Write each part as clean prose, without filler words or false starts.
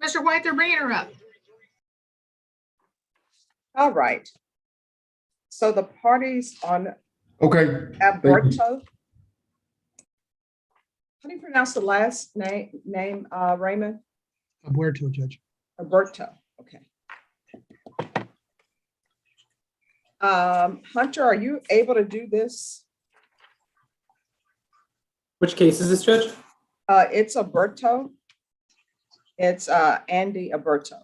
Mr. White, they're bringing her up. All right. So the parties on Okay. Alberto. How do you pronounce the last name, Raymond? Alberto, Judge. Alberto, okay. Hunter, are you able to do this? Which case is this, Judge? It's Alberto. It's Andy Alberto.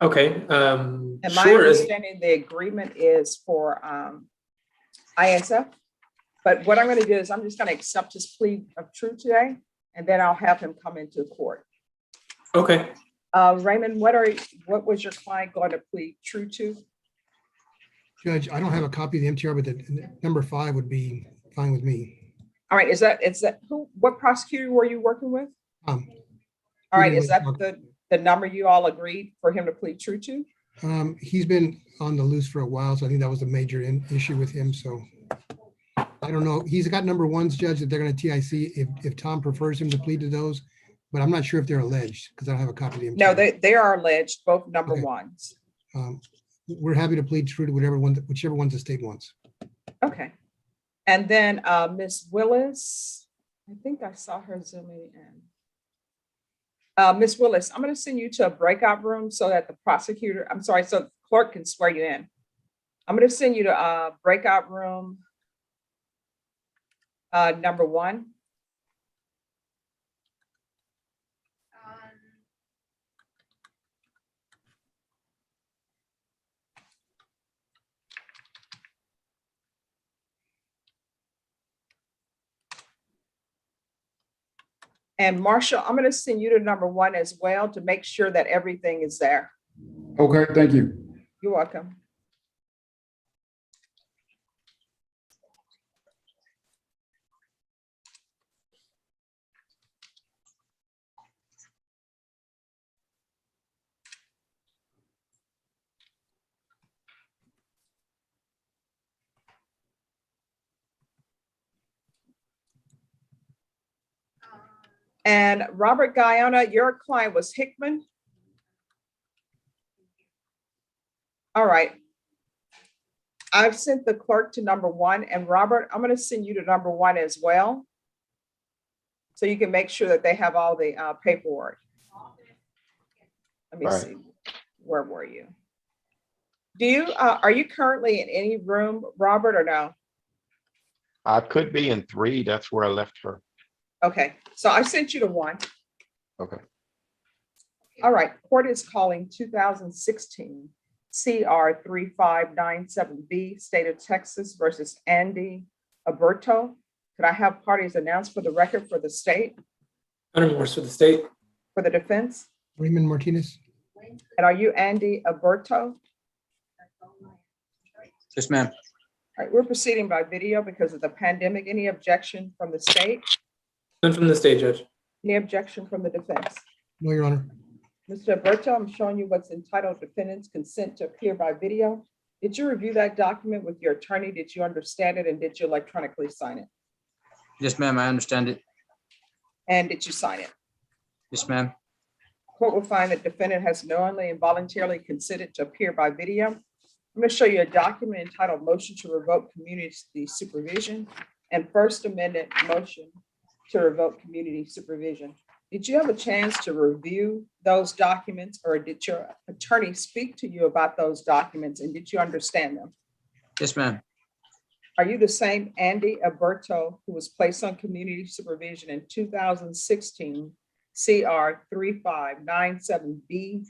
Okay. And my Sure. understanding, the agreement is for ISF. But what I'm going to do is I'm just going to accept his plea of truth today, and then I'll have him come into court. Okay. Raymond, what was your client going to plead true to? Judge, I don't have a copy of the MTR, but the number 5 would be fine with me. All right, is that what prosecutor were you working with? Um, All right, is that the number you all agreed for him to plead true to? He's been on the loose for a while, so I think that was a major issue with him. So I don't know. He's got number 1s, Judge, that they're going to TIC if Tom prefers him to plead to those, but I'm not sure if they're alleged because I don't have a copy of the MTR. No, they are alleged, both number Okay. 1s. We're happy to plead true to whichever one the state wants. Okay. And then Ms. Willis, I think I saw her zooming in. Ms. Willis, I'm going to send you to a breakout room so that the prosecutor, so the clerk can swear you in. I'm going to send you to a breakout room number 1. And Marshall, I'm going to send you to number 1 as well to make sure that everything is there. Okay, thank you. You're welcome. And Robert Guyana, your client was Hickman. All right. I've sent the clerk to number 1, and Robert, I'm going to send you to number 1 as well. So you can make sure that they have all the paperwork. Let me see. Where were you? Are you currently in any room, Robert, or no? I could be in 3. That's where I left her. Okay, so I sent you to 1. Okay. All right, court is calling 2016 CR 3597B, State of Texas versus Andy Alberto. Could I have parties announced for the record for the state? Hunter Morse for the state. For the defense? Raymond Martinez. And are you Andy Alberto? Yes, ma'am. All right, we're proceeding by video because of the pandemic. Any objection from the state? None from the state, Judge. Any objection from the defense? No, Your Honor. Mr. Alberto, I'm showing you what's entitled Defendants Consent to Appear by Video. Did you review that document with your attorney? Did you understand it, and did you electronically sign it? Yes, ma'am. I understand it. And did you sign it? Yes, ma'am. Court will find that defendant has knowingly and voluntarily consented to appear by video. I'm going to show you a document entitled Motion to Revoke Community Supervision and First Amendment Motion to Revoke Community Supervision. Did you have a chance to review those documents, or did your attorney speak to you about those documents, and did you understand them? Yes, ma'am. Are you the same Andy Alberto who was placed on community supervision in 2016 CR 3597B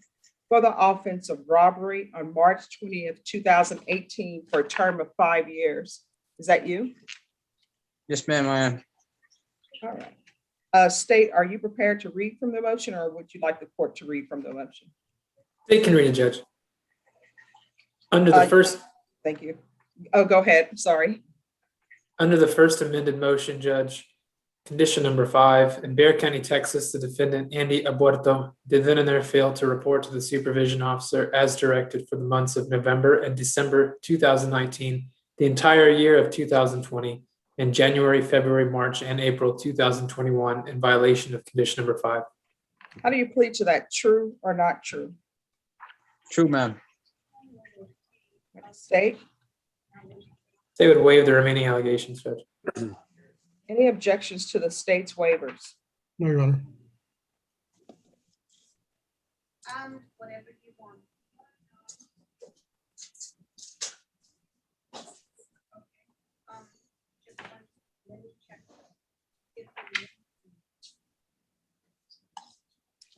for the offense of robbery on March 20th, 2018 for a term of 5 years? Is that you? Yes, ma'am. I am. All right. State, are you prepared to read from the motion, or would you like the court to read from the motion? State can read it, Judge. Under the first. Thank you. Oh, go ahead. Sorry. Under the first amended motion, Judge, condition number 5, in Bexar County, Texas, the defendant, Andy Alberto, did then and there fail to report to the supervision officer as directed for the months of November and December 2019, the entire year of 2020, and January, February, March, and April 2021 in violation of condition number 5. How do you plead to that? True or not true? True, ma'am. State, They would waive the remaining allegations, Judge. any objections to the state's waivers? No, Your Honor. Whatever you want.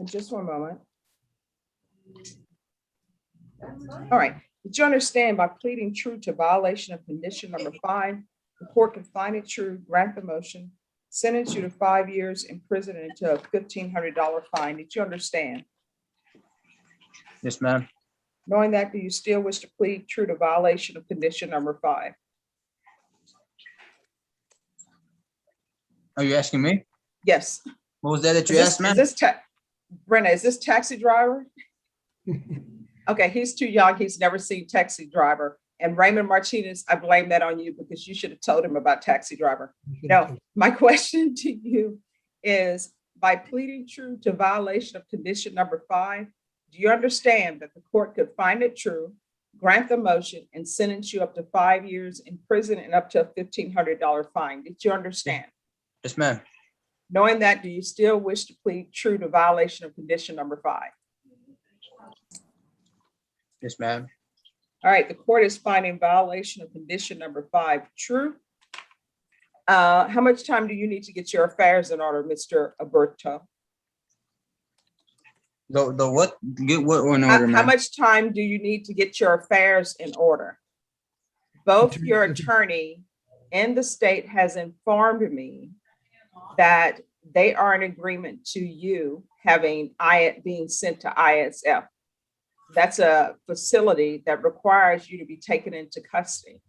In just one moment. All right, did you understand by pleading true to violation of condition number 5, the court can find it true, grant the motion, sentence you to 5 years in prison and to a $1,500 fine? Did you understand? Yes, ma'am. Knowing that, do you still wish to plead true to violation of condition number 5? Are you asking me? Yes. What was that you Is asked, ma'am? this Brenda, is this taxi driver? Okay, he's too young. He's never seen taxi driver. And Raymond Martinez, I blame that on you because you should have told him about taxi driver. No, my question to you is, by pleading true to violation of condition number 5, do you understand that the court could find it true, grant the motion, and sentence you up to 5 years in prison and up to a $1,500 fine? Did you understand? Yes, ma'am. Knowing that, do you still wish to plead true to violation of condition number 5? Yes, ma'am. All right, the court is finding violation of condition number 5 true. How much time do you need to get your affairs in order, Mr. Alberto? The what? Get what in order, How ma'am? much time do you need to get your affairs in order? Both your Attorney- attorney and the state has informed me that they are in agreement to you having being sent to ISF. That's a facility that requires you to be taken into custody.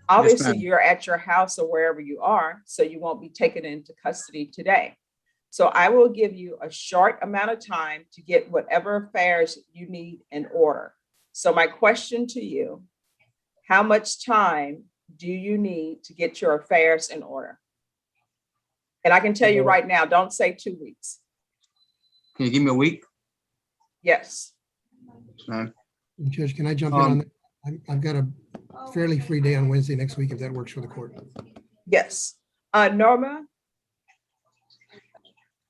Obviously, ma'am. you're at your house or wherever you are, so you won't be taken into custody today. So I will give you a short amount of time to get whatever affairs you need in order. So my question to you, how much time do you need to get your affairs in order? And I can tell you right now, don't say 2 weeks. Can you give me a week? Yes. Yes, ma'am. Judge, can I jump in on that? I've got a fairly free day on Wednesday next week if that works for the court. Yes. Norma,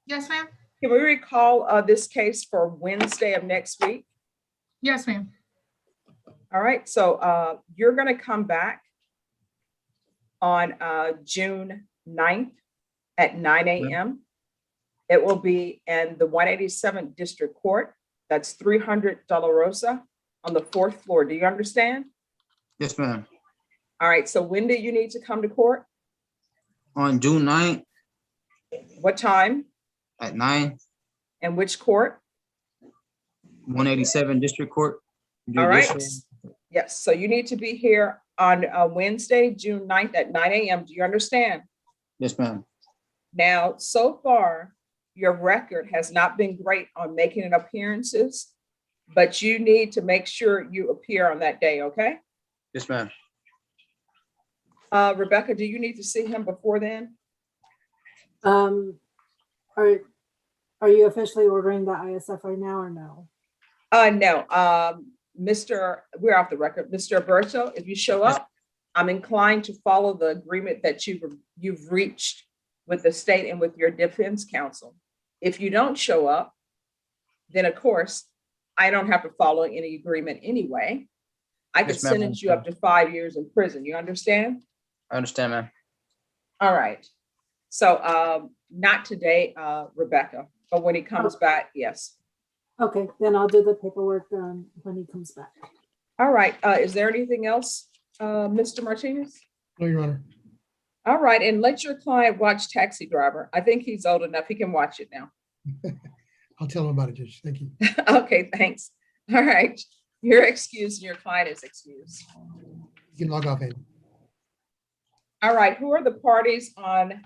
Yes, ma'am. can we recall this case for Wednesday of next week? Yes, ma'am. All right, so you're going to come back on June 9th at 9 a.m. It will be in the 187th District Court. That's 300 Dolorosa on the 4th floor. Do you understand? Yes, ma'am. All right, so when do you need to come to court? On June 9th What time at 9, and which court? 187 District Court. All right. Judicial. Yes, so you need to be here on Wednesday, June 9th at 9 a.m. Do you understand? Yes, ma'am. Now, so far, your record has not been great on making appearances, but you need to make sure you appear on that day, okay? Yes, ma'am. Rebecca, do you need to see him before then? Are you officially ordering the ISF right now or no? No, we're off the record. Mr. Alberto, if you show up, I'm inclined to follow the agreement that you've reached with the state and with your defense counsel. If you don't show up, then of course, I don't have to follow any agreement anyway. I could Yes, ma'am. sentence you up to 5 years in prison. You understand? I understand, ma'am. All right. So not today, Rebecca, but when he comes back, yes. Okay, then I'll do the paperwork when he comes back. All right. Is there anything else, Mr. Martinez? No, Your Honor. All right. And let your client watch Taxi Driver. I think he's old enough. He can watch it now. I'll tell him about it, Judge. Thank you. Okay, thanks. All right. You're excused and your client is excused. You can log off, Ed. All right. Who are the parties on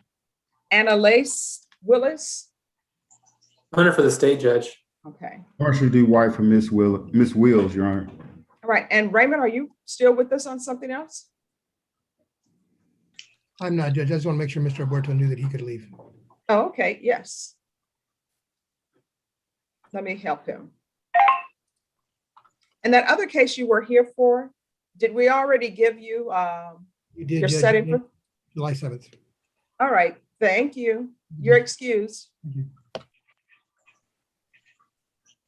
Annalise Willis? Hunter for the state judge. Okay. Marcia D. White for Miss Wills, Your Honor. All right. And Raymond, are you still with us on something else? I'm not, Judge. I just want to make sure Mr. Alberto knew that he could leave. Oh, okay. Yes. Let me help him. And that other case you were here for, did we already give you You did, your Judge, setting for? July 7th. All right, thank you. You're excused.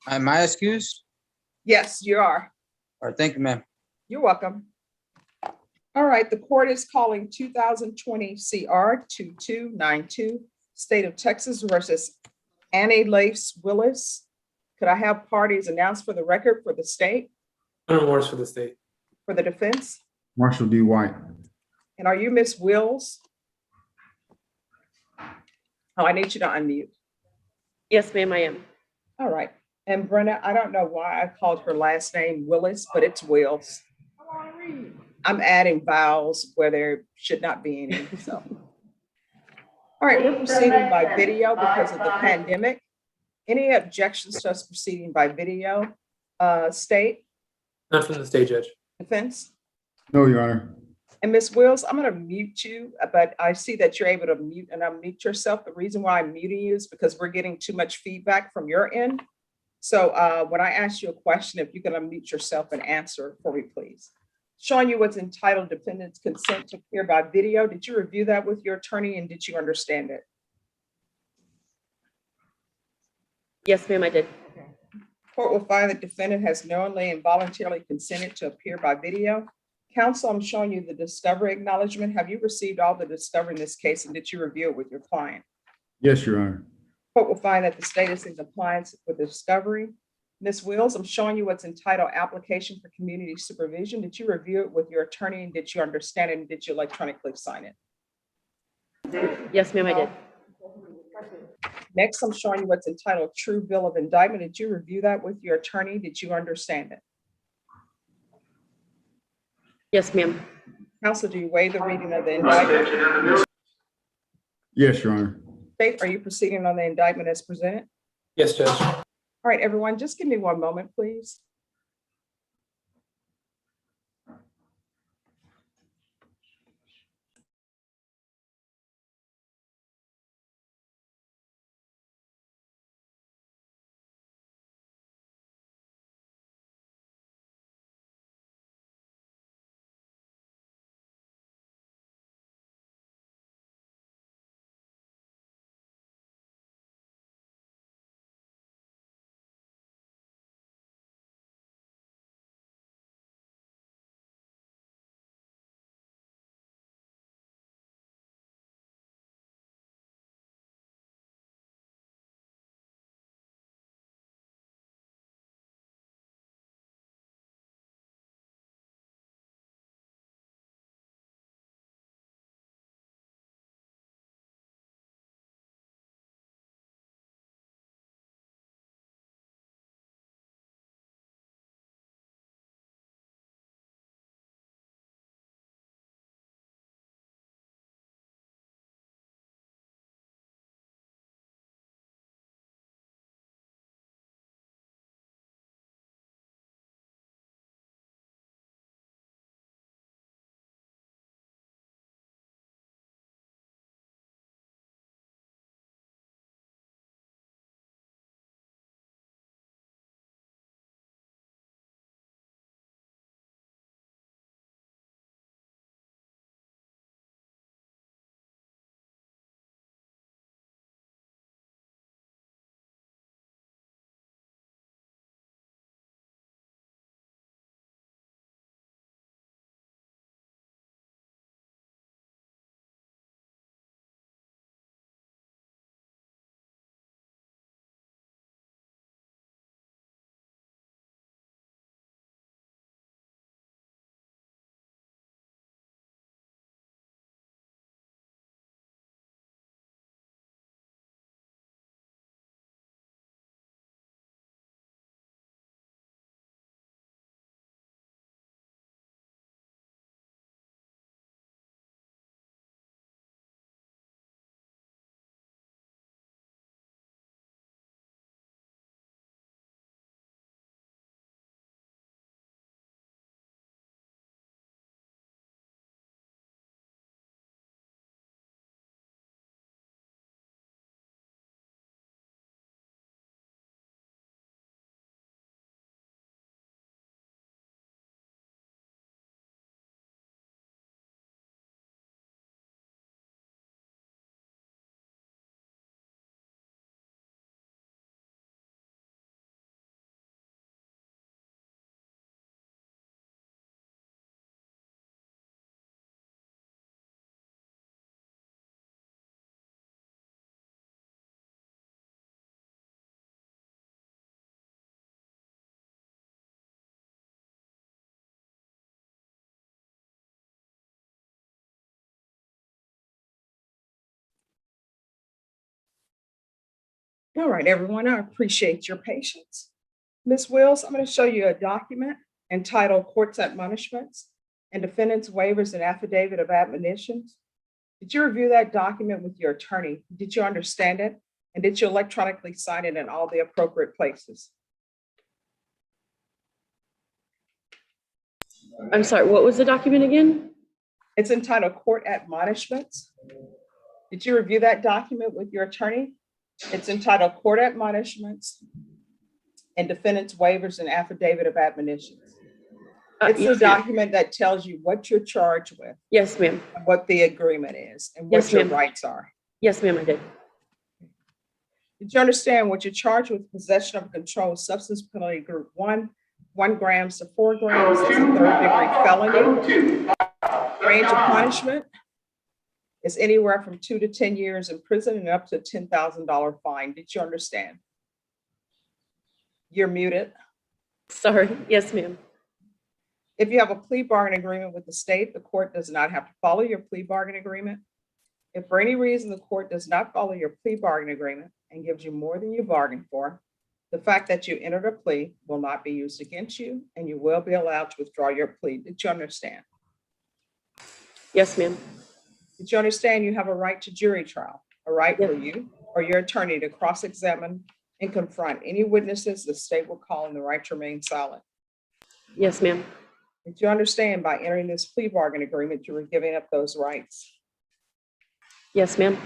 Am I excused? Yes, you are. All right, thank you, ma'am. You're welcome. All right, the court is calling 2020 CR 2292, State of Texas versus Annie Lace Willis. Could I have parties announced for the record for the state, Hunter Morris for the state. for the defense? Marshall D. White. And are you Miss Wills? Oh, I need you to unmute. Yes, ma'am, I am. All right. And Brenda, I don't know why I called her last name Willis, but it's Wills. I'm adding vowels where there should not be any, so. All right, we're proceeding by video because of the pandemic. Any objections to us proceeding by video? State, Not from the state, Judge. defense? No, Your Honor. And Ms. Wills, I'm going to mute you, but I see that you're able to mute and unmute yourself. The reason why I'm muting you is because we're getting too much feedback from your end. So when I ask you a question, if you can unmute yourself and answer for me, please. Showing you what's entitled Defendants Consent to Appear by Video. Did you review that with your attorney and did you understand it? Yes, ma'am, I did. Court will find the defendant has knowingly and voluntarily consented to appear by video. Counsel, I'm showing you the discovery acknowledgement. Have you received all the discovery in this case and did you review it with your client? Yes, Your Honor. Court will find that the state is in compliance with the discovery. Ms. Wills, I'm showing you what's entitled Application for Community Supervision. Did you review it with your attorney and did you understand it and did you electronically sign it? Yes, ma'am, I did. Next, I'm showing you what's entitled True Bill of Indictment. Did you review that with your attorney? Did you understand it? Yes, ma'am. Counsel, do you waive the reading of the indictment? Yes, Your Honor. State, are you proceeding on the indictment as presented? Yes, Judge. All right, everyone, just give me one moment, please. All right, everyone, I appreciate your patience. Ms. Wills, I'm going to show you a document entitled Court's Admonishments and Defendants Waivers and Affidavit of Admonitions. Did you review that document with your attorney? Did you understand it? And did you electronically sign it in all the appropriate places? I'm sorry, what was the document again? It's entitled Court Admonishments. Did you review that document with your attorney? It's entitled Court Admonishments and Defendants Waivers and Affidavit of Admonitions. It's a Yes, ma'am. document that tells you what you're charged with, Yes, ma'am. and what the agreement is, and what Yes, your ma'am. rights are. Yes, ma'am, I did. Did you understand what you're charged with? Possession of a controlled substance penalty group 1 grams to 4 grams is a third-degree felony. Range of punishment is anywhere from 2 to 10 years in prison and up to a $10,000 fine. Did you understand? You're muted. Sorry. Yes, ma'am. If you have a plea bargain agreement with the state, the court does not have to follow your plea bargain agreement. If for any reason the court does not follow your plea bargain agreement and gives you more than you bargained for, the fact that you entered a plea will not be used against you, and you will be allowed to withdraw your plea. Did you understand? Yes, ma'am. Did you understand you have a right to jury trial, a right for Yes. you or your attorney to cross-examine and confront any witnesses the state will call and the right to remain silent? Yes, ma'am. Did you understand by entering this plea bargain agreement, you were giving up those rights? Yes, ma'am.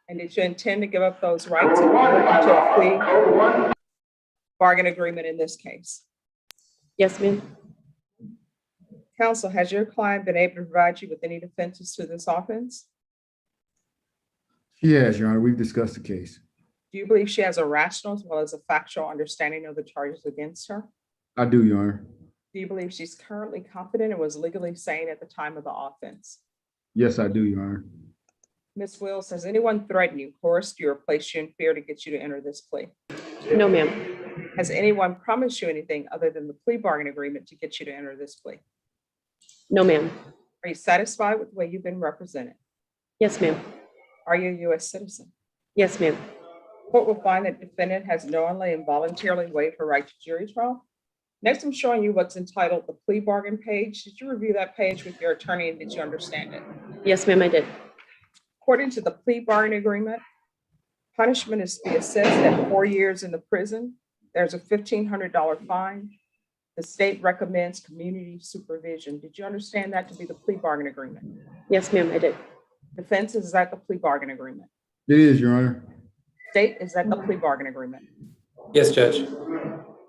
And did you intend to give up those rights if you were into a plea bargain agreement in this case? Yes, ma'am. Counsel, has your client been able to provide you with any defenses to this offense? Yes, Your Honor, we've discussed the case. Do you believe she has a rational as well as a factual understanding of the charges against her? I do, Your Honor. Do you believe she's currently competent and was legally sane at the time of the offense? Yes, I do, Your Honor. Ms. Wills, has anyone threatened you, coerced you, or placed you in fear to get you to enter this plea? No, ma'am. Has anyone promised you anything other than the plea bargain agreement to get you to enter this plea? No, ma'am. Are you satisfied with the way you've been represented? Yes, ma'am. Are you a U.S. citizen? Yes, ma'am. Court will find that defendant has knowingly and voluntarily waived her right to jury trial. Next, I'm showing you what's entitled the plea bargain page. Did you review that page with your attorney and did you understand it? Yes, ma'am, I did. According to the plea bargain agreement, punishment is to be assessed at 4 years in the prison. There's a $1,500 fine. The state recommends community supervision. Did you understand that to be the plea bargain agreement? Yes, ma'am, I did. Defense is at the plea bargain agreement. It is, Your Honor. State is at the plea bargain agreement. Yes, Judge.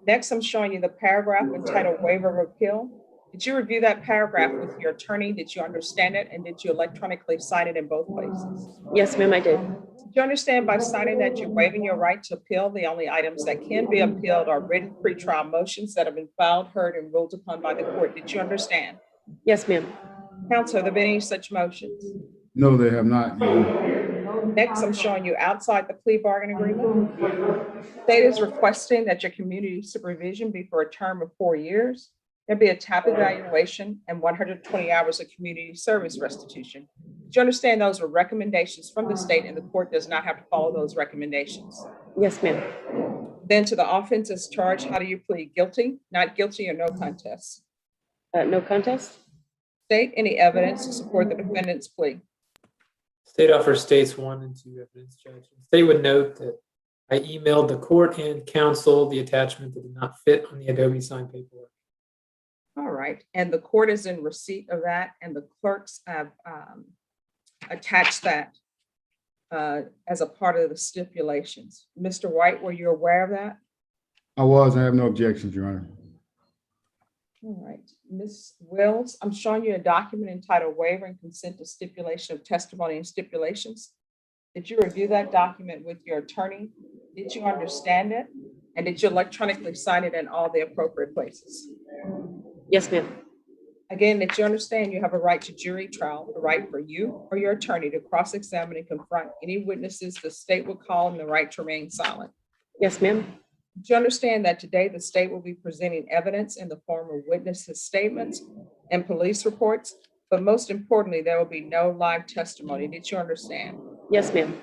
Next, I'm showing you the paragraph entitled Waiver of Appeal. Did you review that paragraph with your attorney? Did you understand it? And did you electronically sign it in both places? Yes, ma'am, I did. Did you understand by signing that you're waiving your right to appeal? The only items that can be appealed are written pretrial motions that have been filed, heard, and ruled upon by the court. Did you understand? Yes, ma'am. Counsel, have there been any such motions? No, they have not, Your Honor. Next, I'm showing you outside the plea bargain agreement. State is requesting that your community supervision be for a term of 4 years. There'll be a TAP evaluation and 120 hours of community service restitution. Do you understand those are recommendations from the state and the court does not have to follow those recommendations? Yes, ma'am. Then to the offenses charged, how do you plead? Guilty, not guilty, or no contest? No contest? State any evidence to support the defendant's plea. State offers states 1 and 2 evidence, Judge. State would note that I emailed the court and counsel the attachment that did not fit on the Adobe sign paperwork. All right, and the court is in receipt of that, and the clerks have attached that as a part of the stipulations. Mr. White, were you aware of that? I was, I have no objections, Your Honor. All right, Ms. Wills, I'm showing you a document entitled Waiver and Consent to Stipulation of Testimony and Stipulations. Did you review that document with your attorney? Did you understand it? And did you electronically sign it in all the appropriate places? Yes, ma'am. Again, did you understand you have a right to jury trial, a right for you or your attorney to cross-examine and confront any witnesses the state will call and the right to remain silent? Yes, ma'am. Do you understand that today the state will be presenting evidence in the form of witnesses' statements and police reports, but most importantly, there will be no live testimony? Did you understand? Yes, ma'am.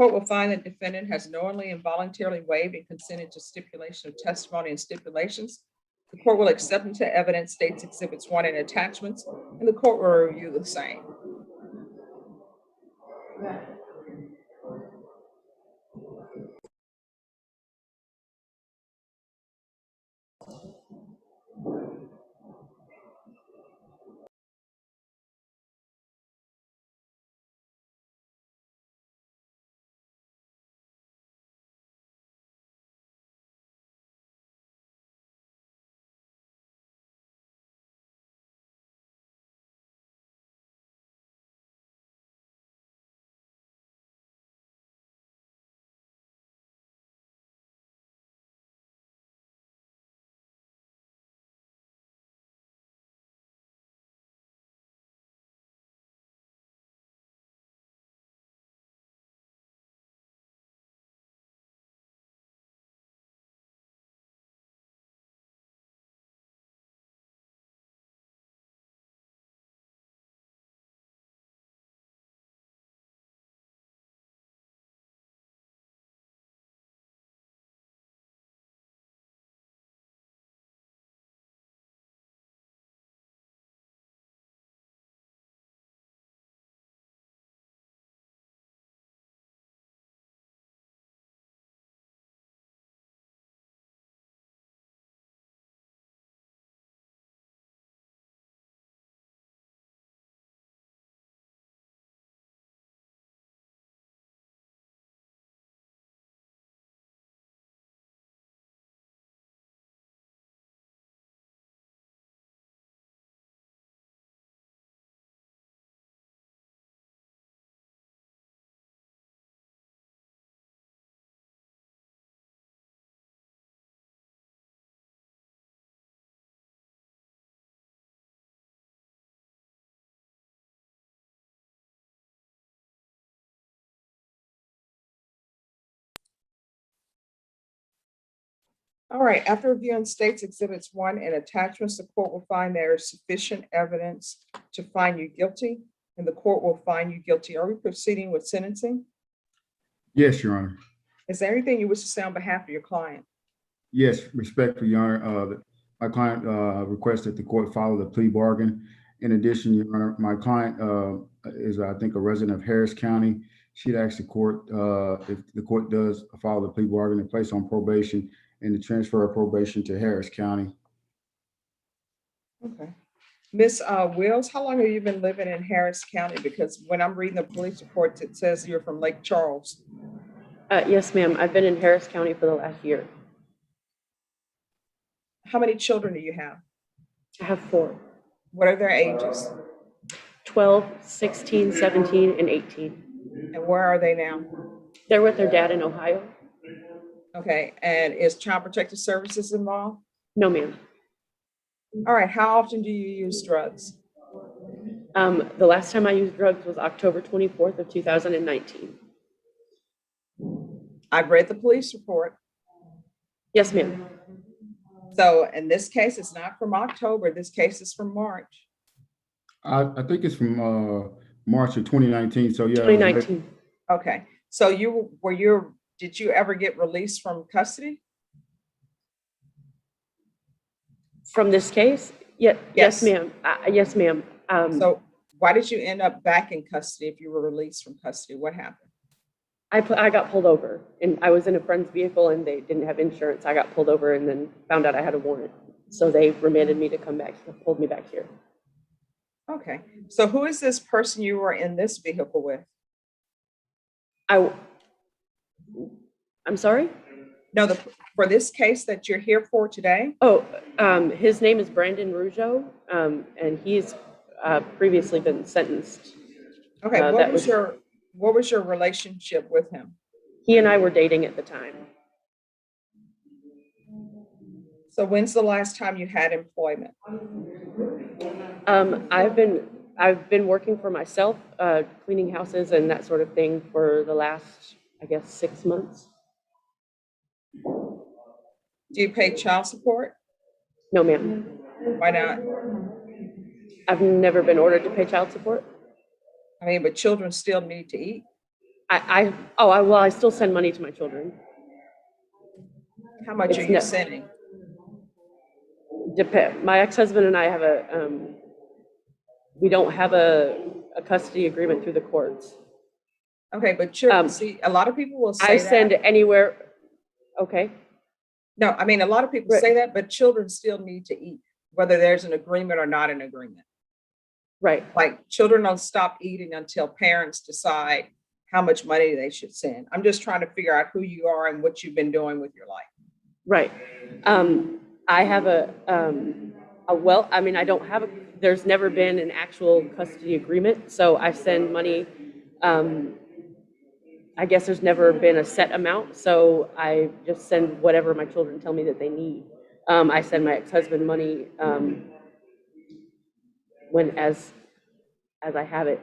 Court will find that defendant has knowingly and voluntarily waived and consented to stipulation of testimony and stipulations. The court will accept into evidence states exhibits 1 and attachments, and the court will review the same. All right, after reviewing states exhibits 1 and attachments, the court will find there is sufficient evidence to find you guilty, and the court will find you guilty. Are we proceeding with sentencing? Yes, Your Honor. Is there anything you wish to say on behalf of your client? Yes, respectfully, Your Honor. My client requests that the court follow the plea bargain. In addition, Your Honor, my client is, I think, a resident of Harris County. She'd ask the court, if the court does follow the plea bargain, and place on probation and the transfer of probation to Harris County. Okay. Ms. Wills, how long have you been living in Harris County? Because when I'm reading the police reports, it says you're from Lake Charles. Yes, ma'am. I've been in Harris County for the last year. How many children do you have? I have 4. What are their ages? 12, 16, 17, and 18. And where are they now? They're with their dad in Ohio. Okay, and is Child Protective Services involved? No, ma'am. All right, how often do you use drugs? The last time I used drugs was October 24th of 2019. I've read the police report. Yes, ma'am. So in this case, it's not from October. This case is from March. I think it's from March of 2019. So yeah. 2019. Okay, so did you ever get released from custody? From this case? Yes, Yes. ma'am. Yes, ma'am. So why did you end up back in custody if you were released from custody? What happened? I got pulled over, and I was in a friend's vehicle and they didn't have insurance. I got pulled over and then found out I had a warrant. So they remanded me to come back, pulled me back here. Okay, so who is this person you were in this vehicle with? I'm sorry? No, for this case that you're here for today? Oh, his name is Brandon Rougeau, and he's previously been sentenced. Okay, what was your relationship with him? He and I were dating at the time. So when's the last time you had employment? I've been working for myself, cleaning houses and that sort of thing for the last, I guess, 6 months. Do you pay child support? No, ma'am. Why not? I've never been ordered to pay child support. I mean, but children still need to eat. Well, I still send money to my children. How much are It's you no- sending? My ex-husband and I have we don't have a custody agreement through the courts. Okay, but children, Um, see, a lot of people will I say send that. anywhere, okay, No, I mean, a lot of people Right. say that, but children still need to eat, whether there's an agreement or not an agreement. right, Like, children don't stop eating until parents decide how much money they should send. I'm just trying to figure out who you are and what you've been doing with your life. right. I have I don't have there's never been an actual custody agreement, so I send money. I guess there's never been a set amount, so I just send whatever my children tell me that they need. I send my ex-husband money as I have it.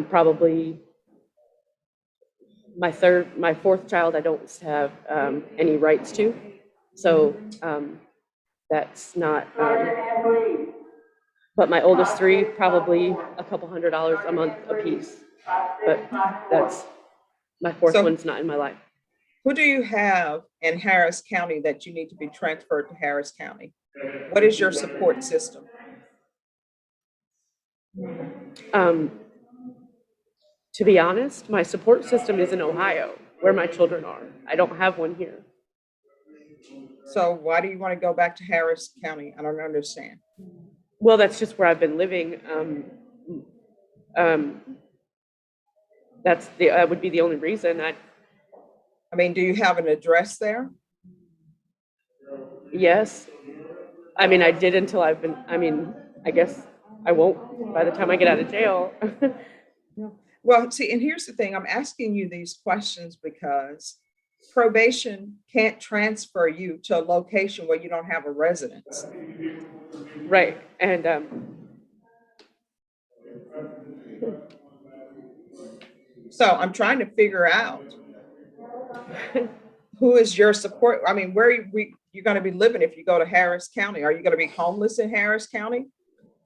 Probably my fourth child, I don't have any rights to, so that's not. But my oldest three, probably a couple $100 a month apiece. But that's my fourth So- one's not in my life. Who do you have in Harris County that you need to be transferred to Harris County? What is your support system? To be honest, my support system is in Ohio, where my children are. I don't have one here. So why do you want to go back to Harris County? I don't understand. Well, that's just where I've been living. That would be the only reason. I mean, do you have an address there? Yes. I mean, I did until I guess I won't by the time I get out of jail. Well, see, and here's the thing, I'm asking you these questions because probation can't transfer you to a location where you don't have a residence. Right. And So I'm trying to figure out who is your support? I mean, where you're going to be living if you go to Harris County? Are you going to be homeless in Harris County?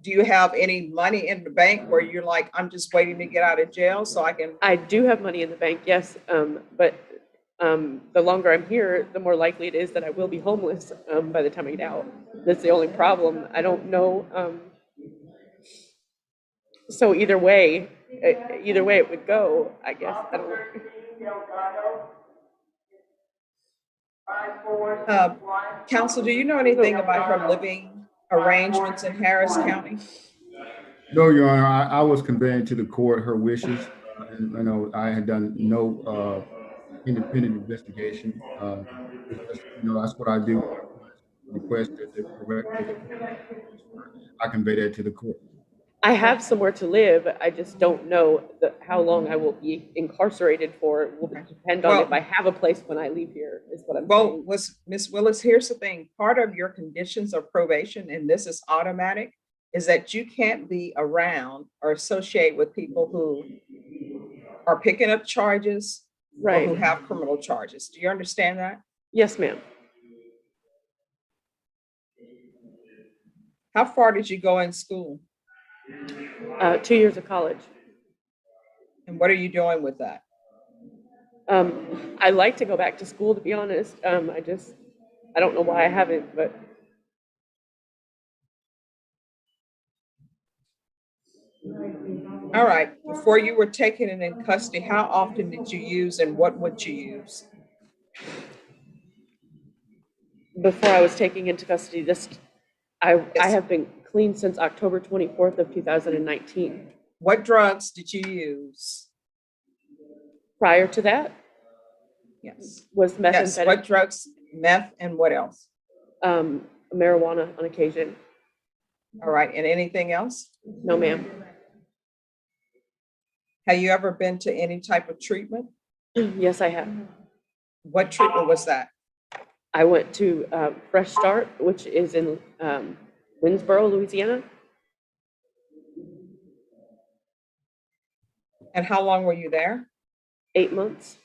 Do you have any money in the bank where you're like, I'm just waiting to get out of jail so I can? I do have money in the bank, yes. But the longer I'm here, the more likely it is that I will be homeless by the time I get out. That's the only problem. I don't know. So either way it would go, I guess. I don't Counsel, do you know anything about her living arrangements in Harris County? No, Your Honor, I was conveying to the court her wishes. And I know I had done no independent investigation. It's just, that's what I do. When my clients request that they correct that I convey that to the court. I have somewhere to live. I just don't know how long I will be incarcerated for. It will depend on if I have a place when I leave here, is what I'm saying. Well, Ms. Willis, here's the thing. Part of your conditions of probation, and this is automatic, is that you can't be around or associate with people who are picking up charges or who Right. have criminal charges. Do you understand that? Yes, ma'am. How far did you go in school? 2 years of college. And what are you doing with that? I like to go back to school, to be honest. I don't know why I haven't, but All right, before you were taken in custody, how often did you use and what would you use? before I was taken into custody, I Yes. have been clean since October 24th of 2019. What drugs did you use? Prior to that Yes. was Yes, methamphetamine, what drugs? Meth and what else? marijuana on occasion. All right, and anything else? No, ma'am. Have you ever been to any type of treatment? Yes, I have. What treatment was that? I went to Fresh Start, which is in Winsboro, Louisiana. And how long were you there? 8 months.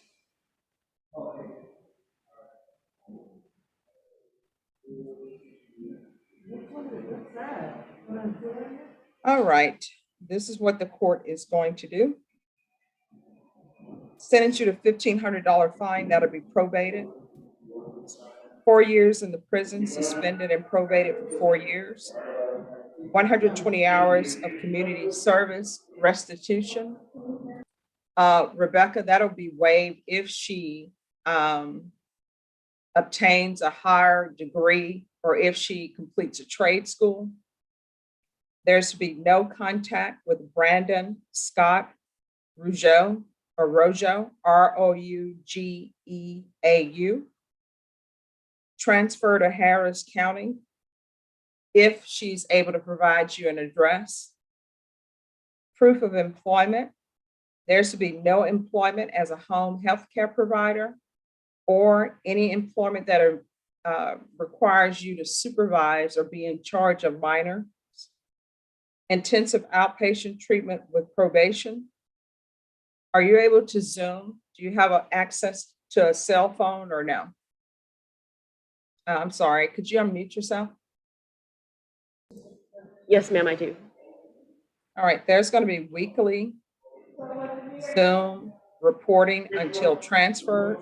All right, this is what the court is going to do. Sentence you to $1,500 fine, that'll be probated. 4 years in the prison, suspended and probated for 4 years. 120 hours of community service, restitution. Rebecca, that'll be waived if she obtains a higher degree or if she completes a trade school. There's to be no contact with Brandon Scott Rougeau or Rojo, Rougeau. Transfer to Harris County if she's able to provide you an address. Proof of employment. There's to be no employment as a home health care provider or any employment that requires you to supervise or be in charge of minors. Intensive outpatient treatment with probation. Are you able to Zoom? Do you have access to a cell phone or no? I'm sorry, could you unmute yourself? Yes, ma'am, I do. All right, there's going to be weekly Zoom reporting until transferred.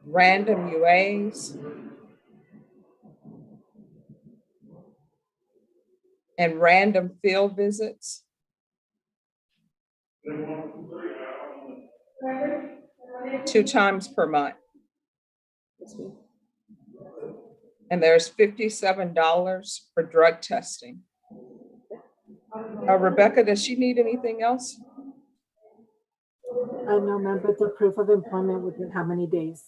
Random UAs. And random field visits. Two times per month. And there's $57 for drug testing. Rebecca, does she need anything else? No, ma'am, but the proof of employment within how many days?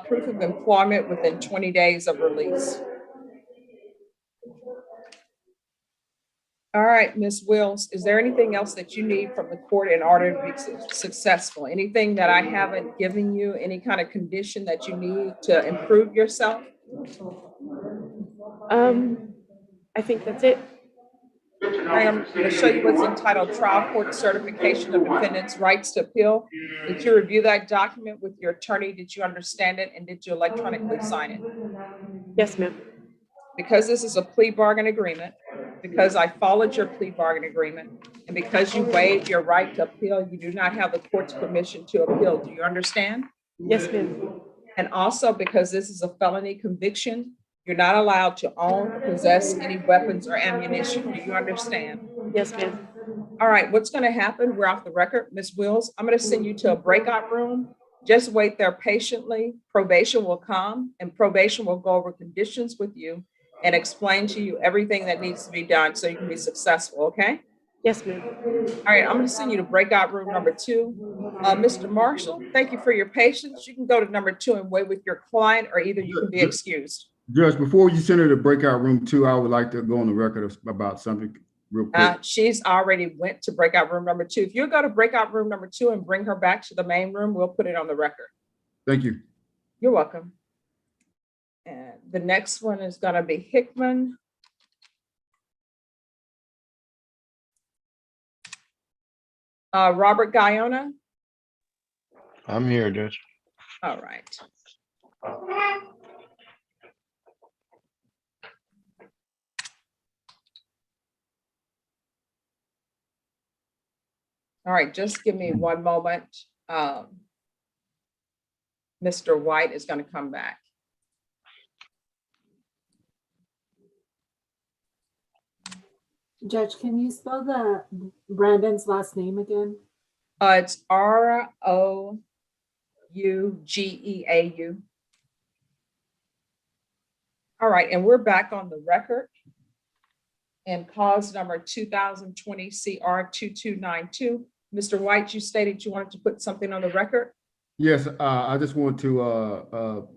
Proof of employment within 20 days of release. All right, Ms. Wills, is there anything else that you need from the court in order to be successful? Anything that I haven't given you, any kind of condition that you need to improve yourself? I think that's it. All right, I'm going to show you what's entitled Trial Court Certification of Defendants' Rights to Appeal. Did you review that document with your attorney? Did you understand it? And did you electronically sign it? Yes, ma'am. Because this is a plea bargain agreement, because I followed your plea bargain agreement, and because you waived your right to appeal, you do not have the court's permission to appeal. Do you understand? Yes, ma'am. And also because this is a felony conviction, you're not allowed to own or possess any weapons or ammunition. Do you understand? Yes, ma'am. All right, what's going to happen? We're off the record. Ms. Wills, I'm going to send you to a breakout room. Just wait there patiently. Probation will come and probation will go over conditions with you and explain to you everything that needs to be done so you can be successful, okay? Yes, ma'am. All right, I'm going to send you to breakout room number 2. Mr. Marshall, thank you for your patience. You can go to number 2 and wait with your client, or either you can be excused. Judge, before you send her to breakout room 2, I would like to go on the record about something real quick. She's already went to breakout room number 2. If you go to breakout room number 2 and bring her back to the main room, we'll put it on the record. Thank you. You're welcome. And the next one is going to be Hickman. Robert Guyona. I'm here, Judge. All right. All right, just give me one moment. Mr. White is going to come back. Judge, can you spell the Brandon's last name again? It's Rougeau. All right, and we're back on the record. And cause number 2020 CR 2292. Mr. White, you stated you wanted to put something on the record. Yes, I just want to,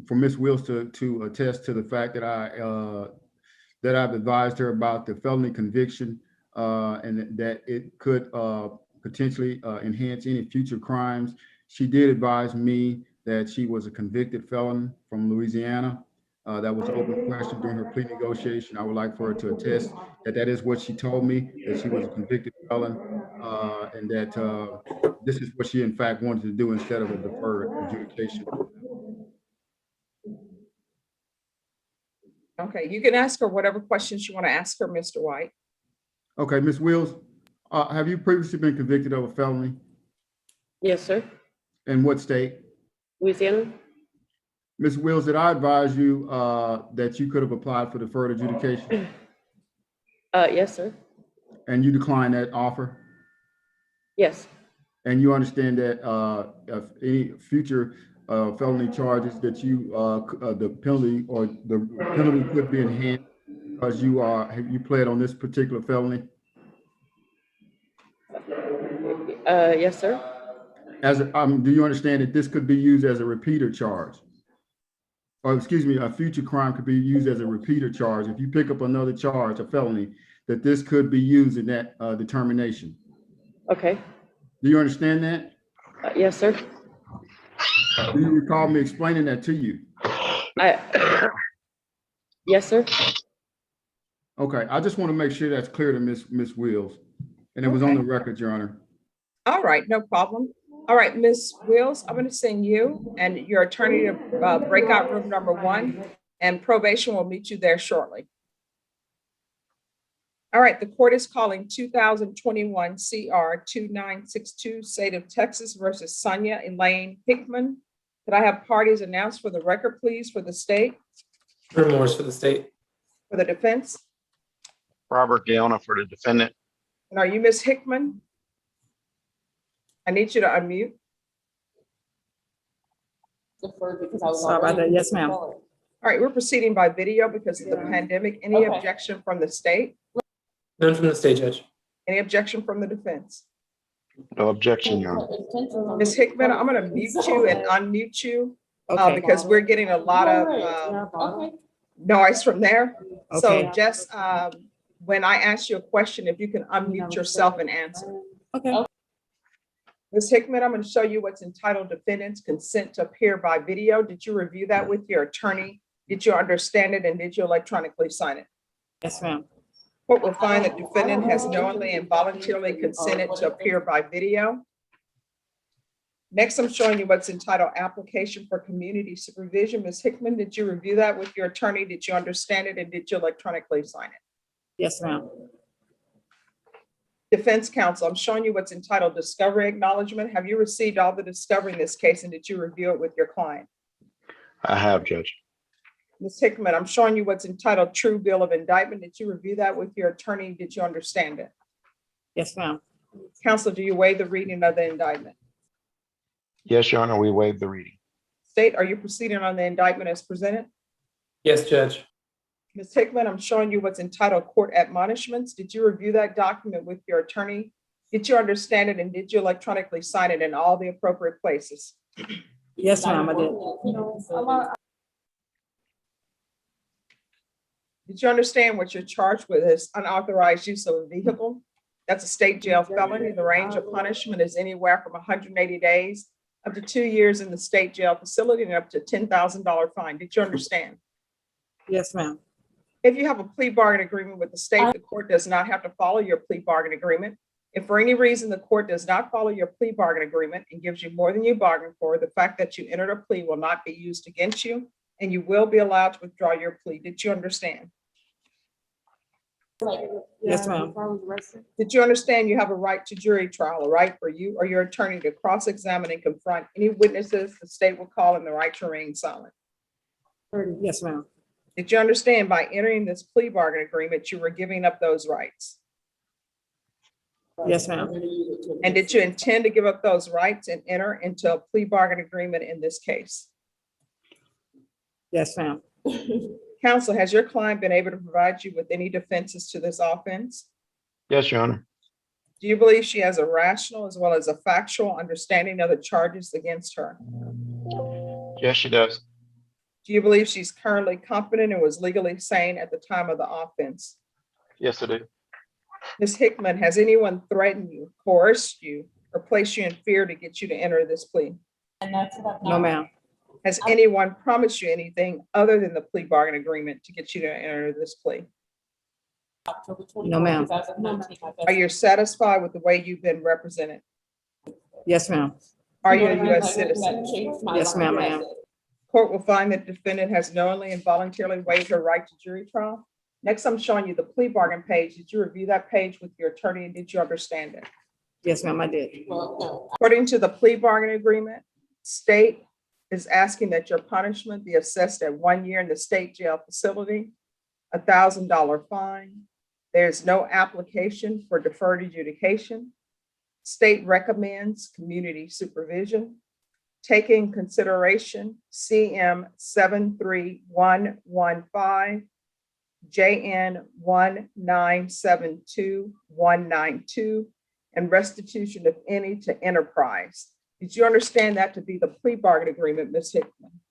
for Ms. Wills to attest to the fact that I've advised her about the felony conviction and that it could potentially enhance any future crimes. She did advise me that she was a convicted felon from Louisiana. That was an open question during her plea negotiation. I would like for her to attest that that is what she told me, that she was a convicted felon, and that this is what she in fact wanted to do instead of a deferred adjudication. All Okay, you can ask her whatever questions you want to ask her, Mr. White. Okay, Ms. Wills, have you previously been convicted of a felony? Yes, sir. In what state? Louisiana? Ms. Wills, did I advise you that you could have applied for deferred adjudication Yes, sir. and you declined that offer? Yes, And you understand that if any future felony charges that you, the penalty could be enhanced because you pled on this particular felony? yes, sir. Do you understand that this could be used as a repeater charge? Or excuse me, a future crime could be used as a repeater charge. If you pick up another charge, a felony, that this could be used in that determination. Okay. Do you understand that? Yes, sir. Do you recall me explaining that to you? Yes, sir. Okay, I just want to make sure that's clear to Ms. Wills. And it was on the record, Your Honor. All right, no problem. All right, Ms. Wills, I'm going to send you and your attorney to breakout room number 1, and probation will meet you there shortly. All right, the court is calling 2021 CR 2962, State of Texas versus Sonia, Elaine, Hickman. Could I have parties announced for the record, please, for the state, Remorse for the state. for the defense? Robert Gaona for the defendant. And are you Ms. Hickman? I need you to unmute. Sorry about that. Yes, ma'am. All right, we're proceeding by video because of the pandemic. Any objection from the state? None from the state, Judge. Any objection from the defense? No objection, Your Honor. Ms. Hickman, I'm going to mute you and unmute you Okay. because we're getting a lot of noise from there. So Okay. just when I ask you a question, if you can unmute yourself and answer. Okay. Ms. Hickman, I'm going to show you what's entitled Defendants Consent to Appear by Video. Did you review that with your attorney? Did you understand it and did you electronically sign it? Yes, ma'am. Court will find that defendant has knowingly and voluntarily consented to appear by video. Next, I'm showing you what's entitled Application for Community Supervision. Ms. Hickman, did you review that with your attorney? Did you understand it and did you electronically sign it? Yes, ma'am. Defense counsel, I'm showing you what's entitled Discovery Acknowledgement. Have you received all the discovery in this case and did you review it with your client? I have, Judge. Ms. Hickman, I'm showing you what's entitled True Bill of Indictment. Did you review that with your attorney? Did you understand it? Yes, ma'am. Counsel, do you waive the reading of the indictment? Yes, Your Honor, we waive the reading. State, are you proceeding on the indictment as presented? Yes, Judge. Ms. Hickman, I'm showing you what's entitled Court Admonishments. Did you review that document with your attorney? Did you understand it and did you electronically sign it in all the appropriate places? Yes, ma'am, I did. Did you understand what you're charged with is unauthorized use of a vehicle? That's a state jail felony. The range of punishment is anywhere from 180 days up to 2 years in the state jail facility and up to $10,000 fine. Did you understand? Yes, ma'am. If you have a plea bargain agreement with the state, the court does not have to follow your plea bargain agreement. If for any reason the court does not follow your plea bargain agreement and gives you more than you bargained for, the fact that you entered a plea will not be used against you and you will be allowed to withdraw your plea. Did you understand? Yes, ma'am. Did you understand you have a right to jury trial, a right for you or your attorney to cross-examine and confront any witnesses the state will call and the right to remain silent? Yes, ma'am. Did you understand by entering this plea bargain agreement, you were giving up those rights? Yes, ma'am. And did you intend to give up those rights and enter into a plea bargain agreement in this case? Yes, ma'am. Counsel, has your client been able to provide you with any defenses to this offense? Yes, Your Honor. Do you believe she has a rational as well as a factual understanding of the charges against her? Yes, she does. Do you believe she's currently competent and was legally sane at the time of the offense? Yes, I do. Ms. Hickman, has anyone threatened you, coerced you, or placed you in fear to get you to enter this plea? No, ma'am. Has anyone promised you anything other than the plea bargain agreement to get you to enter this plea? No, ma'am. Are you satisfied with the way you've been represented? Yes, ma'am. Are you a U.S. citizen? Yes, ma'am, I am. Court will find that defendant has knowingly and voluntarily waived her right to jury trial. Next, I'm showing you the plea bargain page. Did you review that page with your attorney and did you understand it? Yes, ma'am, I did. According to the plea bargain agreement, state is asking that your punishment be assessed at 1 year in the state jail facility, $1,000 fine. There's no application for deferred adjudication. State recommends community supervision. Taking consideration CM 73115, JN 1972192, and restitution of any to enterprise. Did you understand that to be the plea bargain agreement, Ms. Hickman?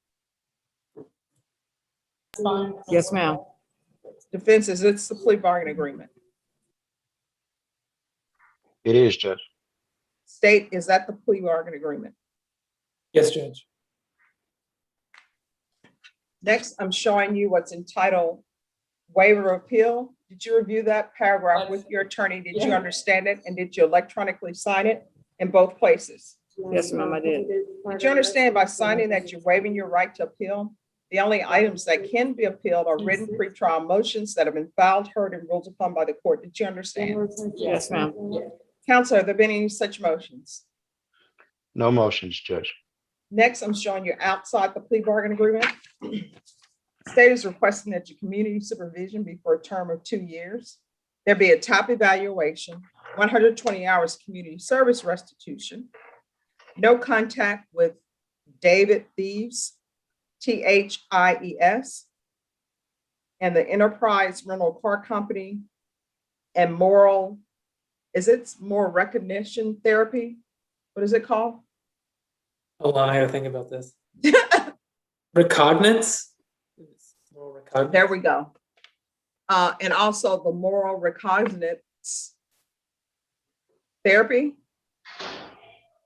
Yes, ma'am. Defense says it's the plea bargain agreement. It is, Judge. State, is that the plea bargain agreement? Yes, Judge. Next, I'm showing you what's entitled waiver of appeal. Did you review that paragraph with your attorney? Did you understand it? And did you electronically sign it in both places? Yes, ma'am, I did. Did you understand by signing that you're waiving your right to appeal? The only items that can be appealed are written pretrial motions that have been filed, heard, and ruled upon by the court. Did you understand? Yes, ma'am. Counsel, have there been any such motions? No motions, Judge. Next, I'm showing you outside the plea bargain agreement. State is requesting that your community supervision be for a term of 2 years. There be a top evaluation, 120 hours community service restitution, no contact with David Thieves, THIES, and the Enterprise Rental Car Company, and moral recognition therapy? What is it called? Hold on, I gotta think about this. Recognizance? There we go. And also the moral recognizance therapy.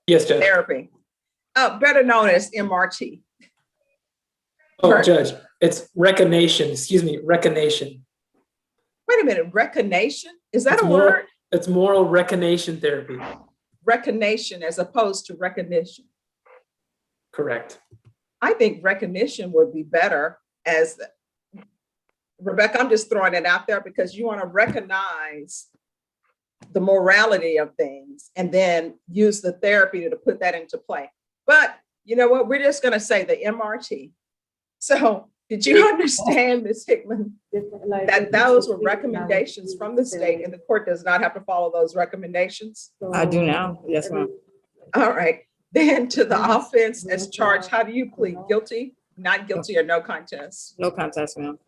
Yes, Judge. Therapy, better known as MRT. Oh, Judge, it's recognition, excuse me, recognition. Wait a minute, recognition? Is that It's a moral- word? It's moral recognition therapy. Recognition as opposed to recognition. Correct. I think recognition would be better as, Rebecca, I'm just throwing it out there because you want to recognize the morality of things and then use the therapy to put that into play. But you know what? We're just going to say the MRT. So did you understand, Ms. Hickman, that those were recommendations from the state and the court does not have to follow those recommendations? I do now. Yes, ma'am. All right. Then to the offense as charged, how do you plead? Guilty, not guilty, or no contest? No contest, ma'am.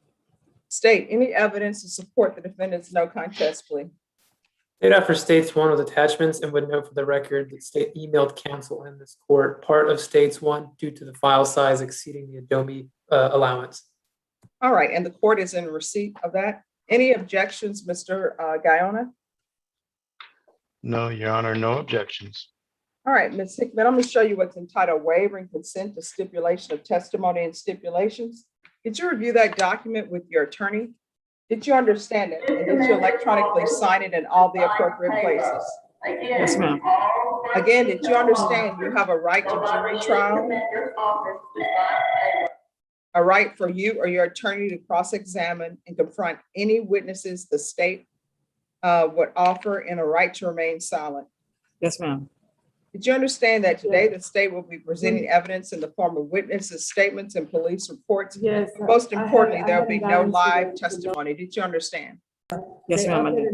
State any evidence to support the defendant's no contest plea. State offer states one with attachments and would note for the record that state emailed counsel in this court part of states one due to the file size exceeding the Adobe allowance. All right, and the court is in receipt of that. Any objections, Mr. Guyona? No, Your Honor, no objections. All right, Ms. Hickman, I'm going to show you what's entitled waiving consent to stipulation of testimony and stipulations. Did you review that document with your attorney? Did you understand it? And did you electronically sign it in all the appropriate places? Yes, ma'am. Again, did you understand you have a right to jury trial? A right for you or your attorney to cross-examine and confront any witnesses the state would offer, and a right to remain silent. Yes, ma'am. Did you understand that today the state will be presenting evidence in the form of witnesses' statements and police reports? Yes. Most importantly, there will be no live testimony. Did you understand? Yes, ma'am, I did.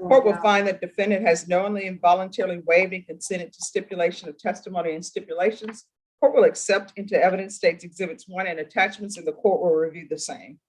Court will find that defendant has knowingly and voluntarily waived and consented to stipulation of testimony and stipulations. Court will accept into evidence states exhibits 1 and attachments, and the court will review the same.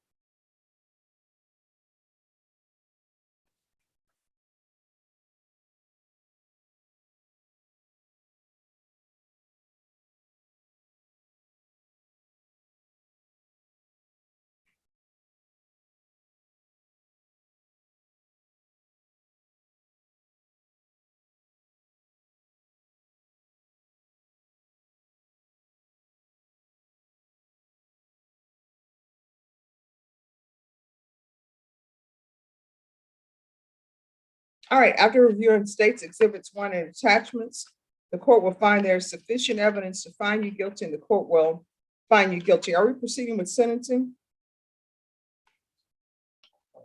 All right, after reviewing states exhibits 1 and attachments, the court will find there is sufficient evidence to find you guilty, and the court will find you guilty. Are we proceeding with sentencing?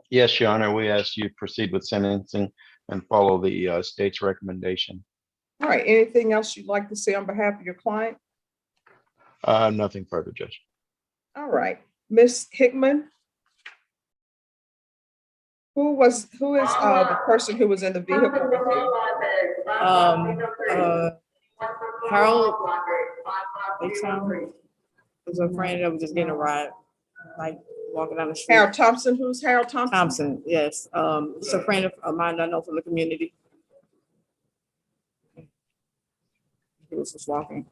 Yes, Your Honor, we ask you proceed with sentencing and follow the state's recommendation. All right, anything else you'd like to say on behalf of your client? Nothing further, Judge. All right, Ms. Hickman. Who is the person who was in the vehicle with you? Harold Bexar was a friend that was just getting a ride, like walking down the street. Harold Thompson, who's Harold Thompson? Thompson, yes. It's a friend of mine that I know from the community. He was just walking.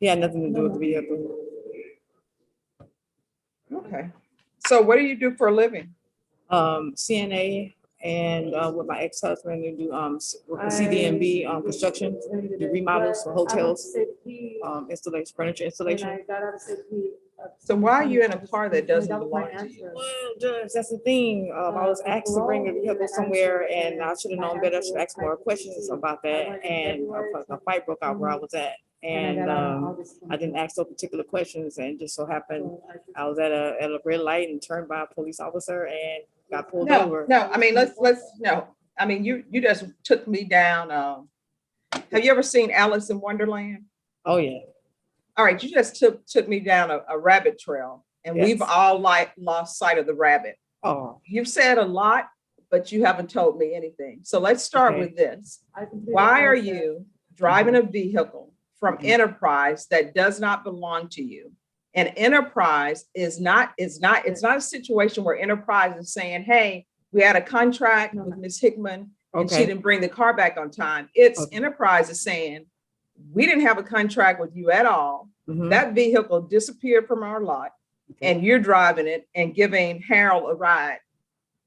He had nothing to do with the vehicle. Okay, so what do you do for a living? CNA and with my ex-husband, we do work with CDMB construction, do remodels for hotels, installation, furniture installation. So why are you in a car that doesn't belong to you? Well, Judge, that's the thing. I was asked to bring a vehicle somewhere and I should have known better. I should ask more questions about that. And a fight broke out where I was at. And I didn't ask those particular questions, and just so happened I was at a red light and turned by a police officer and got pulled over. No, I mean, no. I mean, you just took me down. Have you ever seen Alice in Wonderland? Oh, yeah. All right, you just took me down a rabbit trail, and we've Yes. all lost sight of the rabbit. Oh, You've said a lot, but you haven't told me anything. So let's start Okay. with this. Why are you driving a vehicle from Enterprise that does not belong to you? And Enterprise it's not a situation where Enterprise is saying, hey, we had a contract with Ms. Hickman and she Okay. didn't bring the car back on time. It's Okay. Enterprise is saying, we didn't have a contract with you at all. mhm. That vehicle disappeared from our lot and you're driving it and giving Harold a ride.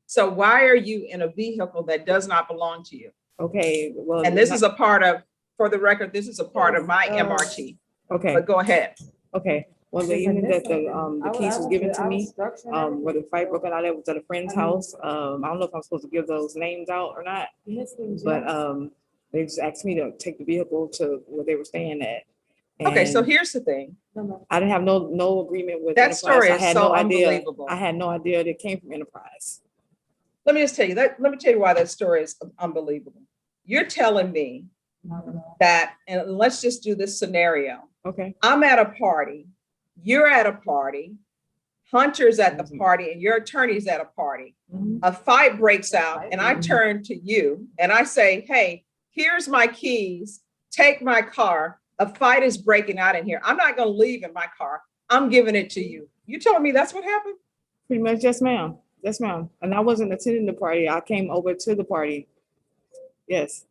So why are you in a vehicle that does not belong to you? Okay, well. And this is a part of, for the record, this is a part of my MRT, Okay, but go ahead. okay. Well, the evening that the keys was given to me, where the fight broke out, it was at a friend's house. I don't know if I'm supposed to give those names out or not, but they just asked me to take the vehicle to where they were staying at. Okay, so And here's the thing. I didn't have no agreement with That Enterprise. story I is had so no idea. unbelievable. I had no idea that it came from Enterprise. Let me just tell you that, let me tell you why that story is unbelievable. You're telling me that, and let's just do this scenario. Okay, I'm at a party, you're at a party, Hunter's at the party, and your attorney's at a party. Mhm. A fight breaks out, and I turn to you and I say, hey, here's my keys, take my car. A fight is breaking out in here. I'm not gonna leave in my car. I'm giving it to you. You telling me that's what happened? pretty much, yes, ma'am. Yes, ma'am. And I wasn't attending the party. I came over to the party. Yes.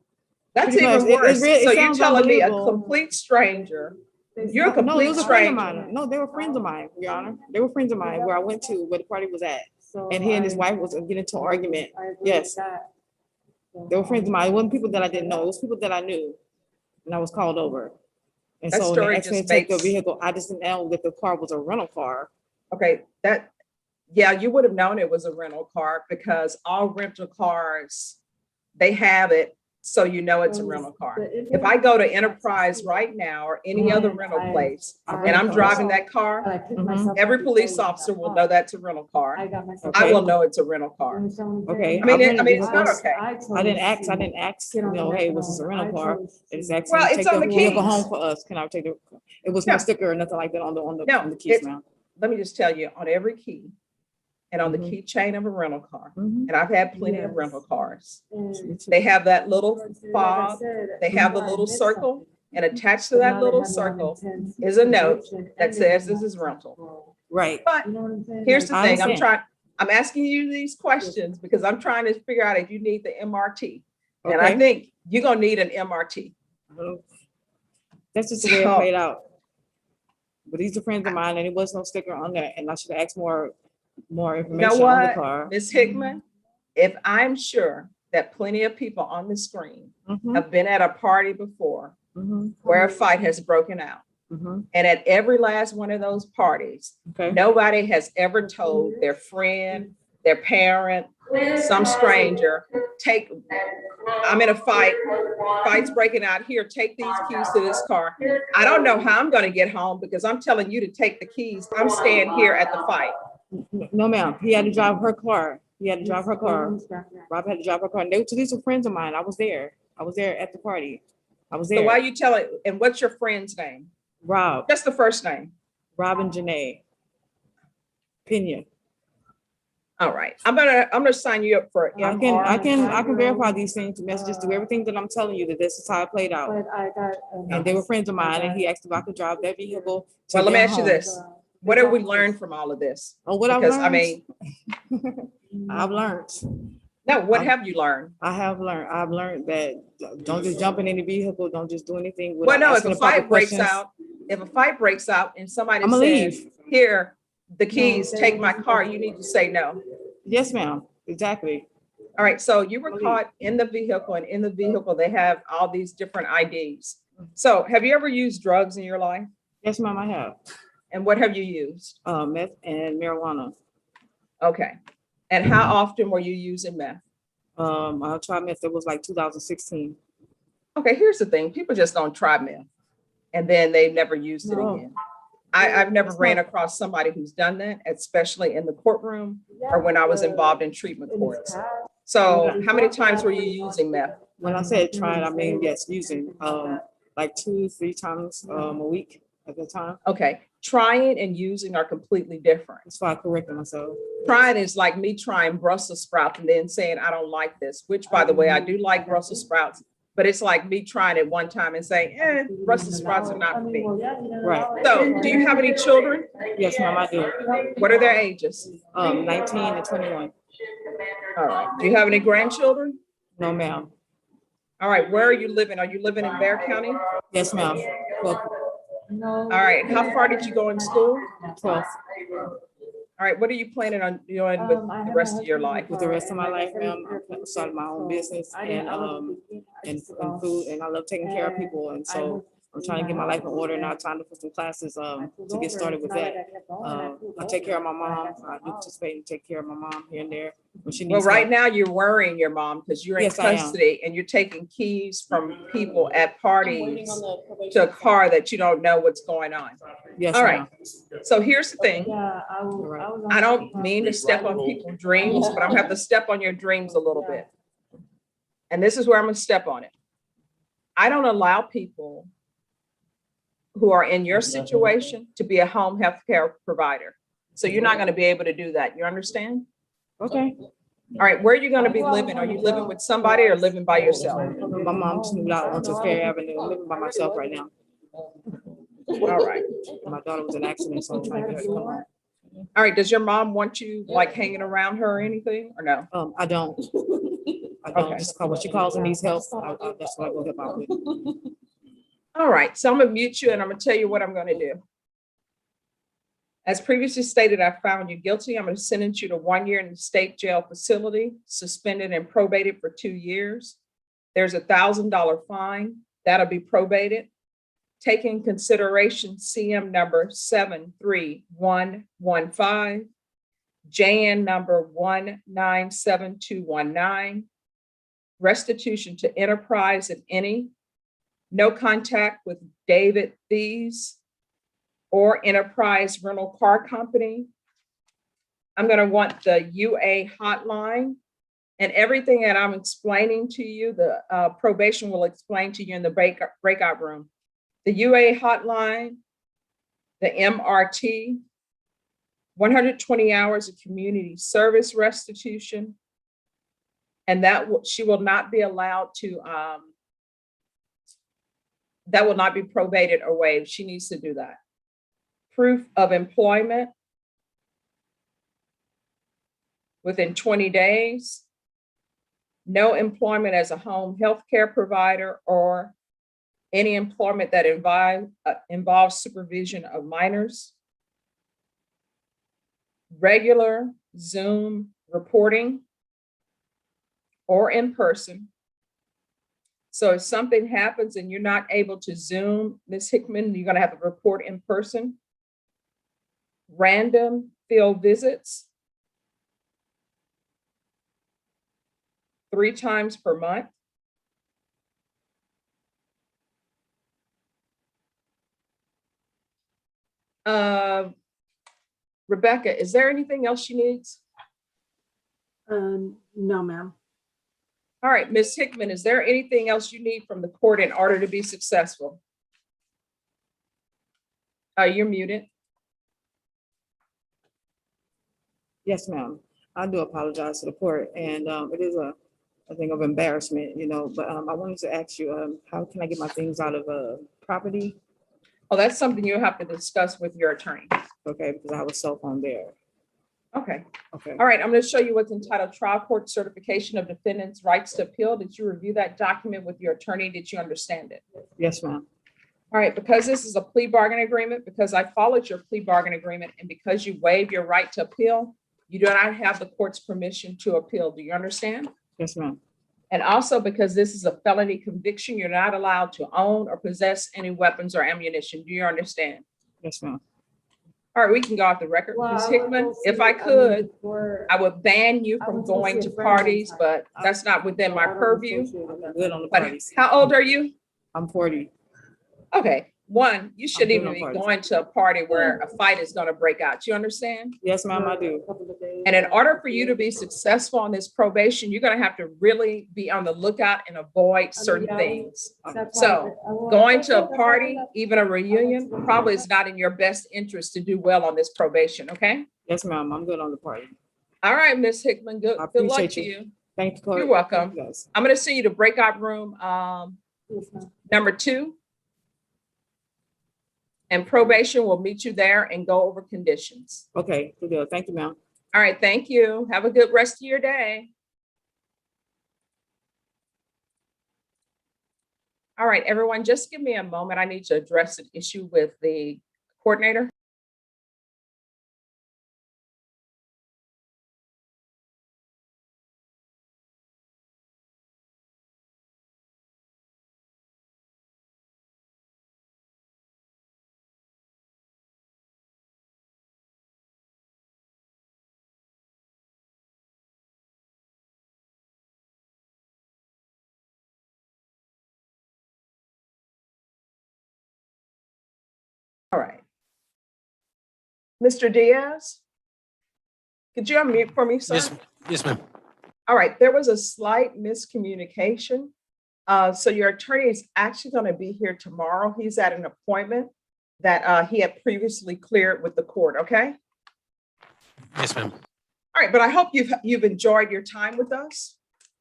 That's Pretty even much. It worse. really- it So you're sounds telling me a unbelievable. complete stranger, you're a No, it complete was a friend of stranger. mine. No, they were friends of mine, Your Honor. They were friends of mine where I went to, where the party was at. And he and his wife was getting into an argument. Yes. They were friends of mine. It wasn't people that I didn't know. It was people that I knew. And I was called over. And That so when story they asked me to just take the makes- vehicle, I just didn't know that the car was a rental car. Okay, yeah, you would have known it was a rental car because all rental cars, they have it, so you know it's a rental car. If I go to Enterprise right now or any other rental place and I'm driving that car, every police officer will know that's a rental car. I will know it's a rental car. Okay. I mean, rented it's not vehicles. okay. I didn't ask, you know, hey, was this a rental car? They just asked me Well, to it's take on the the vehicle keys. home for us. Can I take the, it was No. no sticker or nothing like that on the No, on the keys it's- now. Let me just tell you, on every key and on the Mhm. keychain of a rental car, Mhm. and I've had plenty of rental cars, Me too. they have that little fob, they have the little circle, and attached to that little circle is a note that says this is rental. Right. But here's the I thing, understand. I'm asking you these questions because I'm trying to figure out if you need the MRT. And I Okay. think you're gonna need an MRT. That's just the way it So- played out. But these are friends of mine and it was no sticker on there and I should have asked more You know information on the what, car. Ms. Hickman? If I'm sure that plenty of people on the screen Mhm, have been at a party before mhm, where a fight has broken out. mhm. And at every last one of those parties, Okay. nobody has ever told their friend, their parent, some stranger, I'm in a fight, fight's breaking out here, take these keys to this car. I don't know how I'm gonna get home because I'm telling you to take the keys. I'm staying here at the fight. No, ma'am. He had to drive her car. He had to drive her car. Rob had to drive her car. And these were friends of mine. I was there. I was there at the party. I was So why there. you telling, and what's your friend's name? Rob, Just the first name. Rob and Janae. Pena. All right, I'm gonna sign you up for I MR. can verify these things, messages, do everything that I'm telling you, that this is how it played out. But I got. And they were friends of mine, and he asked if I could drive that vehicle. to Well, let me their ask you home. this. What have we learned from all of this? Oh, what I've Because I learned? mean, I've learned. no, what have you learned? I've learned that don't just jump in any vehicle, don't just do anything Well, without no, if asking a the proper fight breaks questions. out, if a fight breaks out and somebody I'ma says, leave. here, the keys, take my car, you need to say no. Yes, ma'am, exactly. All right, so you were I'ma leave. caught in the vehicle, and in the vehicle, they have all these different IDs. So have you ever used drugs in your life? Yes, ma'am, I have. And what have you used? Meth and marijuana. Okay. And how often were you using meth? I tried meth, it was like 2016. Okay, here's the thing. People just don't try meth and then they've never used it No. again. I've never ran across somebody who's done that, especially in the courtroom or when I was involved in treatment courts. So how many times were you using meth? When I said tried, I mean, yes, using, like 2-3 times, a week at the time. Okay, trying and using are completely different. That's why I corrected myself. Trying is like me trying Brussels sprouts and then saying, I don't like this, which by the way, I do like Brussels sprouts, but it's like me trying it one time and saying, Brussels sprouts are not for me. Right. So do you have any children? Yes, ma'am, I do. What are their ages? 19 and 21. All right. Do you have any grandchildren? No, ma'am. All right. Where are you living? Are you living in Bexar County? Yes, ma'am. Well, All right. How far did you go in school? 12. All right. What are you planning on doing with the rest of your life? With the rest of my life, ma'am, I started my own business and food, and I love taking care of people, and so I'm trying to get my life in order, and I have time to put some classes to get started with that. I take care of my mom. I do participate and take care of my mom here and there when she Well, needs right help. now you're worrying your mom because you're in Yes, I am. custody and you're taking keys from people at parties to a car that you don't know what's going on. Yes, All right. ma'am. So here's the thing. Right. I don't mean to step on people's dreams, but I'm gonna have to step on your dreams a little bit. And this is where I'm gonna step on it. I don't allow people who are in your situation to be a home health care provider. So you're not gonna be able to do that. You understand? Okay. All right, where are you gonna be living? Are you living with somebody or living by yourself? My mom just moved out onto Fair Avenue. I'm living by myself right now. All right. My daughter was in an accident, so I'm trying to get her to come home. All right, does your mom want you like hanging around her or anything or no? I don't. I Okay. don't. Just call when she calls and needs help. That's what I go help out with. All right, so I'm gonna mute you and I'm gonna tell you what I'm gonna do. As previously stated, I found you guilty. I'm gonna sentence you to 1 year in the state jail facility, suspended and probated for 2 years. There's a $1,000 fine that'll be probated. Take in consideration CM number 73115, JN number 197219, restitution to enterprise if any, no contact with David Tues or Enterprise Rental Car Company. I'm going to want the UA hotline and everything that I'm explaining to you, the probation will explain to you in the breakout room. The UA hotline, the MRT, 120 hours of community service restitution, and she will not be allowed to, that will not be probated or waived. She needs to do that. Proof of employment within 20 days. No employment as a home health care provider or any employment that involves supervision of minors. Regular Zoom reporting or in person. So if something happens and you're not able to Zoom, Ms. Hickman, you're gonna have to report in person. Random field visits. 3 times per month. Rebecca, is there anything else she needs? No, ma'am. All right, Ms. Hickman, is there anything else you need from the court in order to be successful? You're muted. Yes, ma'am. I do apologize to the court, and it is a thing of embarrassment, you know, but I wanted to ask you, how can I get my things out of property? Oh, that's something you'll have to discuss with your attorney. Okay, because I have a cell phone there. Okay. Okay. All right, I'm going to show you what's entitled Trial Court Certification of Defendants' Rights to Appeal. Did you review that document with your attorney? Did you understand it? Yes, ma'am. All right, because this is a plea bargain agreement, because I followed your plea bargain agreement, and because you waive your right to appeal, you do not have the court's permission to appeal. Do you understand? Yes, ma'am. And also because this is a felony conviction, you're not allowed to own or possess any weapons or ammunition. Do you understand? Yes, ma'am. All right, we can go off the record. Ms. Hickman, if I could, I would ban you from going to parties, but that's not within my purview. I'm good on the But parties. how old are you? I'm 40. Okay, one, you shouldn't good even on be parties. going to a party where a fight is gonna break out. You understand? Yes, ma'am, I do. And in order for you to be successful on this probation, you're gonna have to really be on the lookout and avoid certain things. So going to a party, even a reunion, probably is not in your best interest to do well on this probation, okay? Yes, ma'am, I'm good on the party. All right, Ms. Hickman, good I luck appreciate to you. you. Thank you. You're welcome. Yes. I'm gonna send you to breakout room number 2. And probation will meet you there and go over conditions. Okay, good deal. Thank you, ma'am. All right, thank you. Have a good rest of your day. All right, everyone, just give me a moment. I need to address an issue with the coordinator. All right. Mr. Diaz, could you unmute for me, sir? Yes, ma'am. All right, there was a slight miscommunication. So your attorney is actually going to be here tomorrow. He's at an appointment that he had previously cleared with the court, okay? Yes, ma'am. All right, but I hope you've enjoyed your time with us.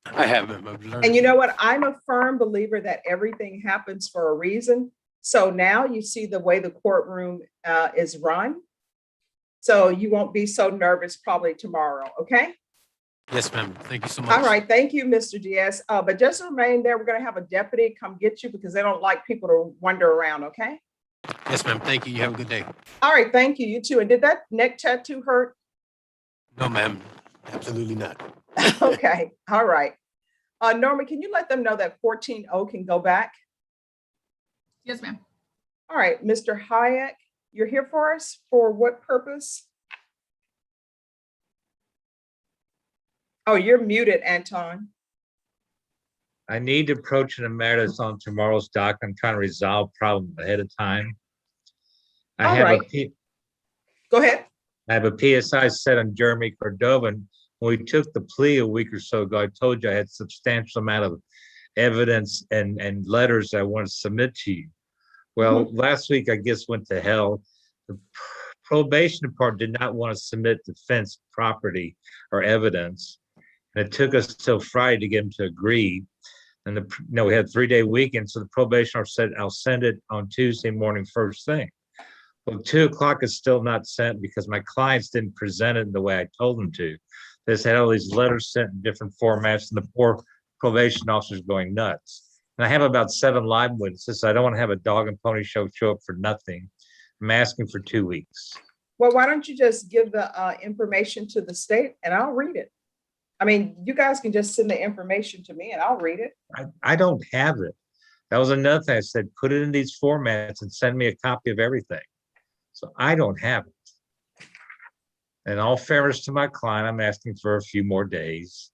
I have, ma'am. I've learned. And you know what? I'm a firm believer that everything happens for a reason. So now you see the way the courtroom is run. So you won't be so nervous probably tomorrow, okay? Yes, ma'am. Thank you so much. All right, thank you, Mr. Diaz. But just remain there. We're gonna have a deputy come get you because they don't like people to wander around, okay? Yes, ma'am. Thank you. You have a good day. All right, thank you, you too. And did that neck tattoo hurt? No, ma'am. Absolutely not. Okay, all right. Norma, can you let them know that 14-0 can go back? Yes, ma'am. All right, Mr. Hayek, you're here for us for what purpose? Oh, you're muted, Anton. I need to approach a matter that's on tomorrow's dock. I'm trying to resolve problems ahead of time. All right. Go ahead. I have a PSI set on Jeremy Cordova. When we took the plea a week or so ago, I told you I had substantial amount of evidence and letters I want to submit to you. Well, last week, I guess, went to hell. The probation department did not want to submit defense property or evidence. And it took us till Friday to get them to agree. And we had a 3-day weekend. So the probation officer said, I'll send it on Tuesday morning, first thing. Well, 2 o'clock is still not sent because my clients didn't present it the way I told them to. They just had all these letters sent in different formats, and the poor probation officer's going nuts. And I have about 7 live witnesses. So I don't want to have a dog and pony show up for nothing. I'm asking for 2 weeks. Well, why don't you just give the information to the state and I'll read it. I mean, you guys can just send the information to me and I'll read it. I don't have it. That was another thing I said, put it in these formats and send me a copy of everything. So I don't have it. In all fairness to my client, I'm asking for a few more days.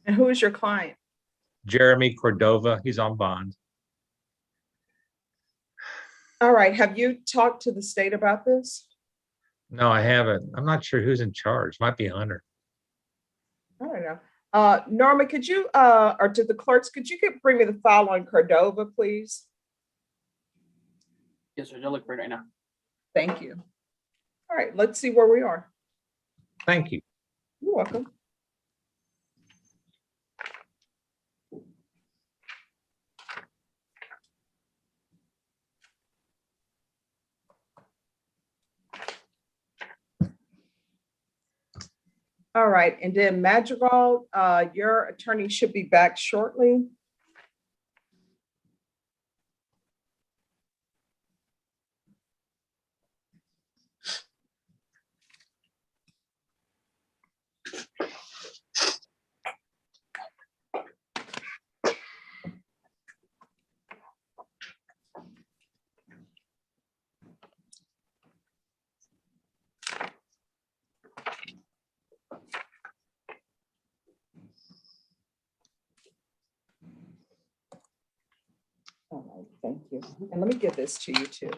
And who is your client? Jeremy Cordova, he's on bond. All right, have you talked to the state about this? No, I haven't. I'm not sure who's in charge. Might be Hunter. I don't know. Norma, could you, or to the clerks, could you bring me the file on Cordova, please? Yes, sir. I'll look for it right now. Thank you. All right, let's see where we are. Thank you. You're welcome. All right, and then Madrigal, your attorney should be back shortly. All right, thank you. And let me give this to you too.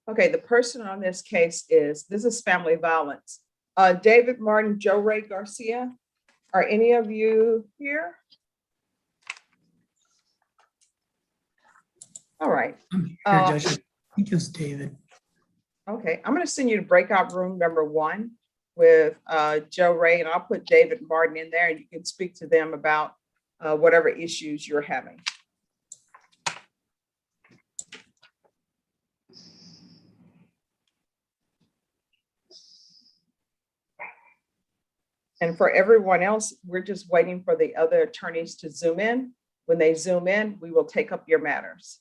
Okay, the person on this case this is family violence. David Martin, Joe Ray Garcia. Are any of you here? All right. Here, Judge, I think it's David. Okay, I'm going to send you to breakout room number 1 with Joe Ray, and I'll put David Martin in there, and you can speak to them about whatever issues you're having. And for everyone else, we're just waiting for the other attorneys to zoom in. When they zoom in, we will take up your matters.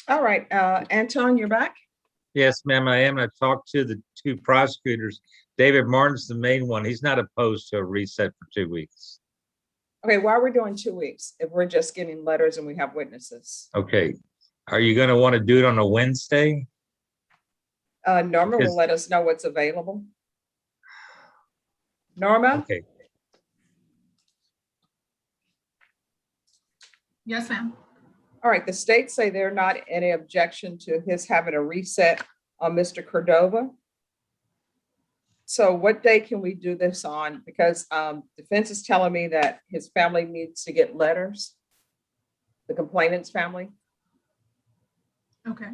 All right, Anton, you're back? Yes, ma'am, I am. I talked to the two prosecutors. David Martin's the main one. He's not opposed to a reset for 2 weeks. Okay, why are we doing 2 weeks if we're just getting letters and we have witnesses? Okay. Are you going to want to do it on a Wednesday? Norma Because- will let us know what's available. Norma? Okay. Yes, ma'am. All right, the state say they're not any objection to his having a reset on Mr. Cordova. So what day can we do this on? Because defense is telling me that his family needs to get letters, the complainant's family. Okay.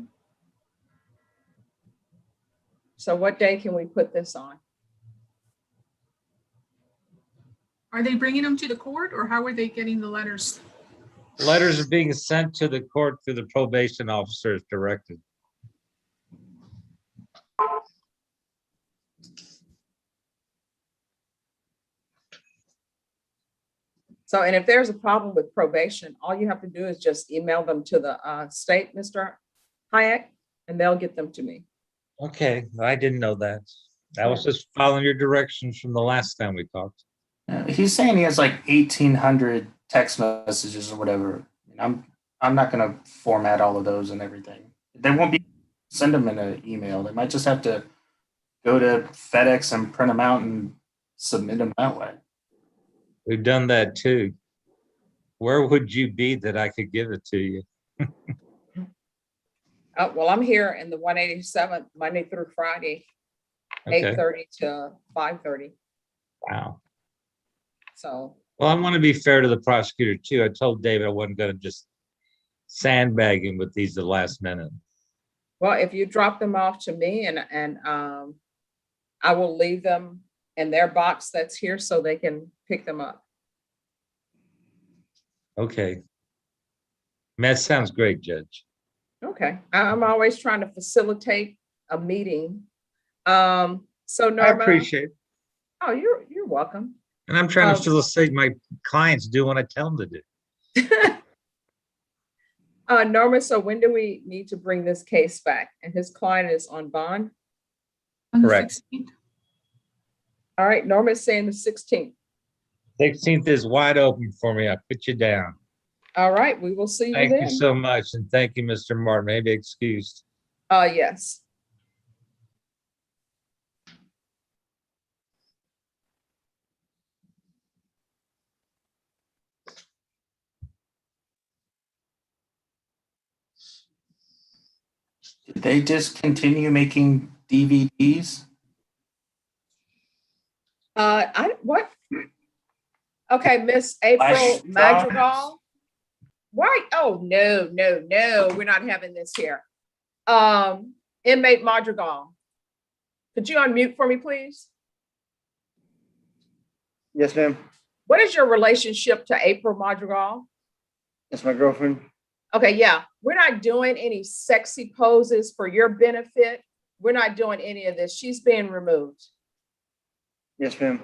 So what day can we put this on? Are they bringing them to the court or how are they getting the letters? Letters are being sent to the court through the probation officer as directed. So, and if there's a problem with probation, all you have to do is just email them to the state, Mr. Hayek, and they'll get them to me. Okay, I didn't know that. I was just following your directions from the last time we talked. He's saying he has like 1,800 text messages or whatever. I'm not going to format all of those and everything. They won't be send them in an email. They might just have to go to FedEx and print them out and submit them that way. We've done that too. Where would you be that I could give it to you? Well, I'm here in the 187th, Monday through Friday, Okay. 8:30 to 5:30. Wow. So, Well, I want to be fair to the prosecutor too. I told David I wasn't going to just sandbag him with these at the last minute. well, if you drop them off to me and I will leave them in their box that's here so they can pick them up. Okay. That sounds great, Judge. Okay, I'm always trying to facilitate a meeting. So I Norma. appreciate it. Oh, you're welcome. And I'm trying to facilitate my clients do what I tell them to do. Norma, so when do we need to bring this case back? And his client is on bond? On the Correct. 16th. All right, Norma is saying the 16th. 16th is wide open for me. I put you down. All right, we will see you Thank then. you so much. And thank you, Mr. Martin. Maybe excused. Yes. Did they discontinue making DVDs? What? Okay, Miss April Flash Madrigal. Why? Oh, no, we're not having this here. Inmate Madrigal. Could you unmute for me, please? Yes, ma'am. What is your relationship to April Madrigal? That's my girlfriend. Okay, yeah, we're not doing any sexy poses for your benefit. We're not doing any of this. She's being removed. Yes, ma'am.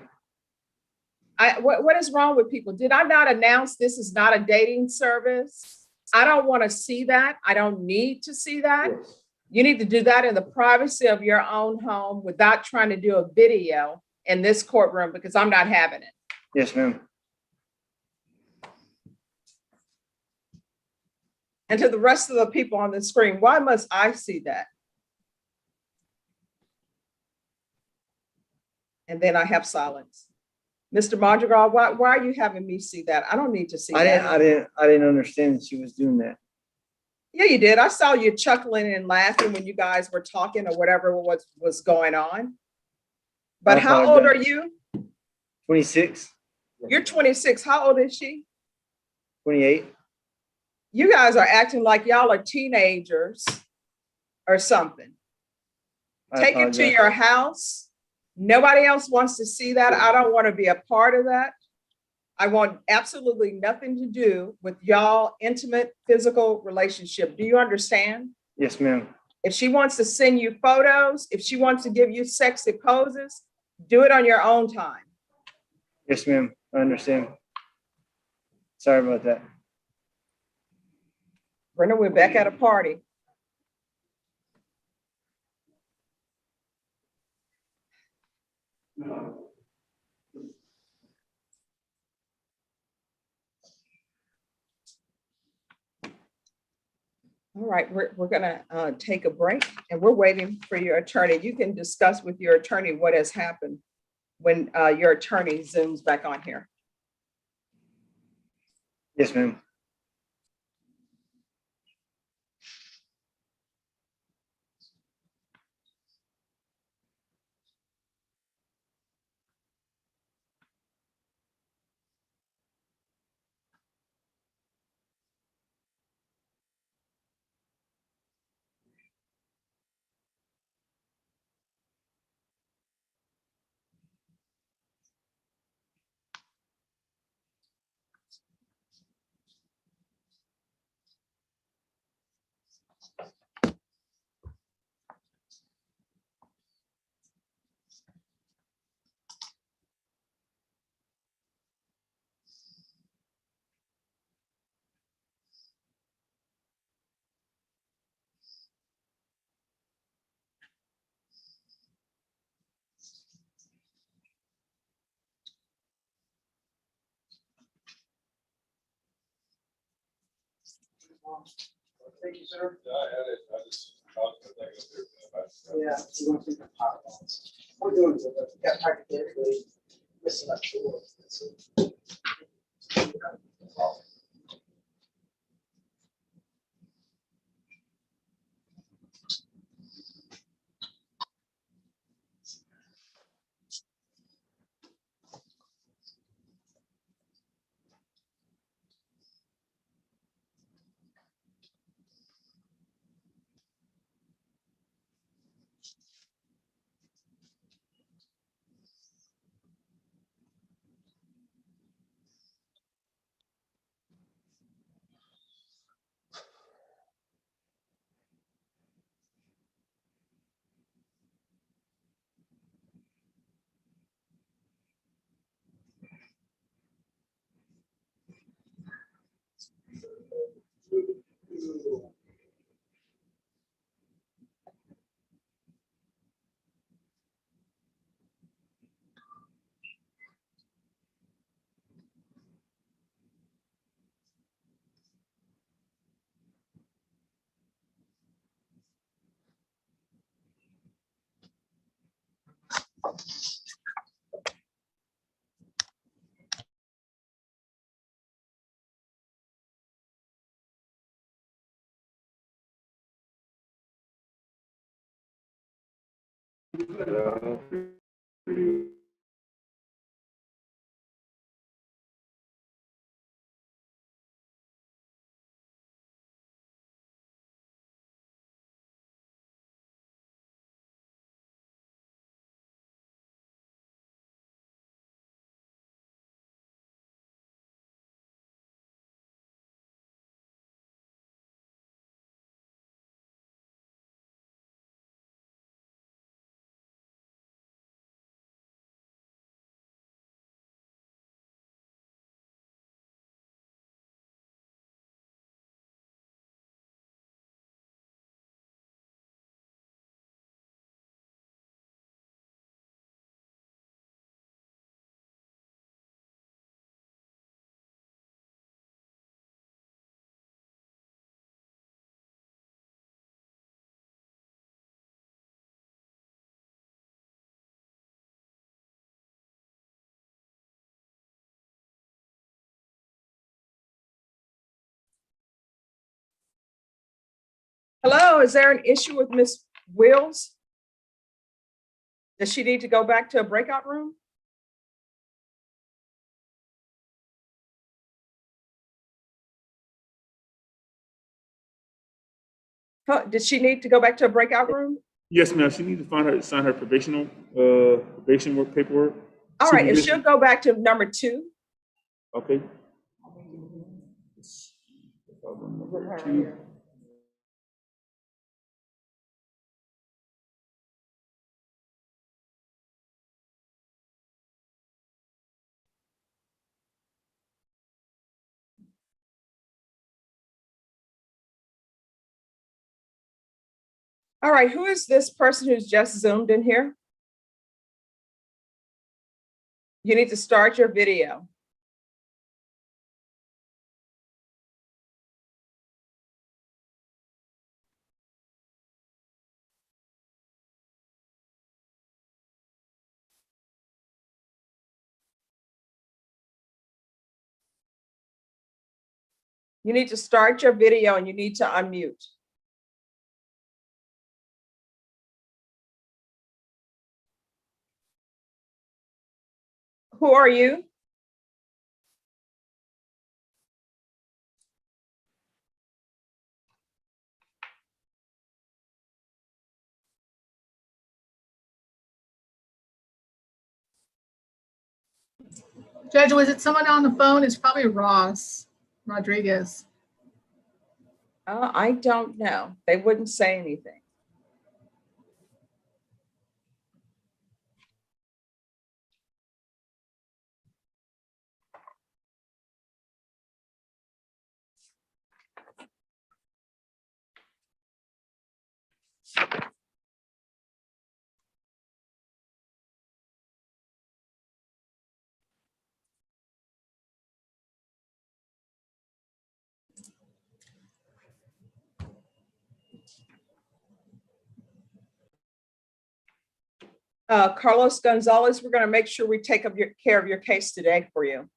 What is wrong with people? Did I not announce this is not a dating service? I don't want to see that. I don't need to see that. Yes. You need to do that in the privacy of your own home without trying to do a video in this courtroom because I'm not having it. Yes, ma'am. And to the rest of the people on the screen, why must I see that? And then I have silence. Mr. Madrigal, why are you having me see that? I don't need to see that. I didn't understand that she was doing that. Yeah, you did. I saw you chuckling and laughing when you guys were talking or whatever was going on. But how old are you? 26. You're 26. How old is she? 28. You guys are acting like y'all are teenagers or something. Take it to your house. Nobody else wants to see that. I don't want to be a part of that. I want absolutely nothing to do with y'all intimate physical relationship. Do you understand? Yes, ma'am. If she wants to send you photos, if she wants to give you sexy poses, do it on your own time. Yes, ma'am. I understand. Sorry about that. Brenda, we're back at a party. All right, we're gonna take a break and we're waiting for your attorney. You can discuss with your attorney what has happened when your attorney zooms back on here. Yes, ma'am. Thank you, sir. Yeah. We're doing good. Got practically missing up short. Hello, is there an issue with Miss Wills? Does she need to go back to a breakout room? Huh, did she need to go back to a breakout room? Yes, ma'am. She needs to sign her probation work paperwork. All right, if she'll Supervision. go back to number 2. Okay. All right, who is this person who's just zoomed in here? You need to start your video. You need to start your video and you need to unmute. Who are you? Judge, was it someone on the phone? It's probably Ross Rodriguez. I don't know. They wouldn't say anything. Carlos Gonzalez, we're going to make sure we take care of your case today for you.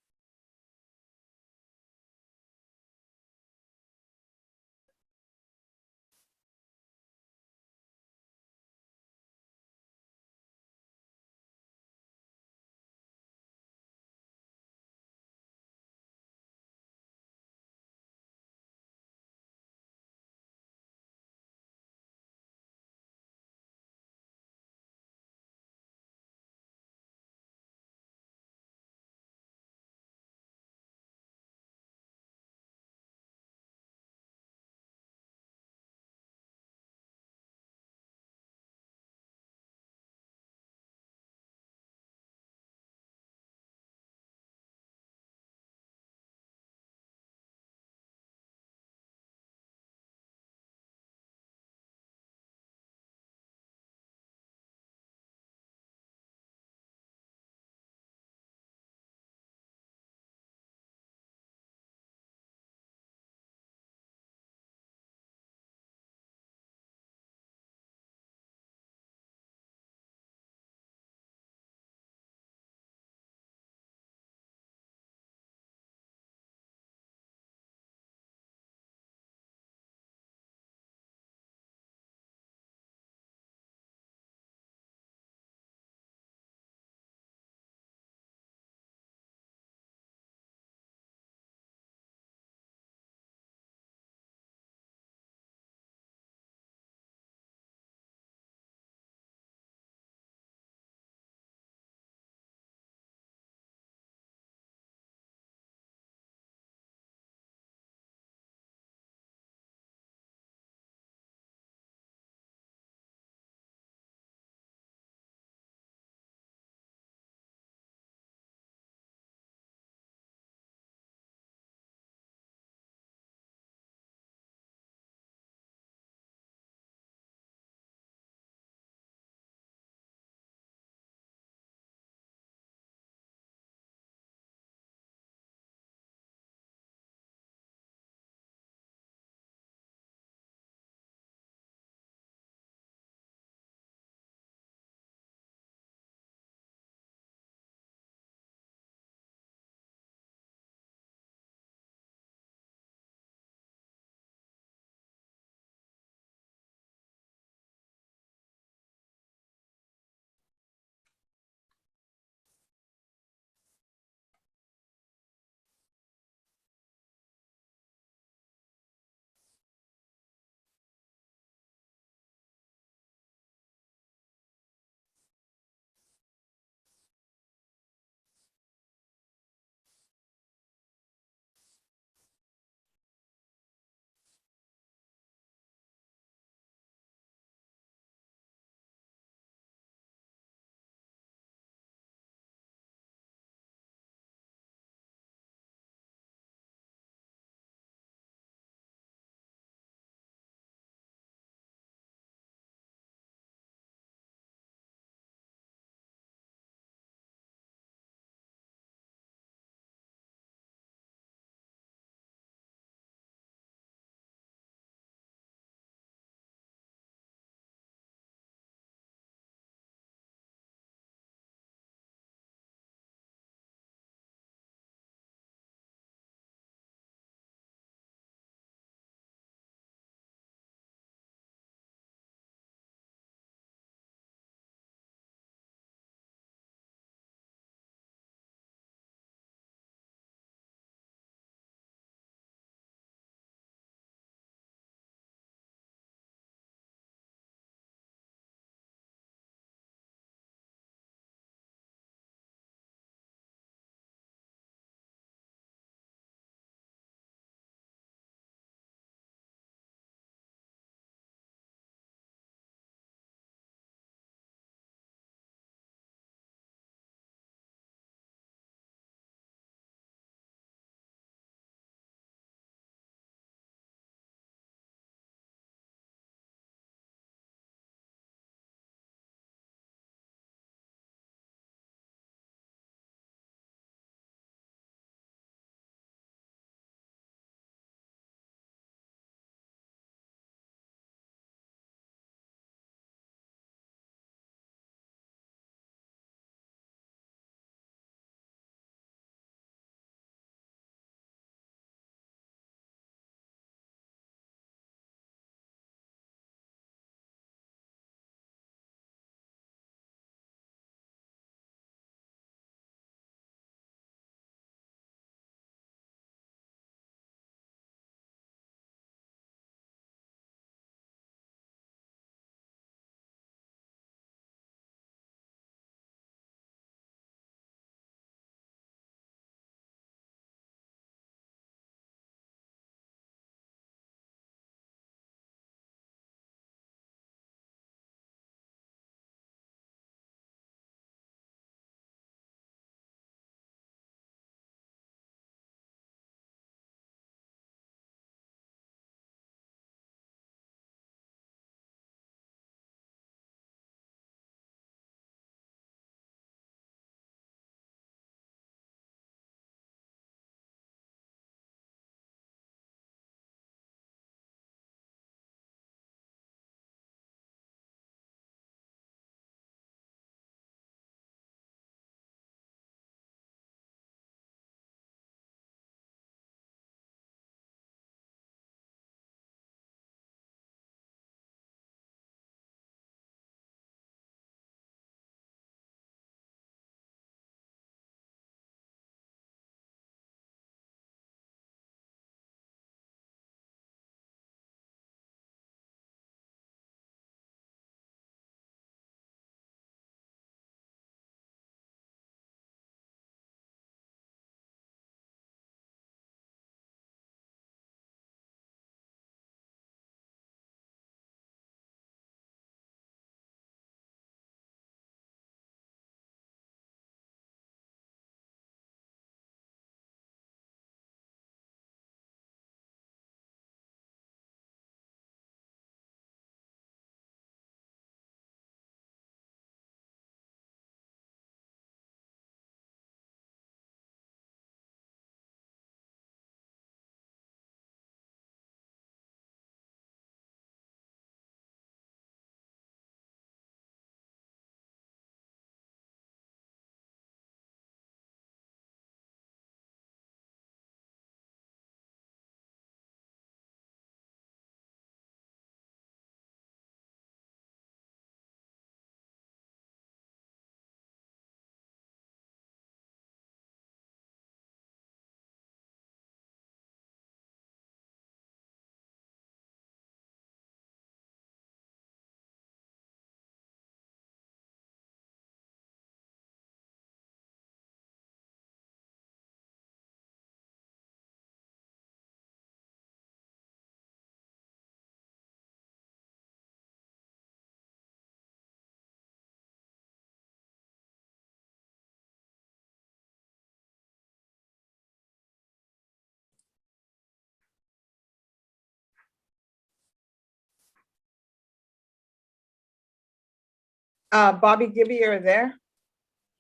Bobby Gibby, are there?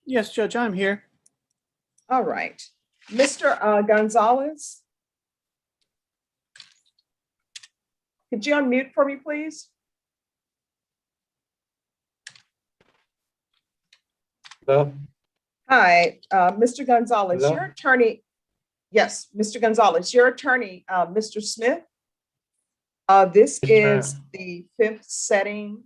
Yes, Judge, I'm here. All right. Mr. Gonzalez? Could you unmute for me, please? Hello? Hi, Mr. Gonzalez, Hello? your attorney. Yes, Mr. Gonzalez, your attorney, Mr. Smith. This Yes, is the fifth setting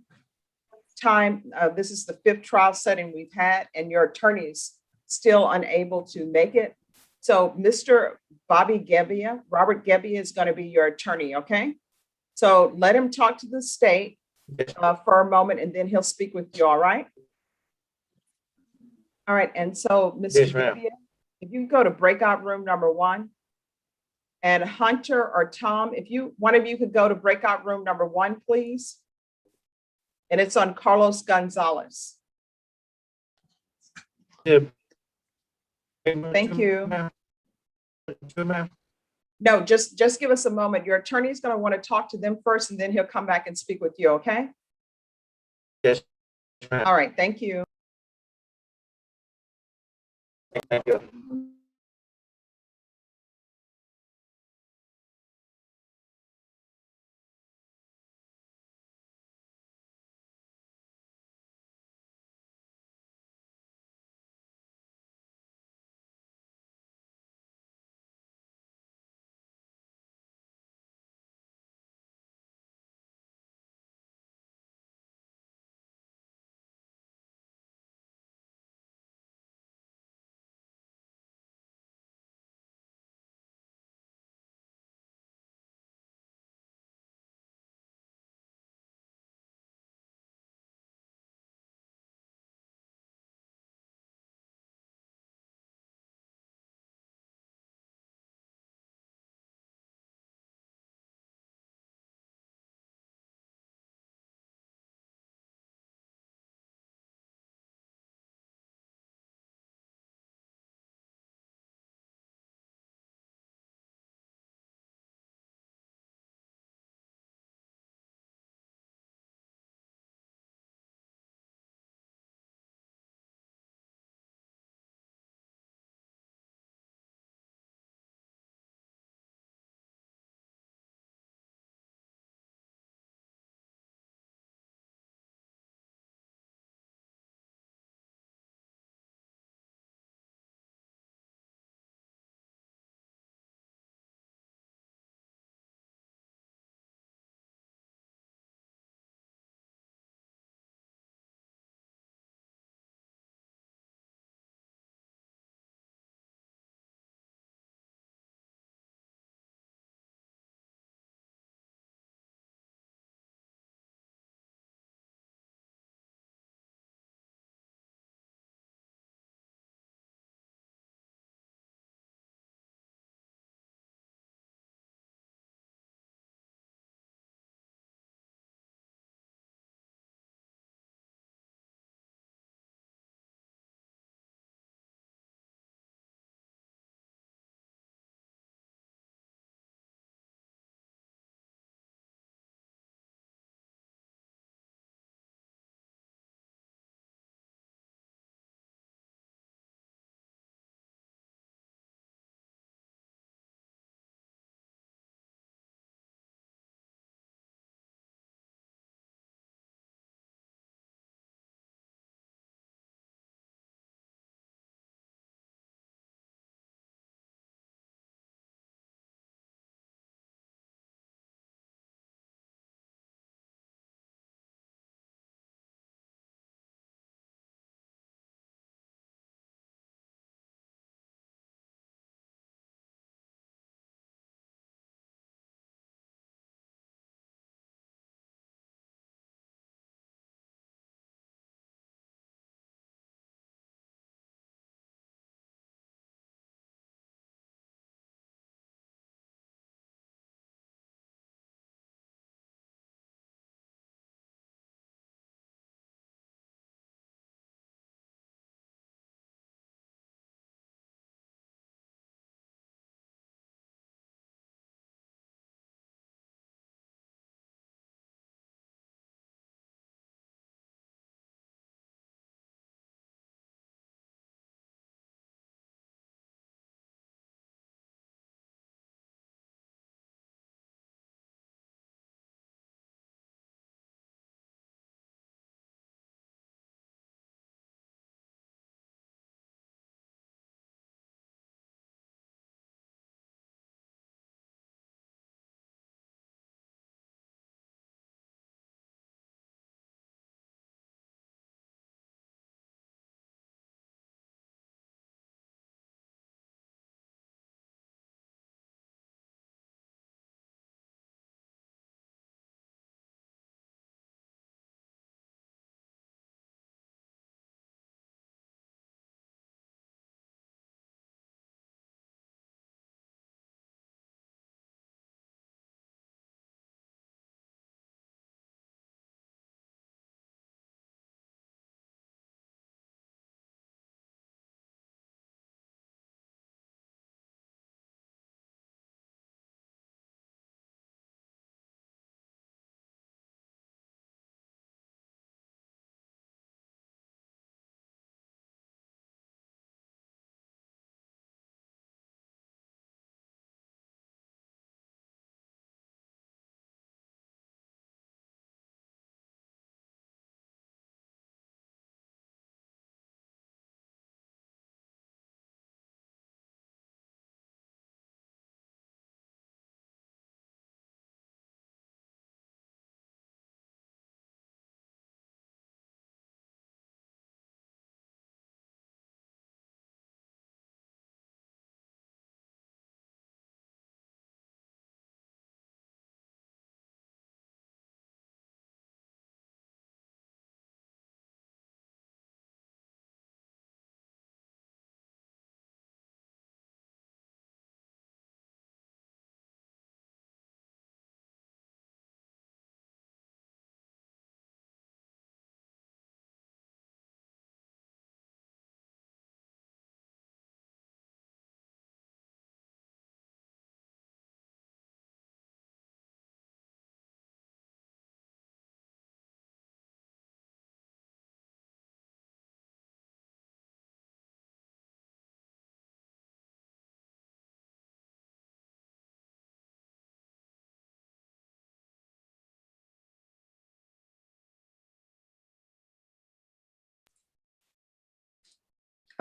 time. This is the fifth trial setting we've had, and your attorney is still unable to make it. So Mr. Robert Gebbia is going to be your attorney, okay? So let him talk to the state for a moment, and then he'll speak with you, all right? All right, and so Mr. Yes, ma'am. Gebbia, if you can go to breakout room number 1, and Hunter or Tom, if one of you could go to breakout room number 1, please. And it's on Carlos Gonzalez. Thank you. No, just give us a moment. Your attorney is going to want to talk to them first, and then he'll come back and speak with you, okay? Yes. All right, thank you. Thank you.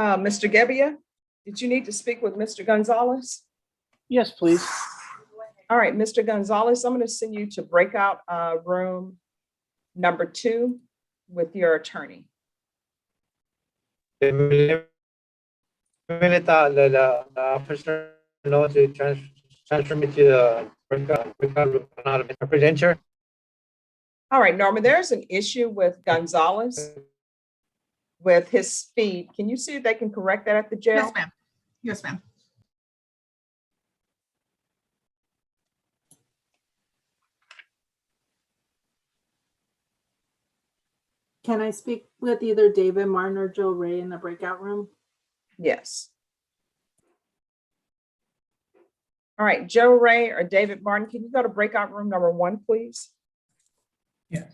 Mr. Gebbia, did you need to speak with Mr. Gonzalez? Yes, please. All right, Mr. Gonzalez, I'm going to send you to breakout room number 2 with your attorney. The officer knows to transfer me to the breakout room, not a presenter. All right, Norma, there's an issue with Gonzalez with his speed. Can you see if they can correct that at the jail? Yes, ma'am. Yes, ma'am. Can I speak with either David Martin or Joe Ray in the breakout room? Yes. All right, Joe Ray or David Martin, can you go to breakout room number 1, please? Yes.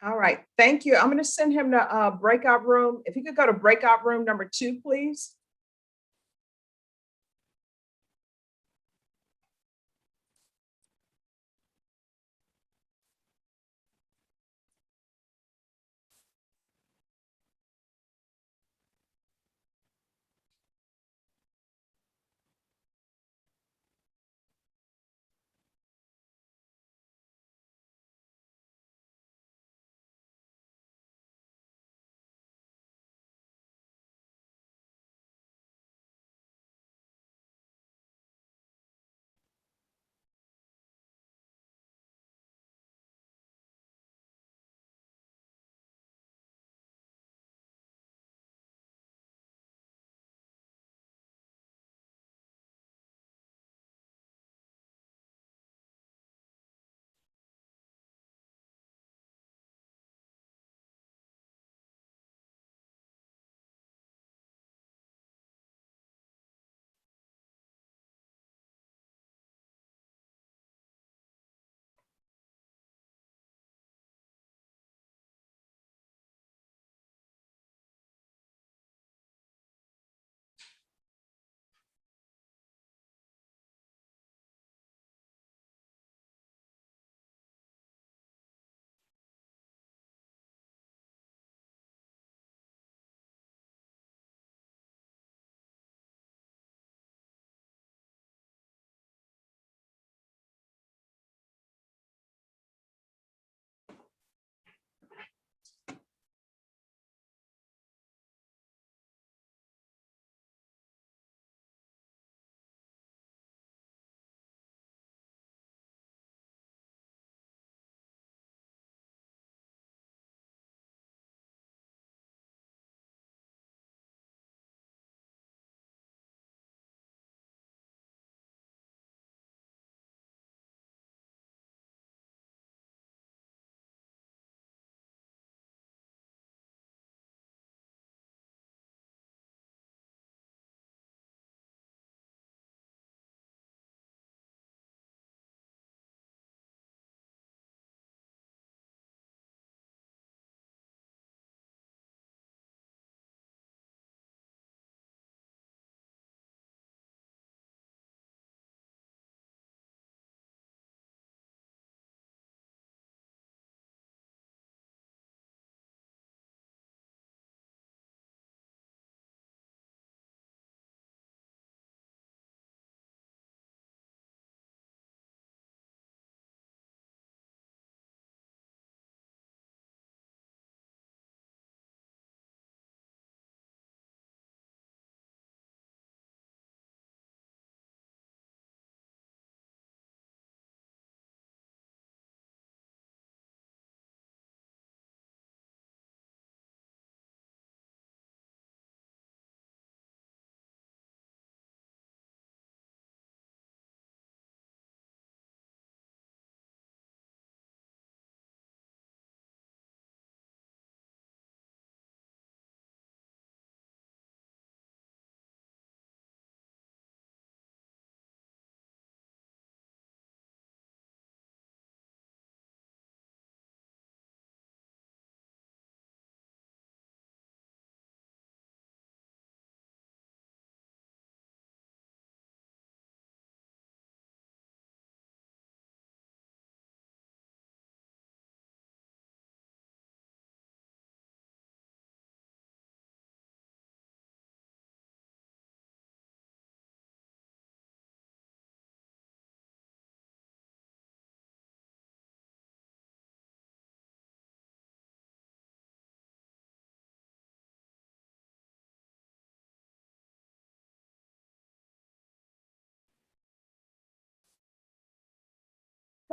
All right, thank you. I'm going to send him to breakout room. If you could go to breakout room number 2, please.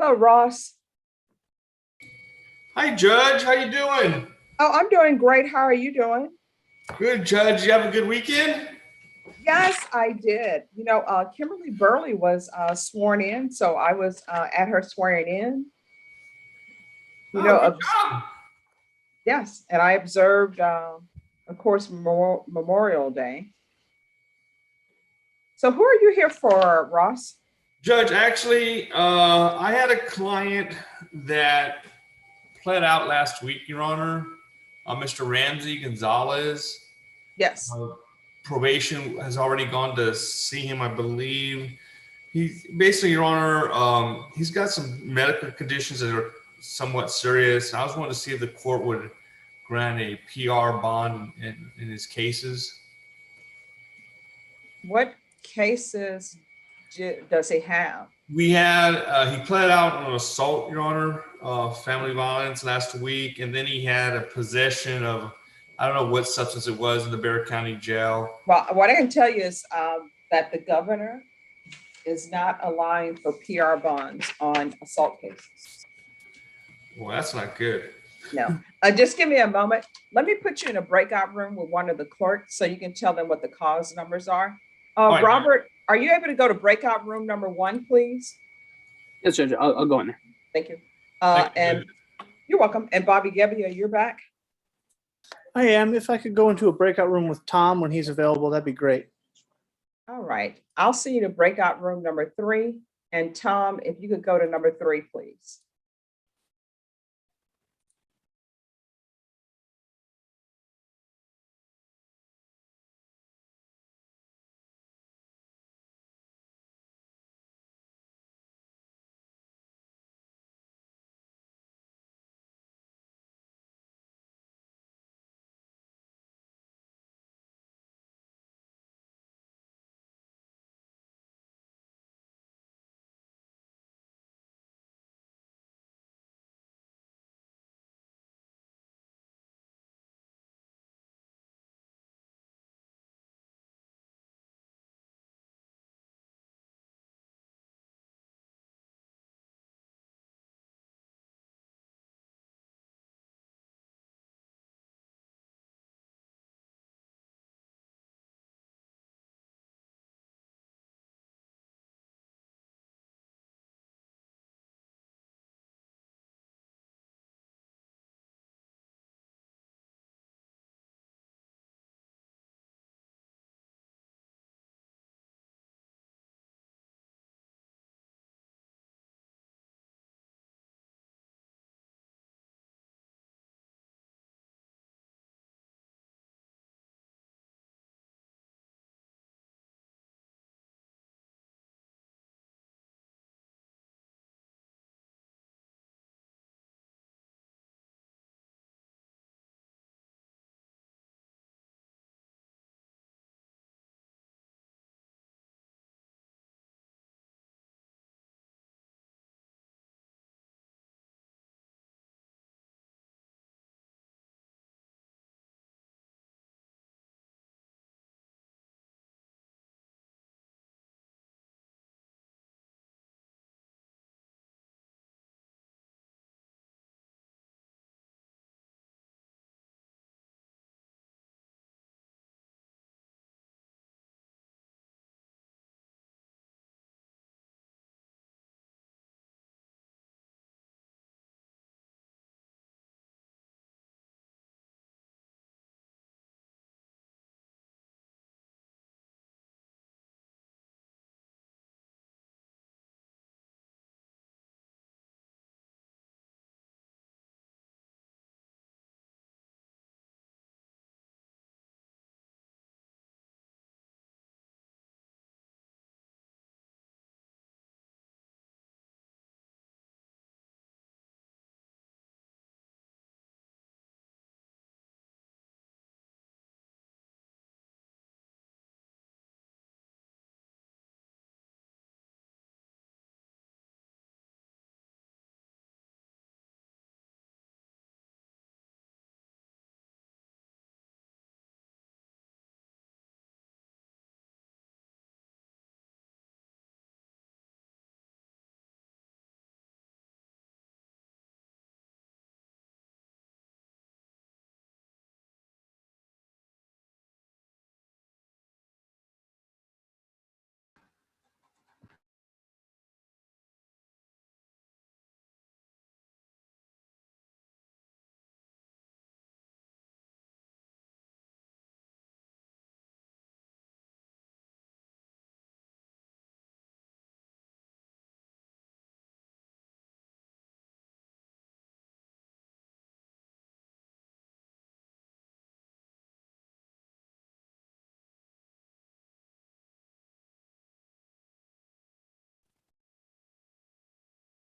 Hello, Ross. Hi, Judge. How you doing? Oh, I'm doing great. How are you doing? Good, Judge. You have a good weekend? Yes, I did. You know, Kimberly Burley was sworn in, so I was at her swearing in. You know, Good job. yes, and I observed, of course, Memorial Day. So who are you here for, Ross? Judge, actually, I had a client that pled out last week, Your Honor. Mr. Ramsey Gonzalez. Yes. Probation has already gone to see him, I believe. He basically, Your Honor, he's got some medical conditions that are somewhat serious. I was wanting to see if the court would grant a PR bond in his cases. What cases does he have? We had, he pled out on assault, Your Honor, family violence last week, and then he had a possession of, I don't know what substance it was in the Bexar County Jail. Well, what I can tell you is that the governor is not allowing for PR bonds on assault cases. Well, that's not good. No, just give me a moment. Let me put you in a breakout room with one of the clerks so you can tell them what the cause numbers are. right. Robert, are you able to go to breakout room number 1, please? Yes, Judge. I'll go in there. Thank you. Thank you, And Judge. you're welcome. And Bobby Gebbia, you're back. I am. If I could go into a breakout room with Tom when he's available, that'd be great. All right. I'll see you to breakout room number 3. And Tom, if you could go to number 3, please.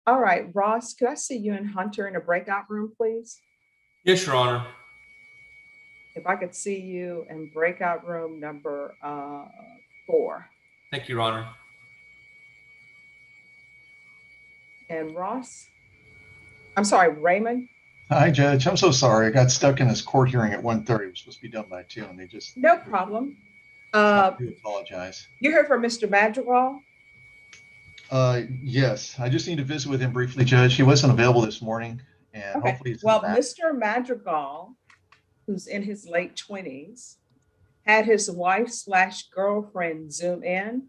All right, Ross, could I see you and Hunter in a breakout room, please? Yes, Your Honor. If I could see you in breakout room number 4. Thank you, Your Honor. And Ross? I'm sorry, Raymond? Hi, Judge. I'm so sorry. I got stuck in this court hearing at 1:30. It was supposed to be done by 2, and they just, No problem. I do apologize. You heard from Mr. Madrigal? Yes, I just need to visit with him briefly, Judge. He wasn't available this morning, and Okay. hopefully he's Well, back. Mr. Madrigal, who's in his late 20s, had his wife/girlfriend Zoom in,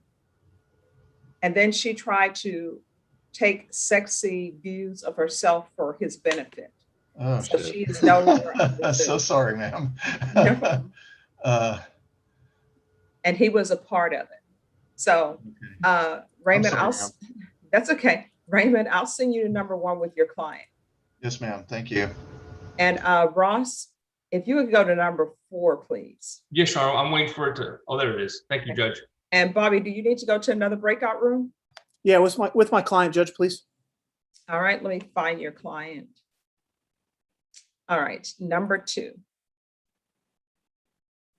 and then she tried to take sexy views of herself for his benefit. Oh, So shit. she is no longer on the So Zoom. sorry, ma'am. No problem. Uh, And he was a part of it. So Raymond, sorry, ma'am. That's okay. Raymond, I'll send you to number 1 with your client. Yes, ma'am. Thank you. And Ross, if you would go to number 4, please. Yes, Your Honor. I'm waiting for it to. Oh, there it is. Thank you, Judge. And Bobby, do you need to go to another breakout room? Yeah, with my client, Judge, please. All right, let me find your client. All right, number 2.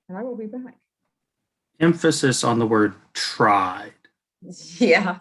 And I will be back. Emphasis on the word tried. Yeah.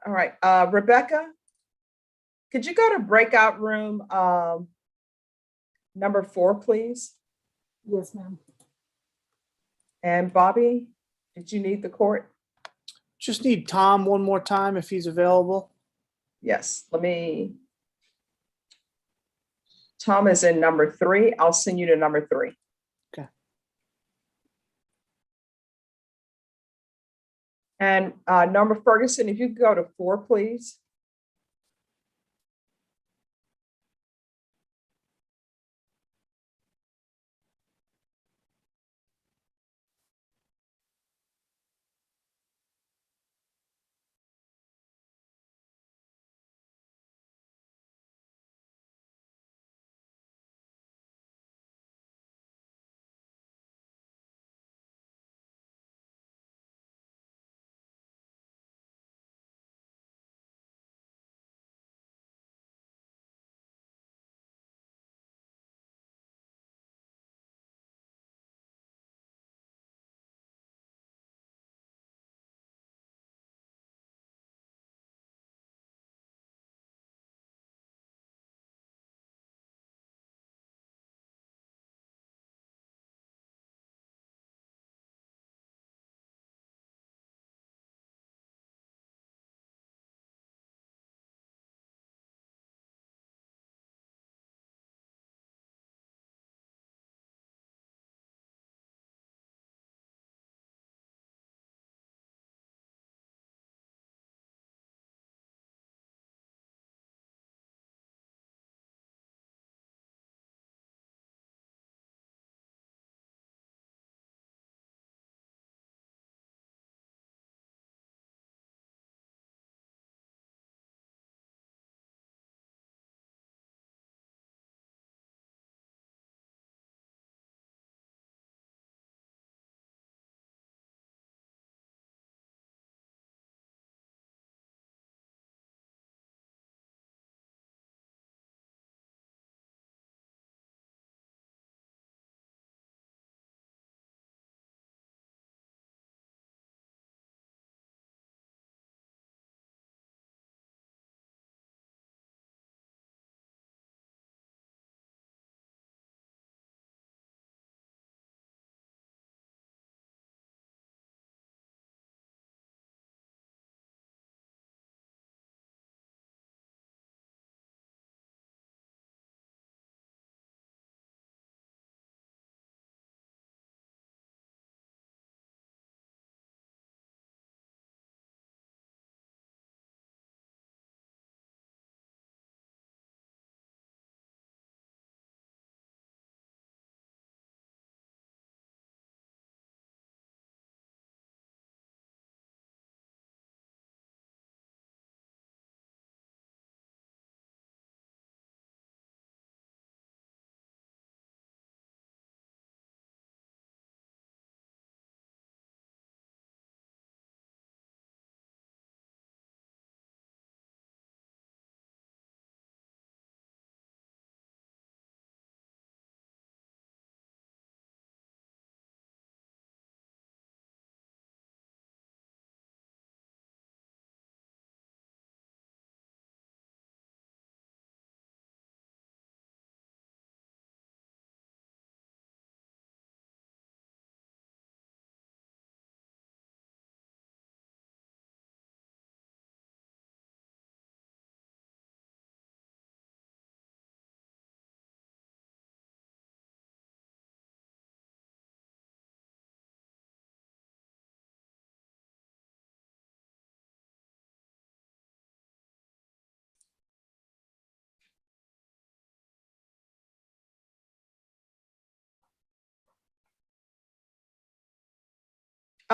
All right, Rebecca, could you go to breakout room number 4, please? Yes, ma'am. And Bobby, did you need the court? Just need Tom one more time if he's available. Yes, Tom is in number 3. I'll send you to number 3. Okay. And number Ferguson, if you could go to 4, please.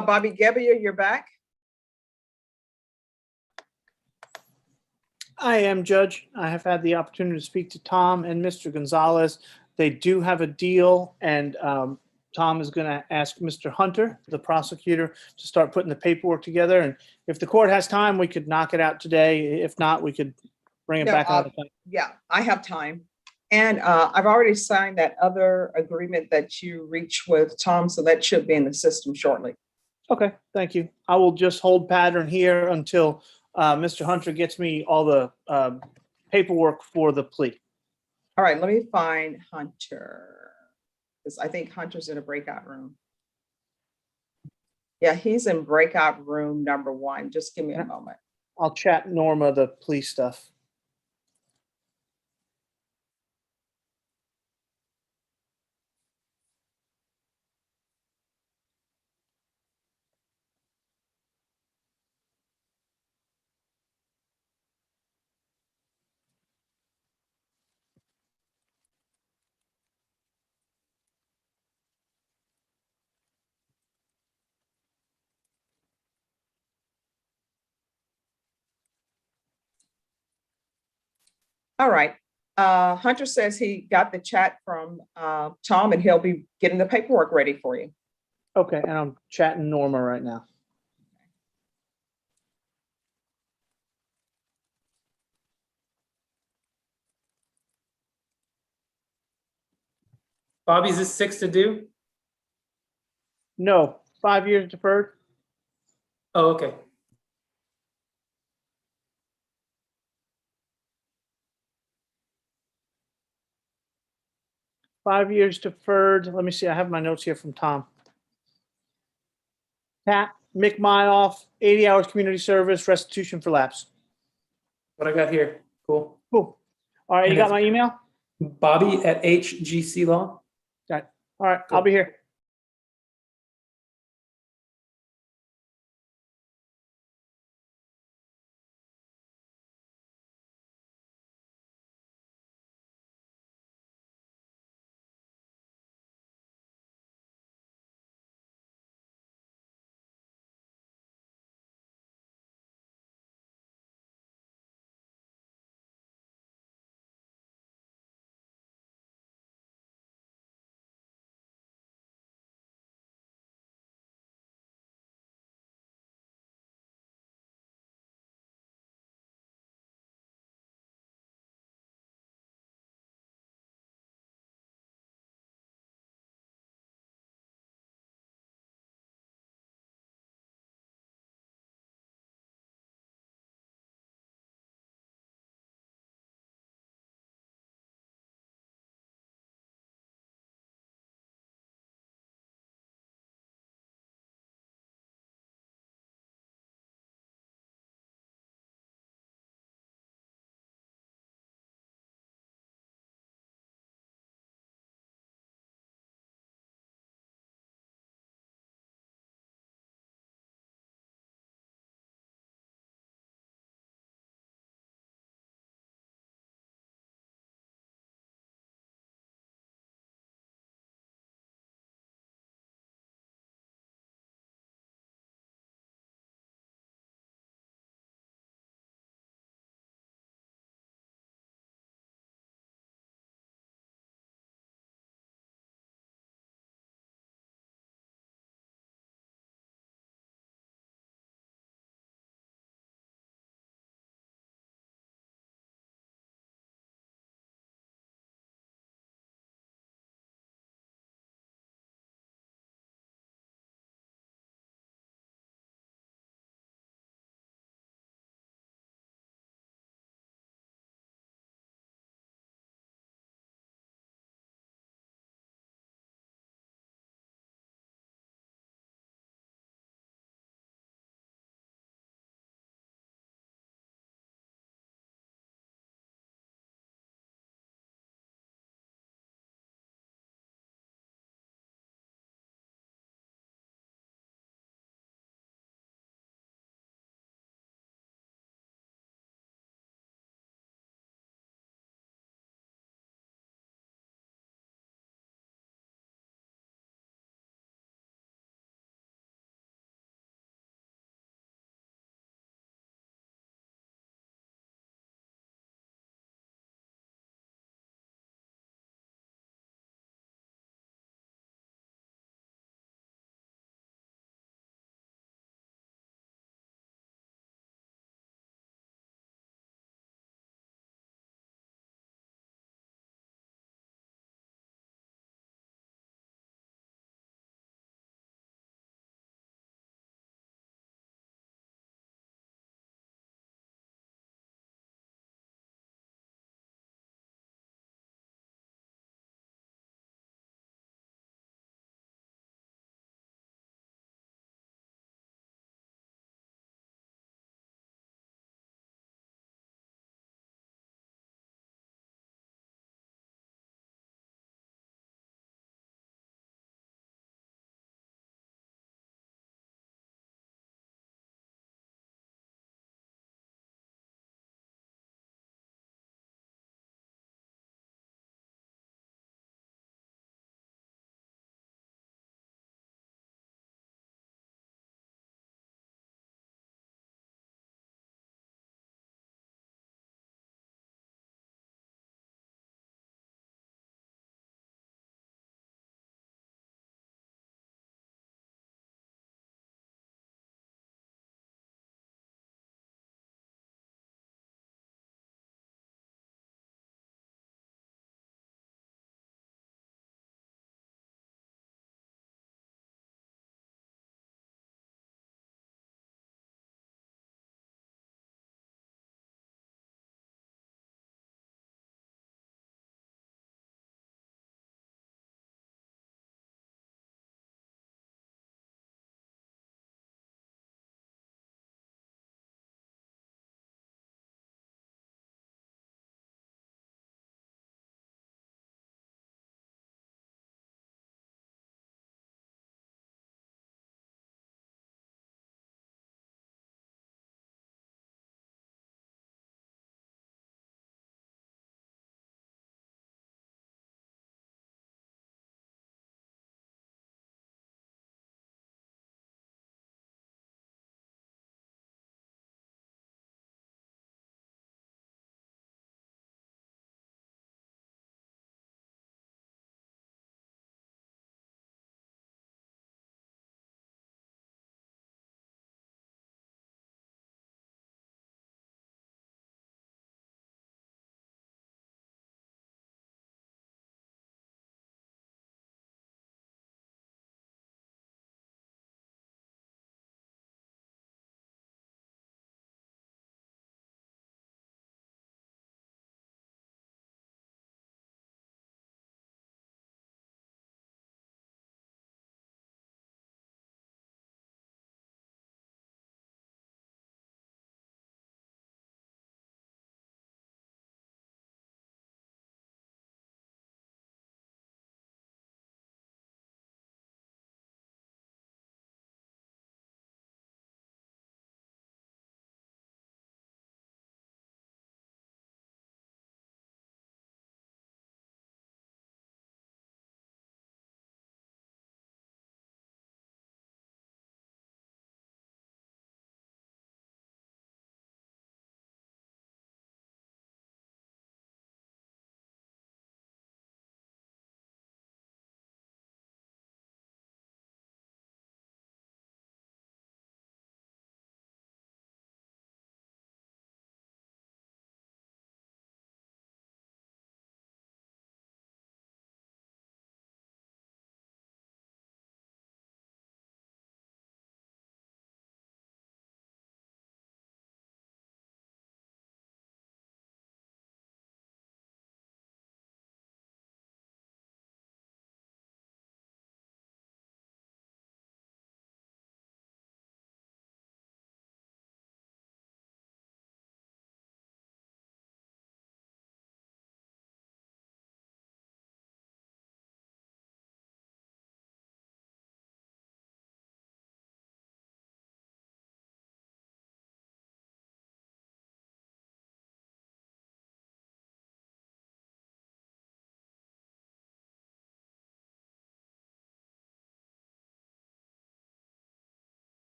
Bobby Gebbia, you're back. I am, Judge. I have had the opportunity to speak to Tom and Mr. Gonzalez. They do have a deal, and Tom is going to ask Mr. Hunter, the prosecutor, to start putting the paperwork together. And if the court has time, we could knock it out today. If not, we could bring it No, back another time. Yeah, I have time. And I've already signed that other agreement that you reached with Tom, so that should be in the system shortly. Okay, thank you. I will just hold pattern here until Mr. Hunter gets me all the paperwork for the plea. All right, let me find Hunter, because I think Hunter's in a breakout room. Yeah, he's in breakout room number 1. Just give me a moment. I'll chat Norma the plea stuff. All right. Hunter says he got the chat from Tom, and he'll be getting the paperwork ready for you. Okay, and I'm chatting Norma right now. Bobby, is this 6 to do? No, 5 years deferred. Oh, okay. Five years deferred. Let me see. I have my notes here from Tom. Pat, Mick Myoff, 80 hours community service, restitution for lapse. What I got here. Cool. Cool. All right, you And got it's my email? Bobby at HGC Law. Got it. All right, I'll be here.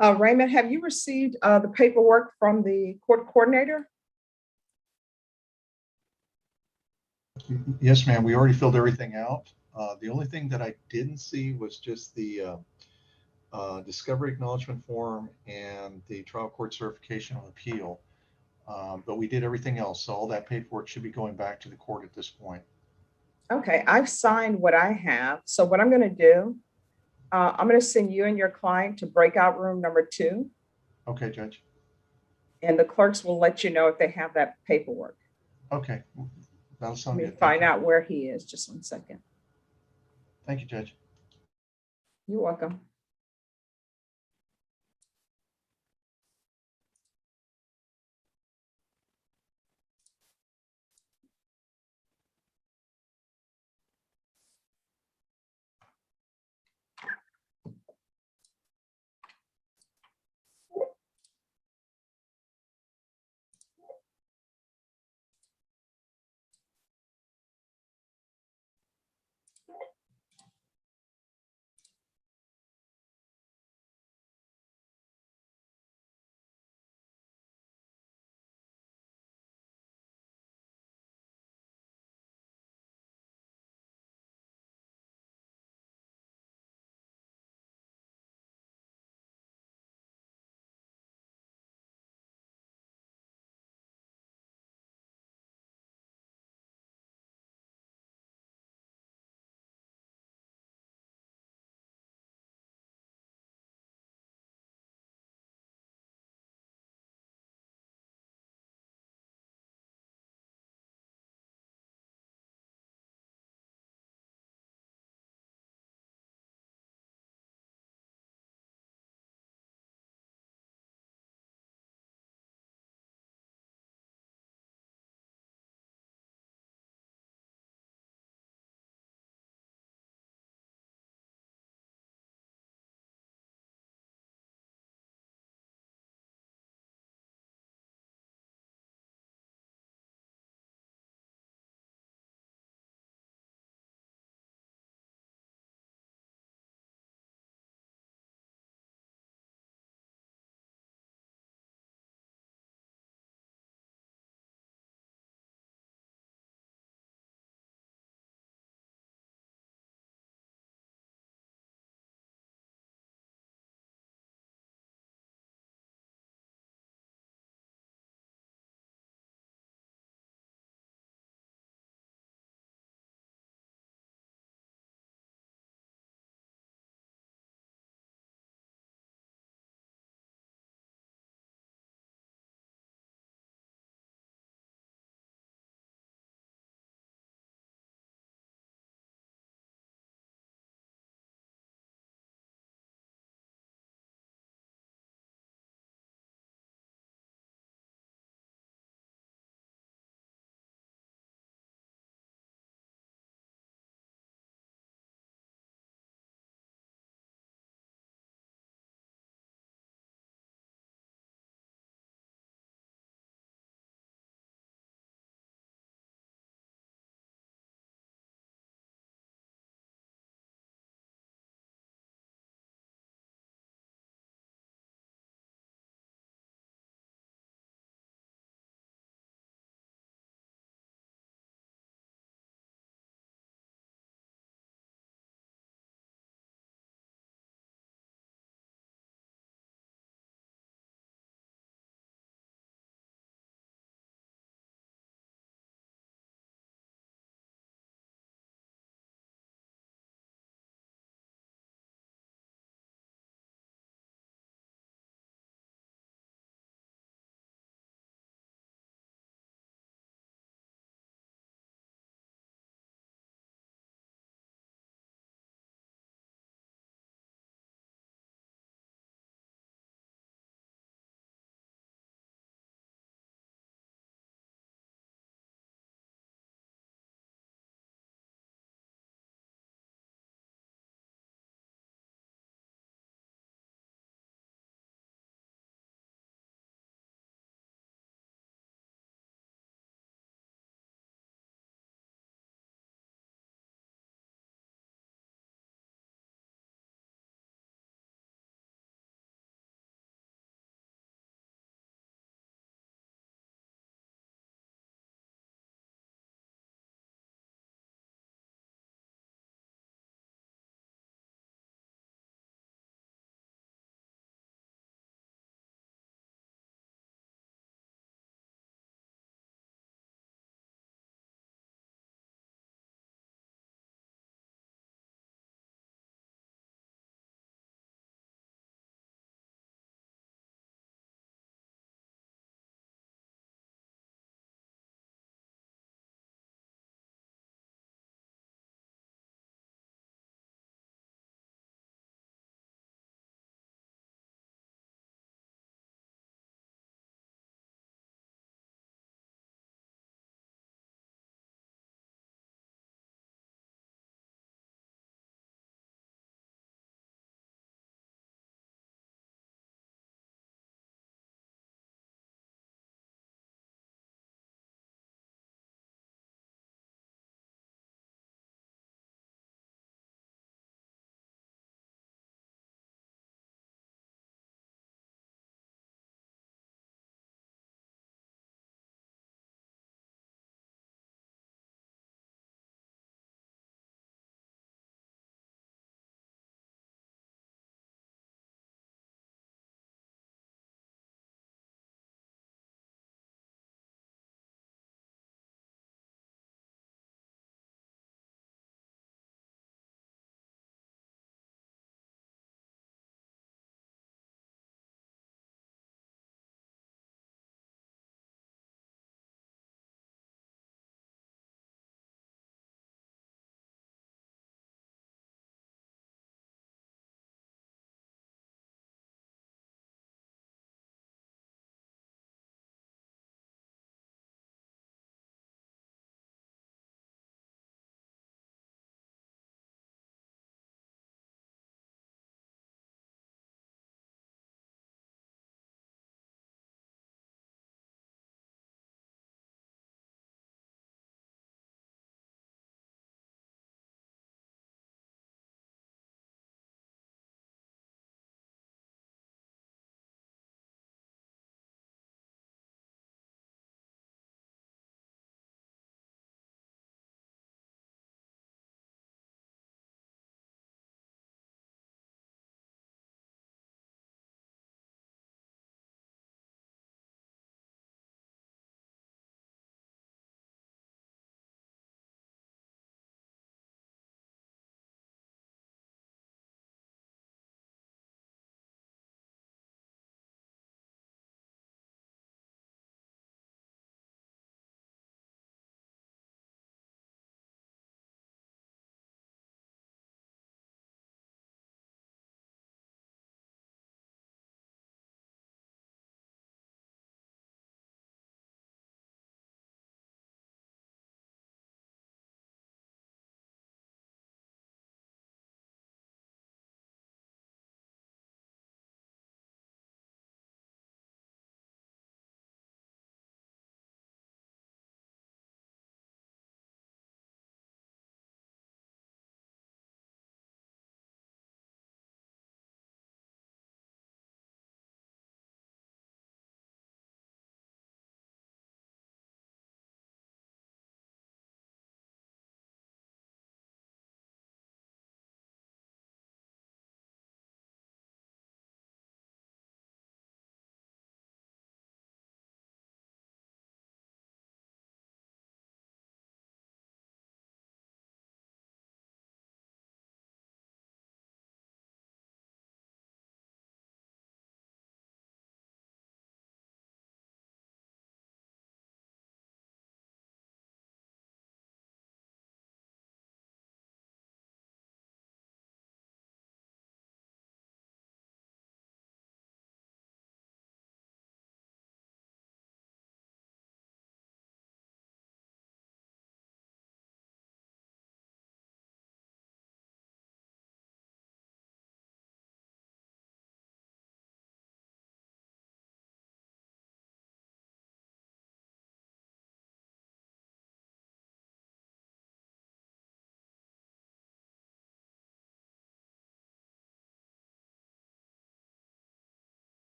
Raymond, have you received the paperwork from the court coordinator? Yes, ma'am. We already filled everything out. The only thing that I didn't see was just the discovery acknowledgement form and the trial court certification on appeal. But we did everything else. So all that paperwork should be going back to the court at this point. Okay, I've signed what I have. So what I'm going to do, I'm going to send you and your client to breakout room number 2, Okay, Judge. and the clerks will let you know if they have that paperwork. Okay. That'll Let sound me good. Thank find you. out where he is. Just one second. Thank you, Judge. You're welcome.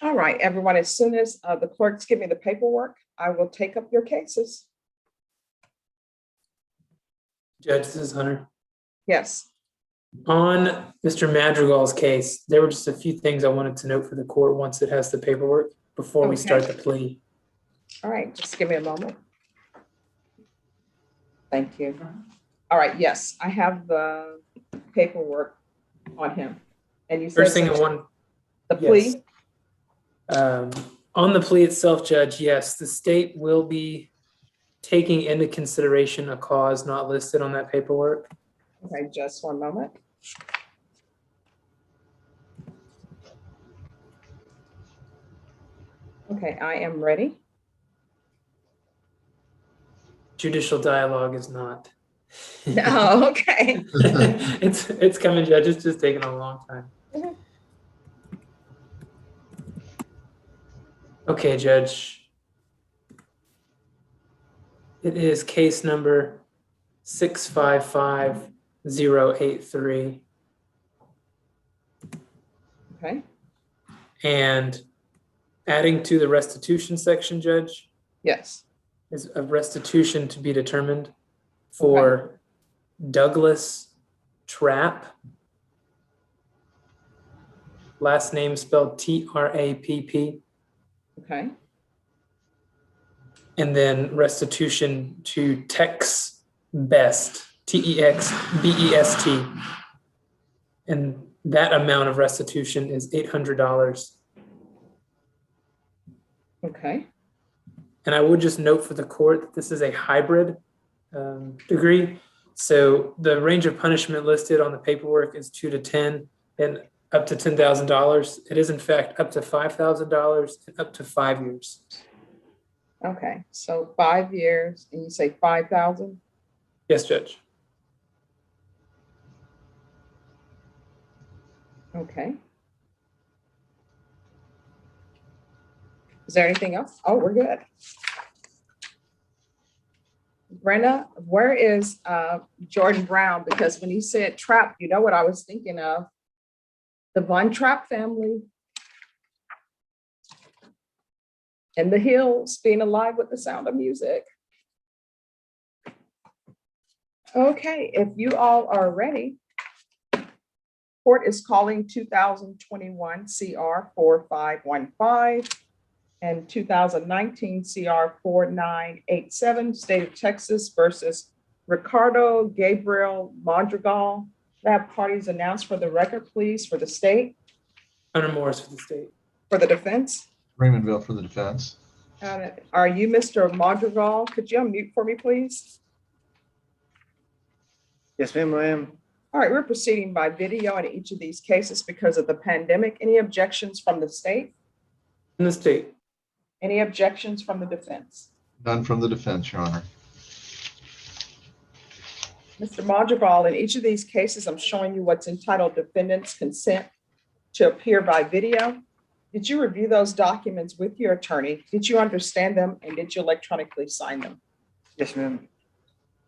All right, everyone, as soon as the clerks give me the paperwork, I will take up your cases. Judge, this is Hunter. Yes. On Mr. Madrigal's case, there were just a few things I wanted to note for the court once it has the paperwork before we Okay. start the plea. All right, just give me a moment. Thank you. All right, yes, I have the paperwork on him. And you said First thing I want. the plea? On the plea itself, Judge, yes, the state will be taking into consideration a cause not listed on that paperwork. Okay, just one moment. Okay, I am ready. Judicial dialogue is not. No, okay. It's coming, Judge. It's just taking a long time. Okay, Judge. It is case number 655083. Okay. And adding to the restitution section, Judge, Yes. is a restitution to be determined for Douglas Trapp. Last name spelled Trapp. Okay. And then restitution to Tex Best, Texbest. And that amount of restitution is $800. Okay. And I would just note for the court that this is a hybrid degree. So the range of punishment listed on the paperwork is 2 to 10 and up to $10,000. It is in fact up to $5,000 and up to 5 years. Okay, so 5 years and you say 5,000? Yes, Judge. Okay. Is there anything else? Oh, we're good. Brenda, where is Jordan Brown? Because when you said Trapp, you know what I was thinking of? The Von Trapp family. And the hills being alive with the sound of music. Okay, if you all are ready, court is calling 2021 CR 4515 and 2019 CR 4987, State of Texas versus Ricardo Gabriel Madrigal. That parties announced for the record, please, for the state. Hunter Morris for the state. For the defense. Raymondville for the defense. Are you Mr. Madrigal? Could you unmute for me, please? Yes, ma'am, I am. All right, we're proceeding by video in each of these cases because of the pandemic. Any objections from the state? In the state. Any objections from the defense? None from the defense, Your Honor. Mr. Madrigal, in each of these cases, I'm showing you what's entitled Defendants Consent to Appear by Video. Did you review those documents with your attorney? Did you understand them and did you electronically sign them? Yes, ma'am.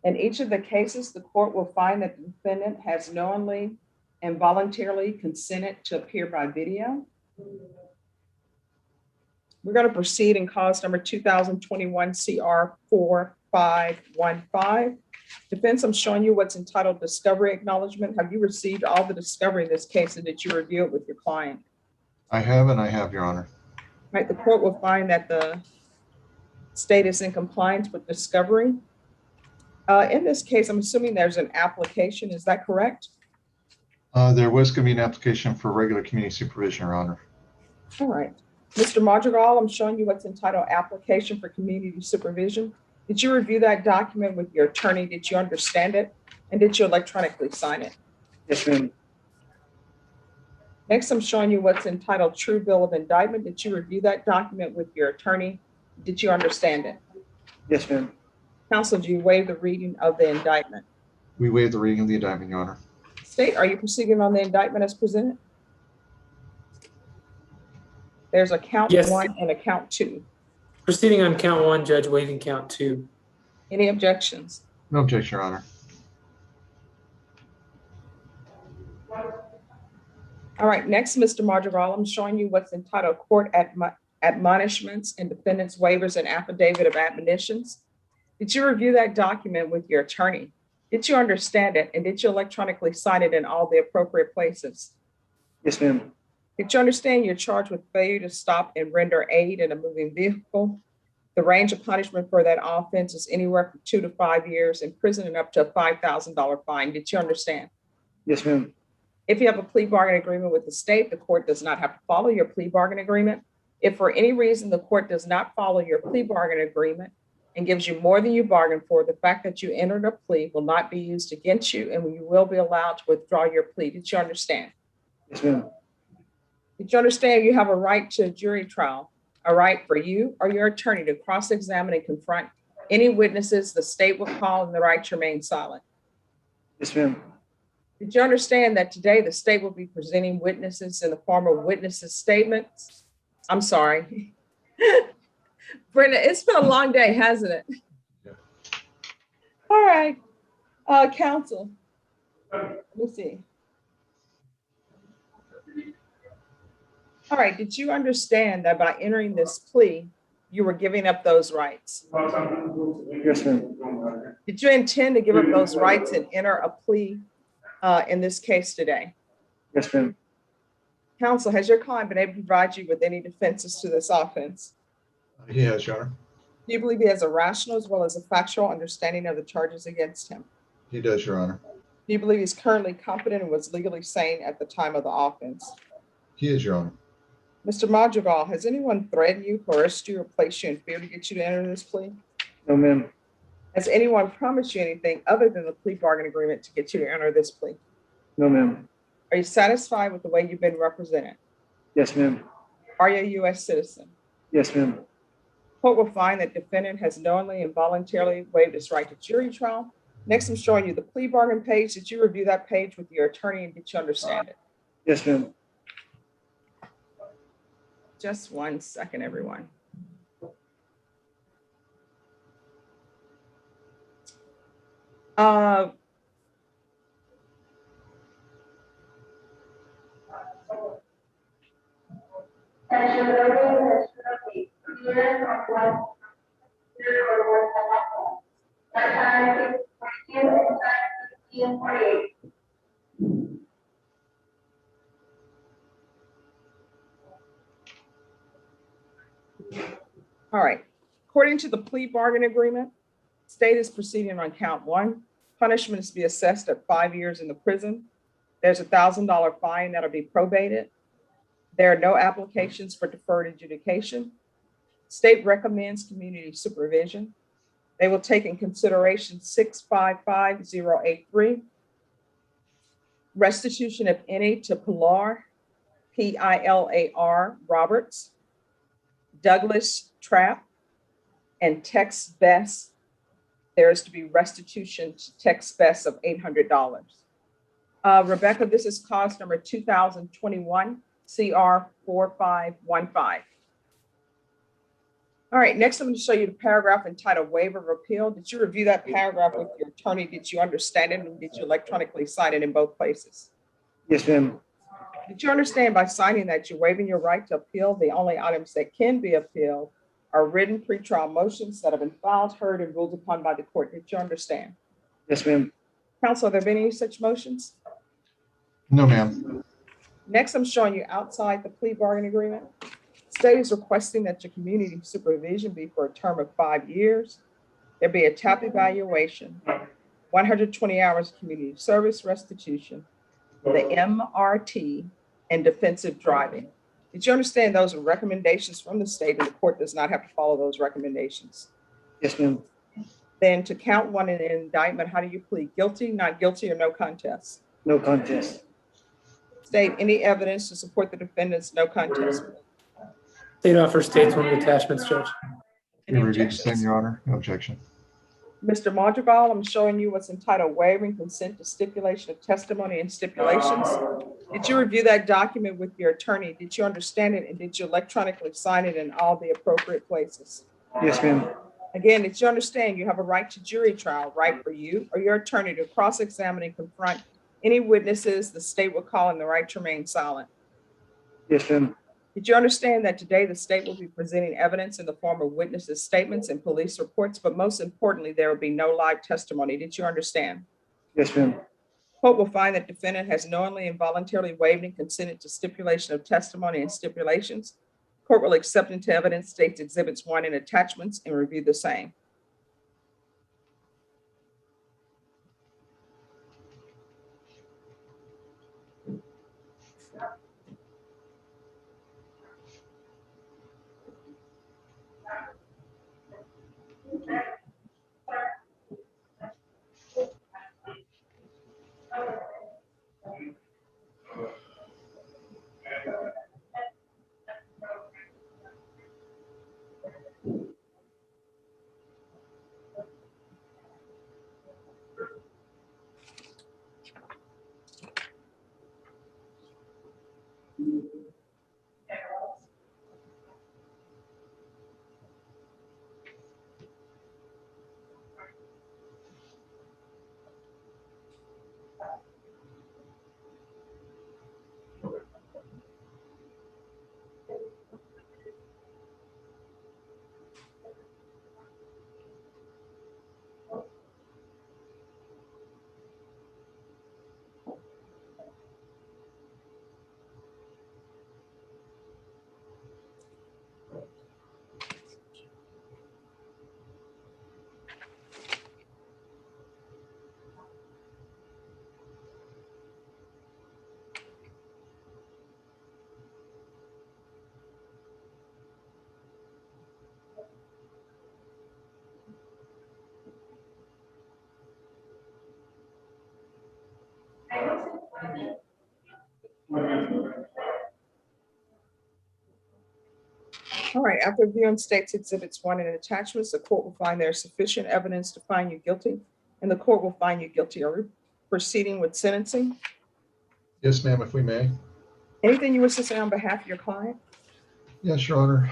In each of the cases, the court will find that the defendant has knowingly and voluntarily consented to appear by video. We're going to proceed in cause number 2021 CR 4515. Defense, I'm showing you what's entitled Discovery Acknowledgement. Have you received all the discovery in this case and did you review it with your client? I have and I have, Your Honor. Right, the court will find that the state is in compliance with discovery. In this case, I'm assuming there's an application. Is that correct? There was going to be an application for regular community supervision, Your Honor. All right. Mr. Madrigal, I'm showing you what's entitled Application for Community Supervision. Did you review that document with your attorney? Did you understand it? And did you electronically sign it? Yes, ma'am. Next, I'm showing you what's entitled True Bill of Indictment. Did you review that document with your attorney? Did you understand it? Yes, ma'am. Counsel, do you waive the reading of the indictment? We waive the reading of the indictment, Your Honor. State, are you proceeding on the indictment as presented? There's a count Yes. 1 and a count 2. Proceeding on count 1, Judge, waiving count 2. Any objections? No objection, Your Honor. All right, next, Mr. Madrigal, I'm showing you what's entitled Court Admonishments and Defendants Waivers and Affidavit of Admonitions. Did you review that document with your attorney? Did you understand it? And did you electronically sign it in all the appropriate places? Yes, ma'am. Did you understand you're charged with failure to stop and render aid in a moving vehicle? The range of punishment for that offense is anywhere from 2 to 5 years in prison and up to a $5,000 fine. Did you understand? Yes, ma'am. If you have a plea bargain agreement with the state, the court does not have to follow your plea bargain agreement. If for any reason the court does not follow your plea bargain agreement and gives you more than you bargained for, the fact that you entered a plea will not be used against you and you will be allowed to withdraw your plea. Did you understand? Yes, ma'am. Did you understand you have a right to a jury trial, a right for you or your attorney to cross-examine and confront any witnesses the state will call and the right to remain silent? Yes, ma'am. Did you understand that today the state will be presenting witnesses in the form of witnesses' statements? I'm sorry. Brenda, it's been a long day, hasn't it? Yeah. All right, counsel. Let me see. All right, did you understand that by entering this plea, you were giving up those rights? Yes, ma'am. Did you intend to give up those rights and enter a plea in this case today? Yes, ma'am. Counsel, has your client been able to provide you with any defenses to this offense? He has, Your Honor. Do you believe he has a rational as well as a factual understanding of the charges against him? He does, Your Honor. Do you believe he's currently competent and was legally sane at the time of the offense? He is, Your Honor. Mr. Madrigal, has anyone threatened you, coerced you, or placed you in fear to get you to enter this plea? No, ma'am. Has anyone promised you anything other than the plea bargain agreement to get you to enter this plea? No, ma'am. Are you satisfied with the way you've been represented? Yes, ma'am. Are you a U.S. citizen? Yes, ma'am. Court will find that defendant has knowingly and voluntarily waived his right to jury trial. Next, I'm showing you the plea bargain page. Did you review that page with your attorney and did you understand it? Yes, ma'am. Just 1 second, everyone. All right. According to the plea bargain agreement, state is proceeding on count 1. Punishment is to be assessed at 5 years in the prison. There's a $1,000 fine that'll be probated. There are no applications for deferred adjudication. State recommends community supervision. They will take in consideration 655083, restitution of any to Pilar, Pilar Roberts, Douglas Trapp, and Tex Best. There is to be restitution to Tex Best of $800. Rebecca, this is cause number 2021 CR 4515. All right, next I'm going to show you the paragraph entitled Waiver of Appeal. Did you review that paragraph with your attorney? Did you understand it and did you electronically sign it in both places? Yes, ma'am. Did you understand by signing that you're waiving your right to appeal? The only items that can be appealed are written pretrial motions that have been filed, heard, and ruled upon by the court. Did you understand? Yes, ma'am. Counsel, have there been any such motions? No, ma'am. Next, I'm showing you outside the plea bargain agreement. State is requesting that your community supervision be for a term of 5 years. There be a TAP evaluation, 120 hours community service restitution, the MRT, and defensive driving. Did you understand those are recommendations from the state and the court does not have to follow those recommendations? Yes, ma'am. Then to count 1 in an indictment, how do you plead? Guilty, not guilty, or no contest? No contest. State, any evidence to support the defendant's no contest? State offers states one of the attachments, Judge. We reviewed the same, Your Honor. No objection. Mr. Madrigal, I'm showing you what's entitled waiving consent to stipulation of testimony and stipulations. Did you review that document with your attorney? Did you understand it? And did you electronically sign it in all the appropriate places? Yes, ma'am. Again, did you understand you have a right to jury trial, right for you or your attorney to cross-examine and confront Any witnesses the state will call in the right to remain silent? Yes, ma'am. Did you understand that today the state will be presenting evidence in the form of witnesses' statements and police reports, but most importantly, there will be no live testimony? Did you understand? Yes, ma'am. Court will find that defendant has knowingly and voluntarily waived and consented to stipulation of testimony and stipulations. Court will accept into evidence state's exhibits 1 and attachments and review the same. All right, after viewing state's exhibits 1 and attachments, the court will find there is sufficient evidence to find you guilty, and the court will find you guilty. Are we proceeding with sentencing? Yes, ma'am, if we may. Anything you wish to say on behalf of your client? Yes, Your Honor.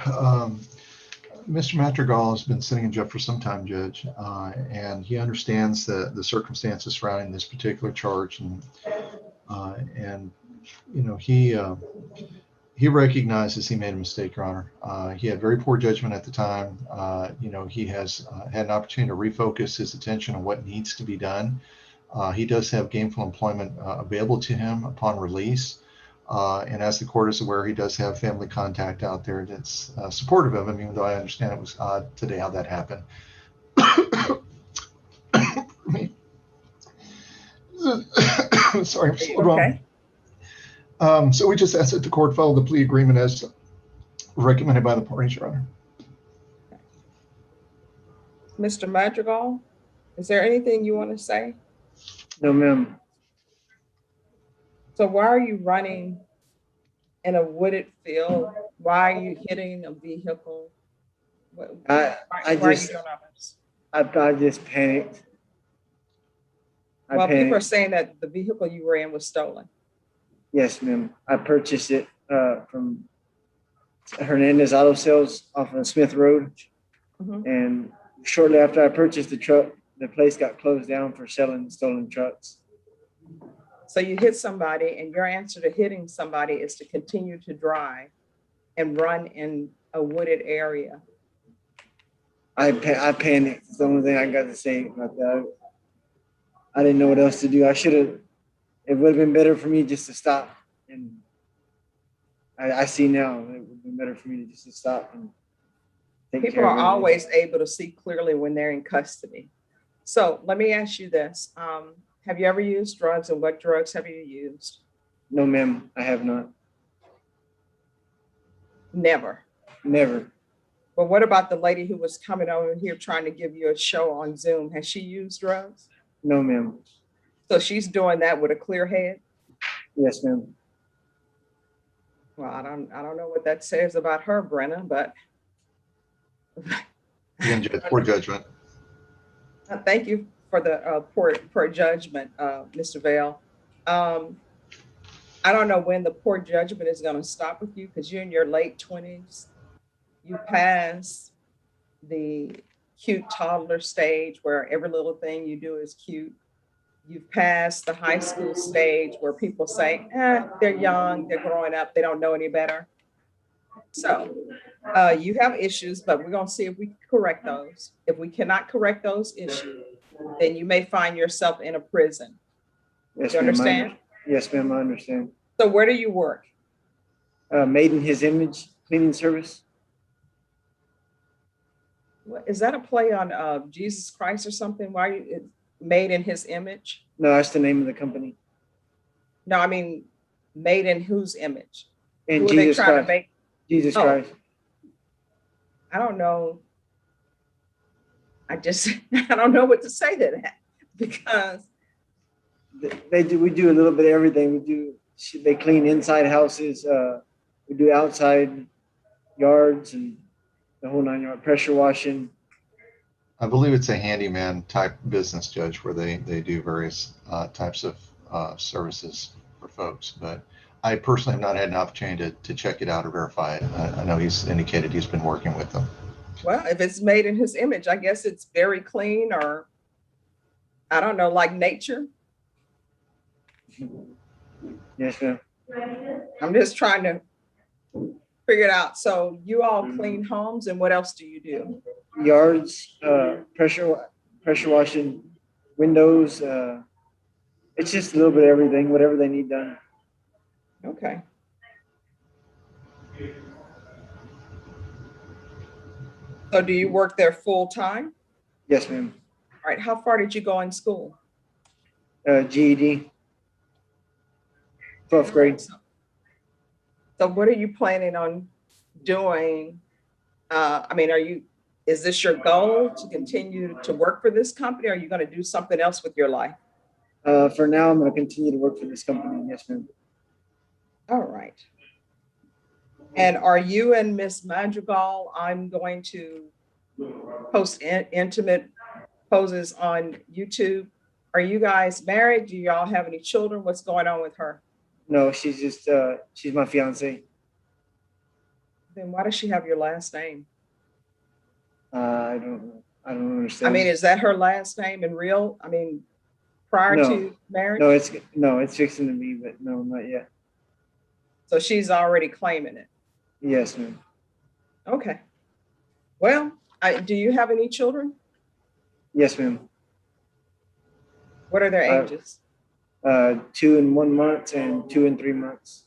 Mr. Madrigal has been sitting in jail for some time, Judge, and he understands the circumstances surrounding this particular charge, and you know, he recognizes he made a mistake, Your Honor. He had very poor judgment at the time. You know, he has had an opportunity to refocus his attention on what needs to be done. He does have gainful employment available to him upon release. And as the court is aware, he does have family contact out there that's supportive of him, even though I understand it was odd today how that happened. Sorry, I'm still wrong. So we just ask that the court follow the plea agreement as recommended by the parties, Your Honor. Mr. Madrigal, is there anything you want to say? No, ma'am. So why are you running in a wooded field? Why are you hitting a vehicle? I Why are you just doing all this? I just panicked. Well, people are saying that the vehicle you were in was stolen. Yes, ma'am. I purchased it from Hernandez Auto Sales off of Smith Road. And shortly after I purchased the truck, the place got closed down for selling stolen trucks. So you hit somebody, and your answer to hitting somebody is to continue to drive and run in a wooded area. I panicked. It's the only thing I got to say about that. I didn't know what else to do. I should have. It would have been better for me just to stop. And I see now it would have been better for me to just stop. And take People care of are everything. always able to see clearly when they're in custody. So let me ask you this. Have you ever used drugs, and what drugs have you used? No, ma'am, I have not. Never. Never. But what about the lady who was coming over here trying to give you a show on Zoom? Has she used drugs? No, ma'am. So she's doing that with a clear head? Yes, ma'am. Well, I don't know what that says about her, Brenna, but Again, Judge, poor judgment. thank you for the poor judgment, Mr. Vale. I don't know when the poor judgment is going to stop with you, because you're in your late 20s. You pass the cute toddler stage where every little thing you do is cute. you've passed the high school stage where people say, they're young, they're growing up, they don't know any better. So you have issues, but we're going to see if we can correct those. If we cannot correct those issues, then you may find yourself in a prison. Yes, You ma'am. understand? Yes, ma'am, I understand. So where do you work? Made in His Image cleaning service. What, is that a play on Jesus Christ or something? Why it's made in His image? No, that's the name of the company. No, I mean, made in whose image? And Who are Jesus they trying Christ. to make? Jesus Oh. Christ. I don't know. I don't know what to say to that because They do. We do a little bit of everything. They clean inside houses. We do outside yards and the whole 9 yard, pressure washing. I believe it's a handyman type business, Judge, where they do various types of services for folks. But I personally have not had an opportunity to check it out or verify it. I know he's indicated he's been working with them. well, if it's made in His image, I guess it's very clean, or I don't know, like nature. Yes, ma'am. I'm just trying to figure it out. So you all clean homes, and what else do you do? Yards, pressure washing, windows. It's just a little bit of everything, whatever they need done. Okay. So do you work there full time? Yes, ma'am. All right. How far did you go in school? GED. 12th grade. So what are you planning on doing? I mean, is this your goal to continue to work for this company? Or are you going to do something else with your life? For now, I'm going to continue to work for this company. Yes, ma'am. All right. And are you and Miss Madrigal, I'm going to post intimate poses on YouTube. Are you guys married? Do y'all have any children? What's going on with her? No, she's just, she's my fiance. Then why does she have your last name? I don't understand. I mean, is that her last name in real? I mean, prior to marriage? No, it's fixing to be, but no, not yet. So she's already claiming it. Yes, ma'am. Okay. Well, do you have any children? Yes, ma'am. What are their ages? 2 and 1 month and 2 and 3 months.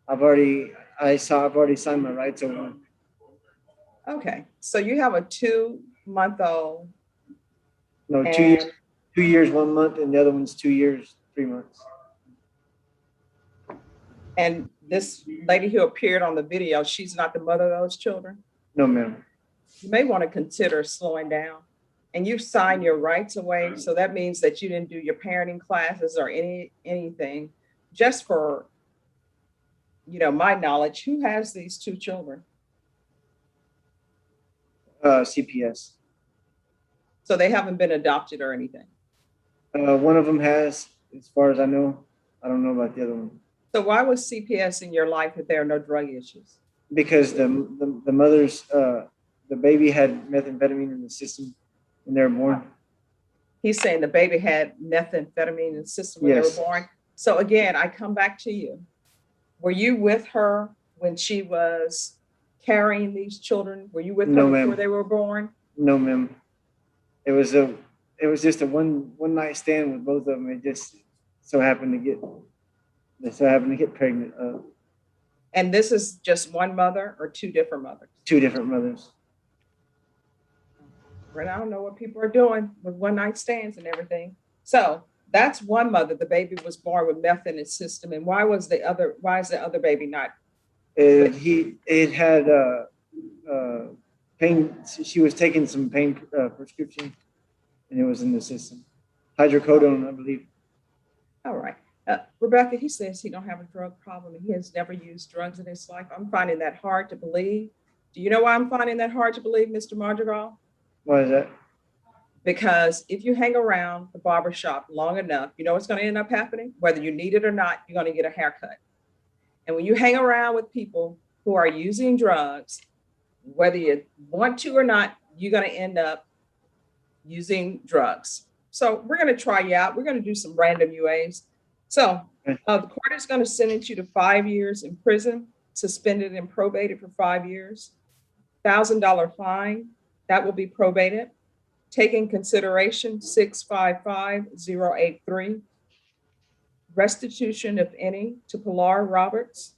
I've already signed my rights over. Okay. So you have a 2-month-old. No, 2 years, 1 month, and the other one's 2 years, 3 months. And this lady who appeared on the video, she's not the mother of those children? No, ma'am. You may want to consider slowing down. And you signed your rights away. So that means that you didn't do your parenting classes or anything. Just for, my knowledge, who has these 2 children? CPS. So they haven't been adopted or anything? One of them has, as far as I know. I don't know about the other one. So why was CPS in your life if there are no drug issues? Because the mother's, the baby had methamphetamine in the system when they were born. He's saying the baby had methamphetamine in the system when they were born. So again, I come back to you. Were you with her when she was carrying these children? Were you with her before they were born? No, ma'am. It was just a one night stand with both of them. It just so happened to get pregnant. And this is just one mother or 2 different mothers? 2 different mothers. I don't know what people are doing with one night stands and everything. So that's one mother. The baby was born with meth in its system. And why is the other baby not? It had pain. She was taking some pain prescription, and it was in the system. Hydrocodone, I believe. All right. Rebecca, he says he don't have a drug problem and he has never used drugs in his life. I'm finding that hard to believe. Do you know why I'm finding that hard to believe, Mr. Madrigal? Why is that? Because if you hang around the barbershop long enough, you know what's going to end up happening? Whether you need it or not, you're going to get a haircut. And when you hang around with people who are using drugs, whether you want to or not, you're going to end up using drugs. So we're going to try you out. We're going to do some random UAs. So the court is going to sentence you to 5 years in prison, suspended and probated for 5 years, $1,000 fine, that will be probated. Taking consideration 655-083. Restitution, if any, to Pilar Roberts,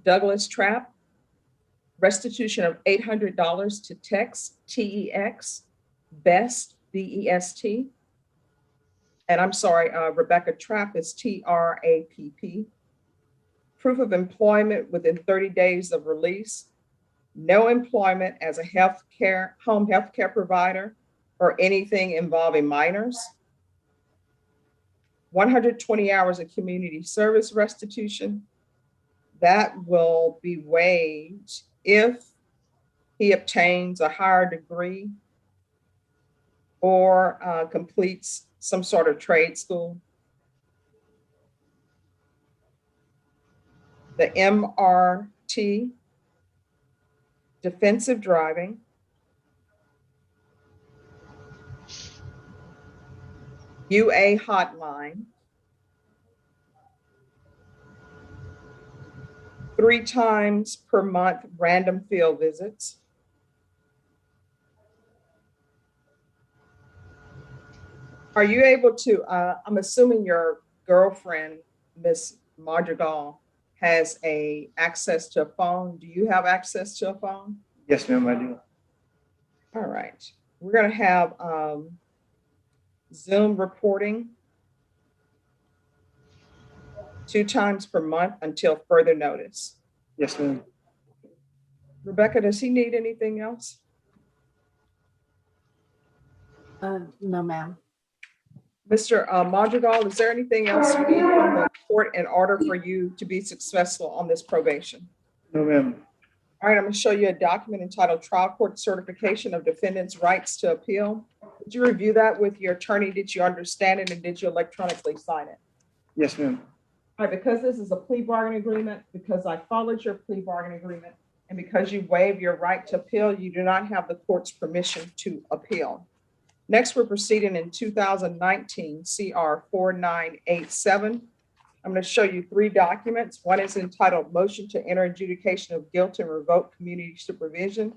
Douglas Trapp. Restitution of $800 to Tex, T-E-X, Best, B-E-S-T. And I'm sorry, Rebecca Trapp is T-R-A-P-P. Proof of employment within 30 days of release. No employment as a home health care provider or anything involving minors. 120 hours of community service restitution. That will be waived if he obtains a higher degree or completes some sort of trade school. The MRT, defensive driving. UA hotline. 3 times per month random field visits. Are you able to, I'm assuming your girlfriend, Miss Madrigal, has access to a phone. Do you have access to a phone? Yes, ma'am, I do. All right. We're going to have Zoom reporting 2 times per month until further notice. Yes, ma'am. Rebecca, does he need anything else? No, ma'am. Mr. Madrigal, is there anything else you need from the court in order for you to be successful on this probation? No, ma'am. All right, I'm going to show you a document entitled Trial Court Certification of Defendants' Rights to Appeal. Did you review that with your attorney? Did you understand it, and did you electronically sign it? Yes, ma'am. All right, because this is a plea bargain agreement, because I followed your plea bargain agreement, and because you waived your right to appeal, you do not have the court's permission to appeal. Next, we're proceeding in 2019 CR 4987. I'm going to show you 3 documents. One is entitled Motion to Enter Adjudication of Guilt and Revoke Community Supervision.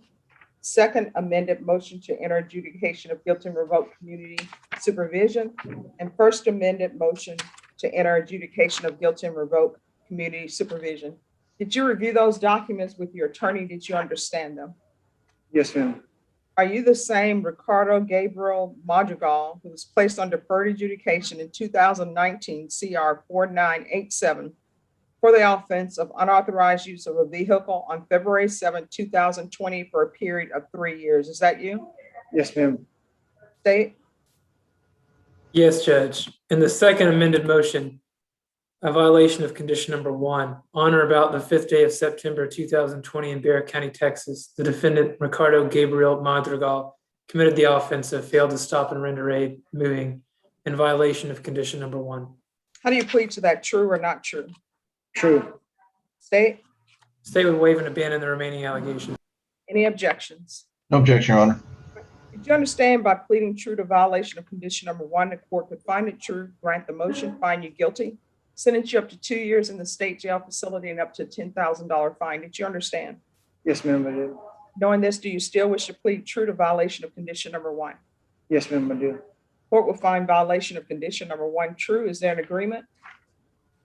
Second amended motion to enter adjudication of guilt and revoke community supervision. And first amended motion to enter adjudication of guilt and revoke community supervision. Did you review those documents with your attorney? Did you understand them? Yes, ma'am. Are you the same Ricardo Gabriel Madrigal who was placed on deferred adjudication in 2019 CR 4987 for the offense of unauthorized use of a vehicle on February 7, 2020 for a period of 3 years? Is that you? Yes, ma'am. State? Yes, Judge. In the second amended motion, a violation of condition number 1, on or about the 5th day of September 2020 in Bexar County, Texas, the defendant Ricardo Gabriel Madrigal committed the offense of failed to stop and render aid moving in violation of condition number 1. How do you plead to that, true or not true? True. State? State would waive and abandon the remaining allegations. Any objections? No objection, Your Honor. Did you understand by pleading true to violation of condition number 1, the court could find it true, grant the motion, find you guilty, sentence you up to 2 years in the state jail facility and up to $10,000 fine? Did you understand? Yes, ma'am, I do. Knowing this, do you still wish to plead true to violation of condition number 1? Yes, ma'am, I do. Court will find violation of condition number 1 true. Is there an agreement?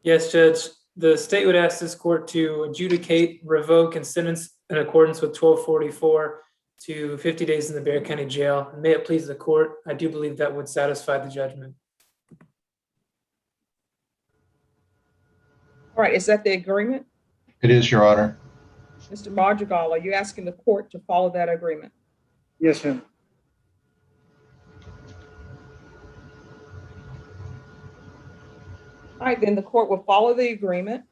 Yes, Judge. The state would ask this court to adjudicate, revoke, and sentence in accordance with 1244 to 50 days in the Bexar County Jail. And may it please the court, I do believe that would satisfy the judgment. All right, is that the agreement? It is, Your Honor. Mr. Madrigal, are you asking the court to follow that agreement? Yes, ma'am. All right, then the court will follow the agreement.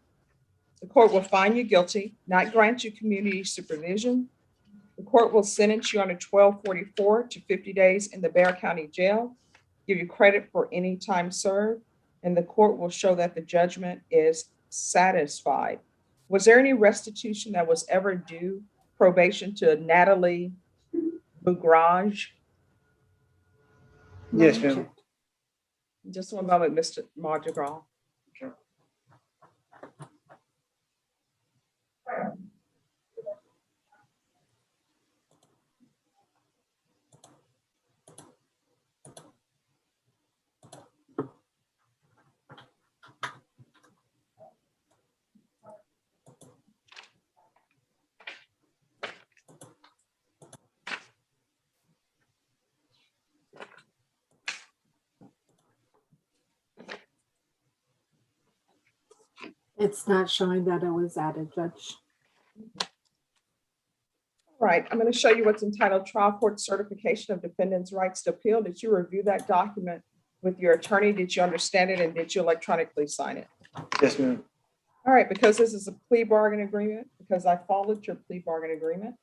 The court will find you guilty, not grant you community supervision. The court will sentence you under 1244 to 50 days in the Bexar County Jail, give you credit for any time served, and the court will show that the judgment is satisfied. Was there any restitution that was ever due probation to Natalie Bugraj? Yes, ma'am. Just one moment, Mr. Madrigal. It's not showing that it was added, Judge. All right, I'm going to show you what's entitled Trial Court Certification of Defendants' Rights to Appeal. Did you review that document with your attorney? Did you understand it, and did you electronically sign it? Yes, ma'am. All right, because this is a plea bargain agreement, because I followed your plea bargain agreement,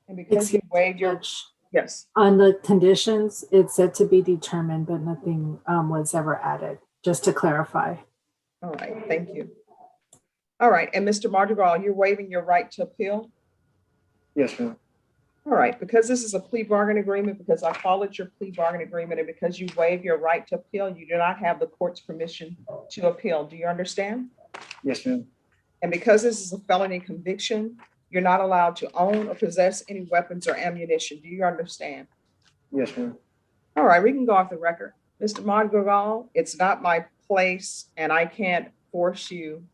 and because you waived your, yes. On the conditions, it's said to be determined, but nothing was ever added, just to clarify. All right, thank you. All right, and Mr. Madrigal, you're waiving your right to appeal? Yes, ma'am. All right, because this is a plea bargain agreement, because I followed your plea bargain agreement, and because you waive your right to appeal, you do not have the court's permission to appeal. Do you understand? Yes, ma'am. And because this is a felony conviction, you're not allowed to own or possess any weapons or ammunition. Do you understand? Yes, ma'am. All right, we can go off the record. Mr. Madrigal, it's not my place, and I can't force you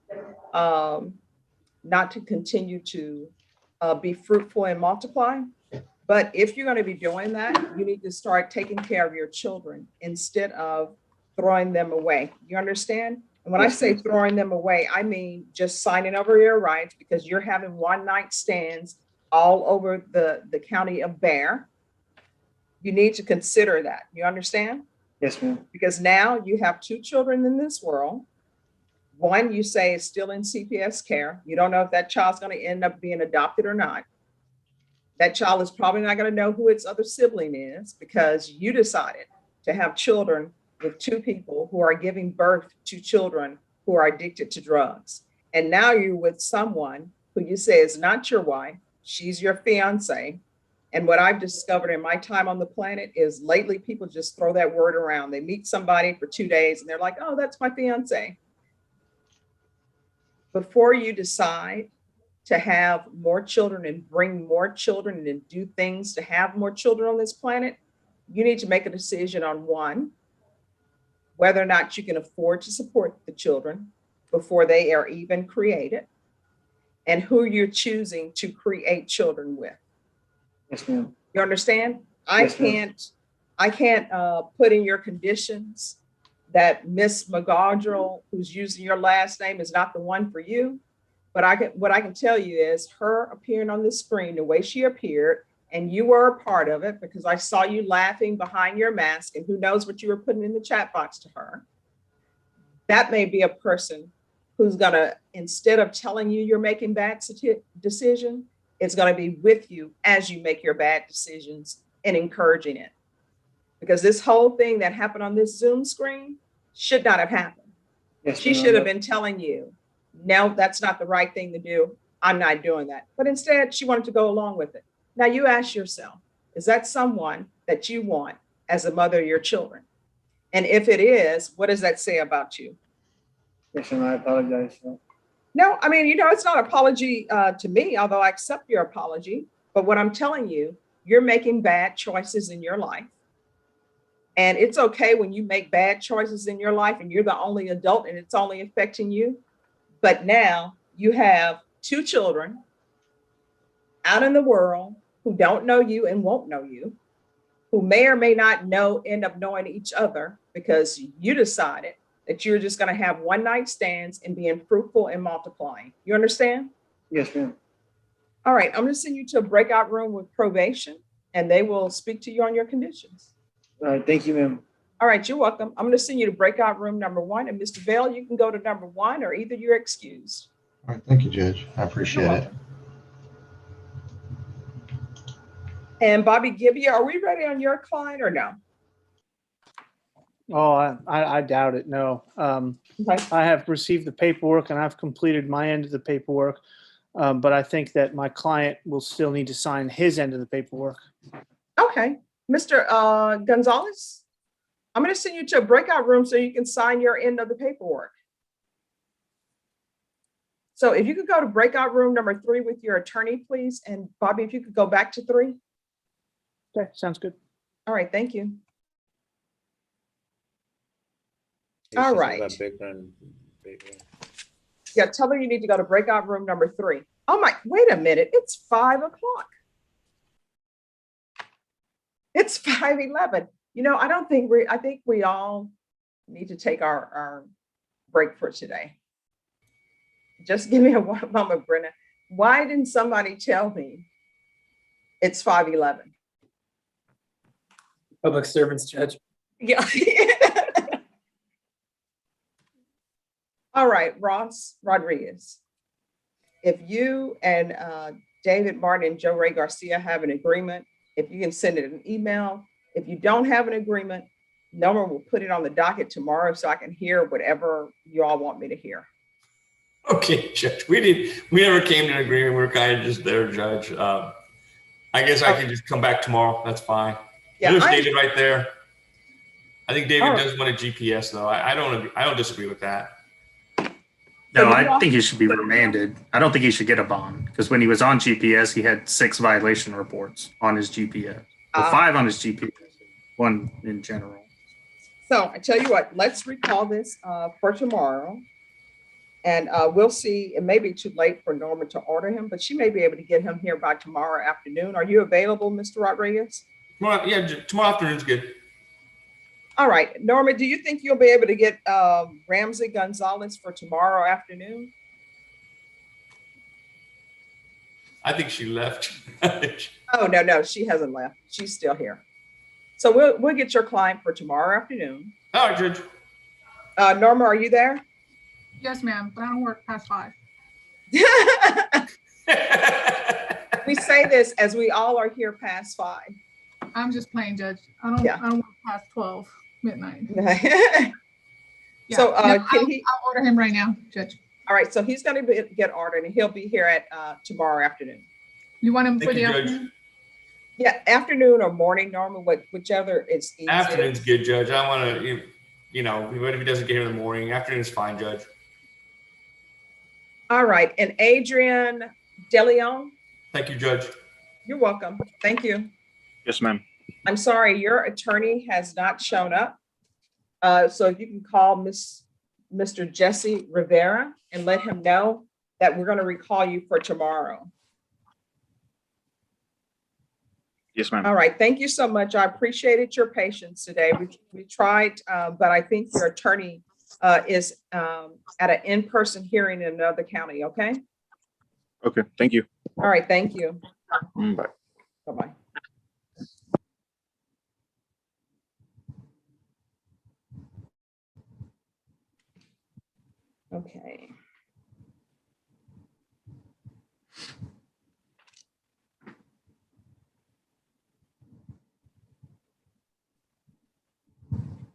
not to continue to be fruitful and multiply. But if you're going to be doing that, you need to start taking care of your children instead of throwing them away. You understand? And when I say throwing them away, I mean just signing over your rights, because you're having one-night stands all over the county of Bexar. You need to consider that. You understand? Yes, ma'am. Because now you have 2 children in this world. One, you say, is still in CPS care. You don't know if that child's going to end up being adopted or not. That child is probably not going to know who its other sibling is, because you decided to have children with 2 people who are giving birth to children who are addicted to drugs. And now you're with someone who you say is not your wife. She's your fiance. And what I've discovered in my time on the planet is lately people just throw that word around. They meet somebody for 2 days and they're like, oh, that's my fiance. Before you decide to have more children and bring more children and do things to have more children on this planet, you need to make a decision on, one, whether or not you can afford to support the children before they are even created, and who you're choosing to create children with. Yes, ma'am. You understand? Yes, ma'am. I can't put in your conditions that Miss McGaudrell, who's using your last name, is not the one for you. But what I can tell you is her appearing on the screen, the way she appeared, and you were a part of it because I saw you laughing behind your mask, and who knows what you were putting in the chat box to her. That may be a person who's gonna, instead of telling you you're making bad decision, it's gonna be with you as you make your bad decisions and encouraging it. Because this whole thing that happened on this Zoom screen should not have happened. Yes, She should have been telling you, no, that's not the right thing to do. I'm not doing that. But instead, she wanted to go along with it. Now you ask yourself, is that someone that you want as a mother of your children? And if it is, what does that say about you? Yes, and I apologize. No, I mean, it's not an apology to me, although I accept your apology. But what I'm telling you, you're making bad choices in your life. And it's okay when you make bad choices in your life and you're the only adult and it's only affecting you. But now you have 2 children out in the world who don't know you and won't know you, who may or may not end up knowing each other because you decided that you're just going to have one-night stands and being fruitful and multiplying. You understand? Yes, ma'am. All right, I'm going to send you to a breakout room with probation, and they will speak to you on your conditions. All right, thank you, ma'am. All right, you're welcome. I'm going to send you to breakout room number 1, and Mr. Bell, you can go to number 1, or either you're excused. All right, thank you, Judge. I appreciate it. And Bobby Gibbia, are we ready on your client or no? Oh, I doubt it. No. Okay. I have received the paperwork and I've completed my end of the paperwork. But I think that my client will still need to sign his end of the paperwork. Okay. Mr. Gonzalez? I'm going to send you to a breakout room so you can sign your end of the paperwork. So if you could go to breakout room number 3 with your attorney, please. And Bobby, if you could go back to 3. Okay, sounds good. All right, thank you. All right. Yeah, tell her you need to go to breakout room number 3. Oh my, wait a minute. It's 5 o'clock. It's 5:11. You know, I think we all need to take our break for today. Just give me a moment, Brenna. Why didn't somebody tell me it's 5:11? Public servants, Judge. Yeah. All right, Ross Rodriguez. If you and David Martin and Joe Ray Garcia have an agreement, if you can send it an email. If you don't have an agreement, Norma will put it on the docket tomorrow so I can hear whatever you all want me to hear. Okay, Judge. We never came to an agreement. We were kind of just there, Judge. I guess I can just come back tomorrow. That's fine. Yeah, There's David right there. I think David All does want a GPS though. I don't disagree with that. No, I think he should be remanded. I don't think he should get a bond because when he was on GPS, he had 6 violation reports on his GPS. Well, 5 on his GPS, 1 in general. So I tell you what, let's recall this for tomorrow. And we'll see. It may be too late for Norma to order him, but she may be able to get him here by tomorrow afternoon. Are you available, Mr. Rodriguez? Yeah, tomorrow afternoon's good. All right, Norma, do you think you'll be able to get Ramsey Gonzalez for tomorrow afternoon? I think she left. Oh, no, she hasn't left. She's still here. So we'll get your client for tomorrow afternoon. All right, Judge. Norma, are you there? Yes, ma'am, but I don't work past 5. We say this as we all are here past 5. I'm just playing, Judge. I don't work past 12 midnight. So No, can he? I'll order him right now, Judge. All right, so he's going to get ordered and he'll be here at tomorrow afternoon. You want him for Thank the you, Judge. afternoon? Yeah, afternoon or morning, Norma, whichever is easier. Afternoon's good, Judge. I want to, what if he doesn't get here in the morning? Afternoon's fine, Judge. All right, and Adrian DeLeon, Thank you, Judge. you're welcome. Thank you. Yes, ma'am. I'm sorry, your attorney has not shown up. So if you can call Mr. Jesse Rivera and let him know that we're going to recall you for tomorrow. Yes, ma'am. All right, thank you so much. I appreciated your patience today. We tried, but I think your attorney is at an in-person hearing in another county, okay? Okay, thank you. All right, thank you. Bye. Bye-bye. Okay.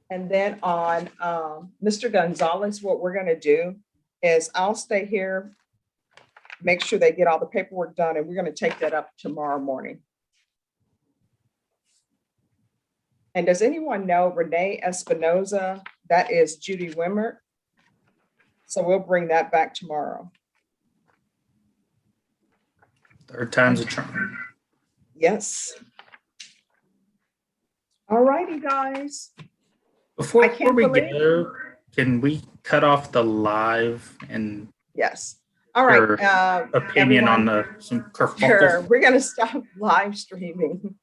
And then on Mr. Gonzalez, what we're going to do is I'll stay here, make sure they get all the paperwork done, and we're going to take that up tomorrow morning. And does anyone know Renee Espinoza? That is Judy Wimmer. So we'll bring that back tomorrow. 3rd time's a charm. Yes. All righty, guys. Before can't we believe- go, can we cut off the live and Yes. All right. your opinion on everyone, some sure. kerfuffle? We're going to stop live streaming.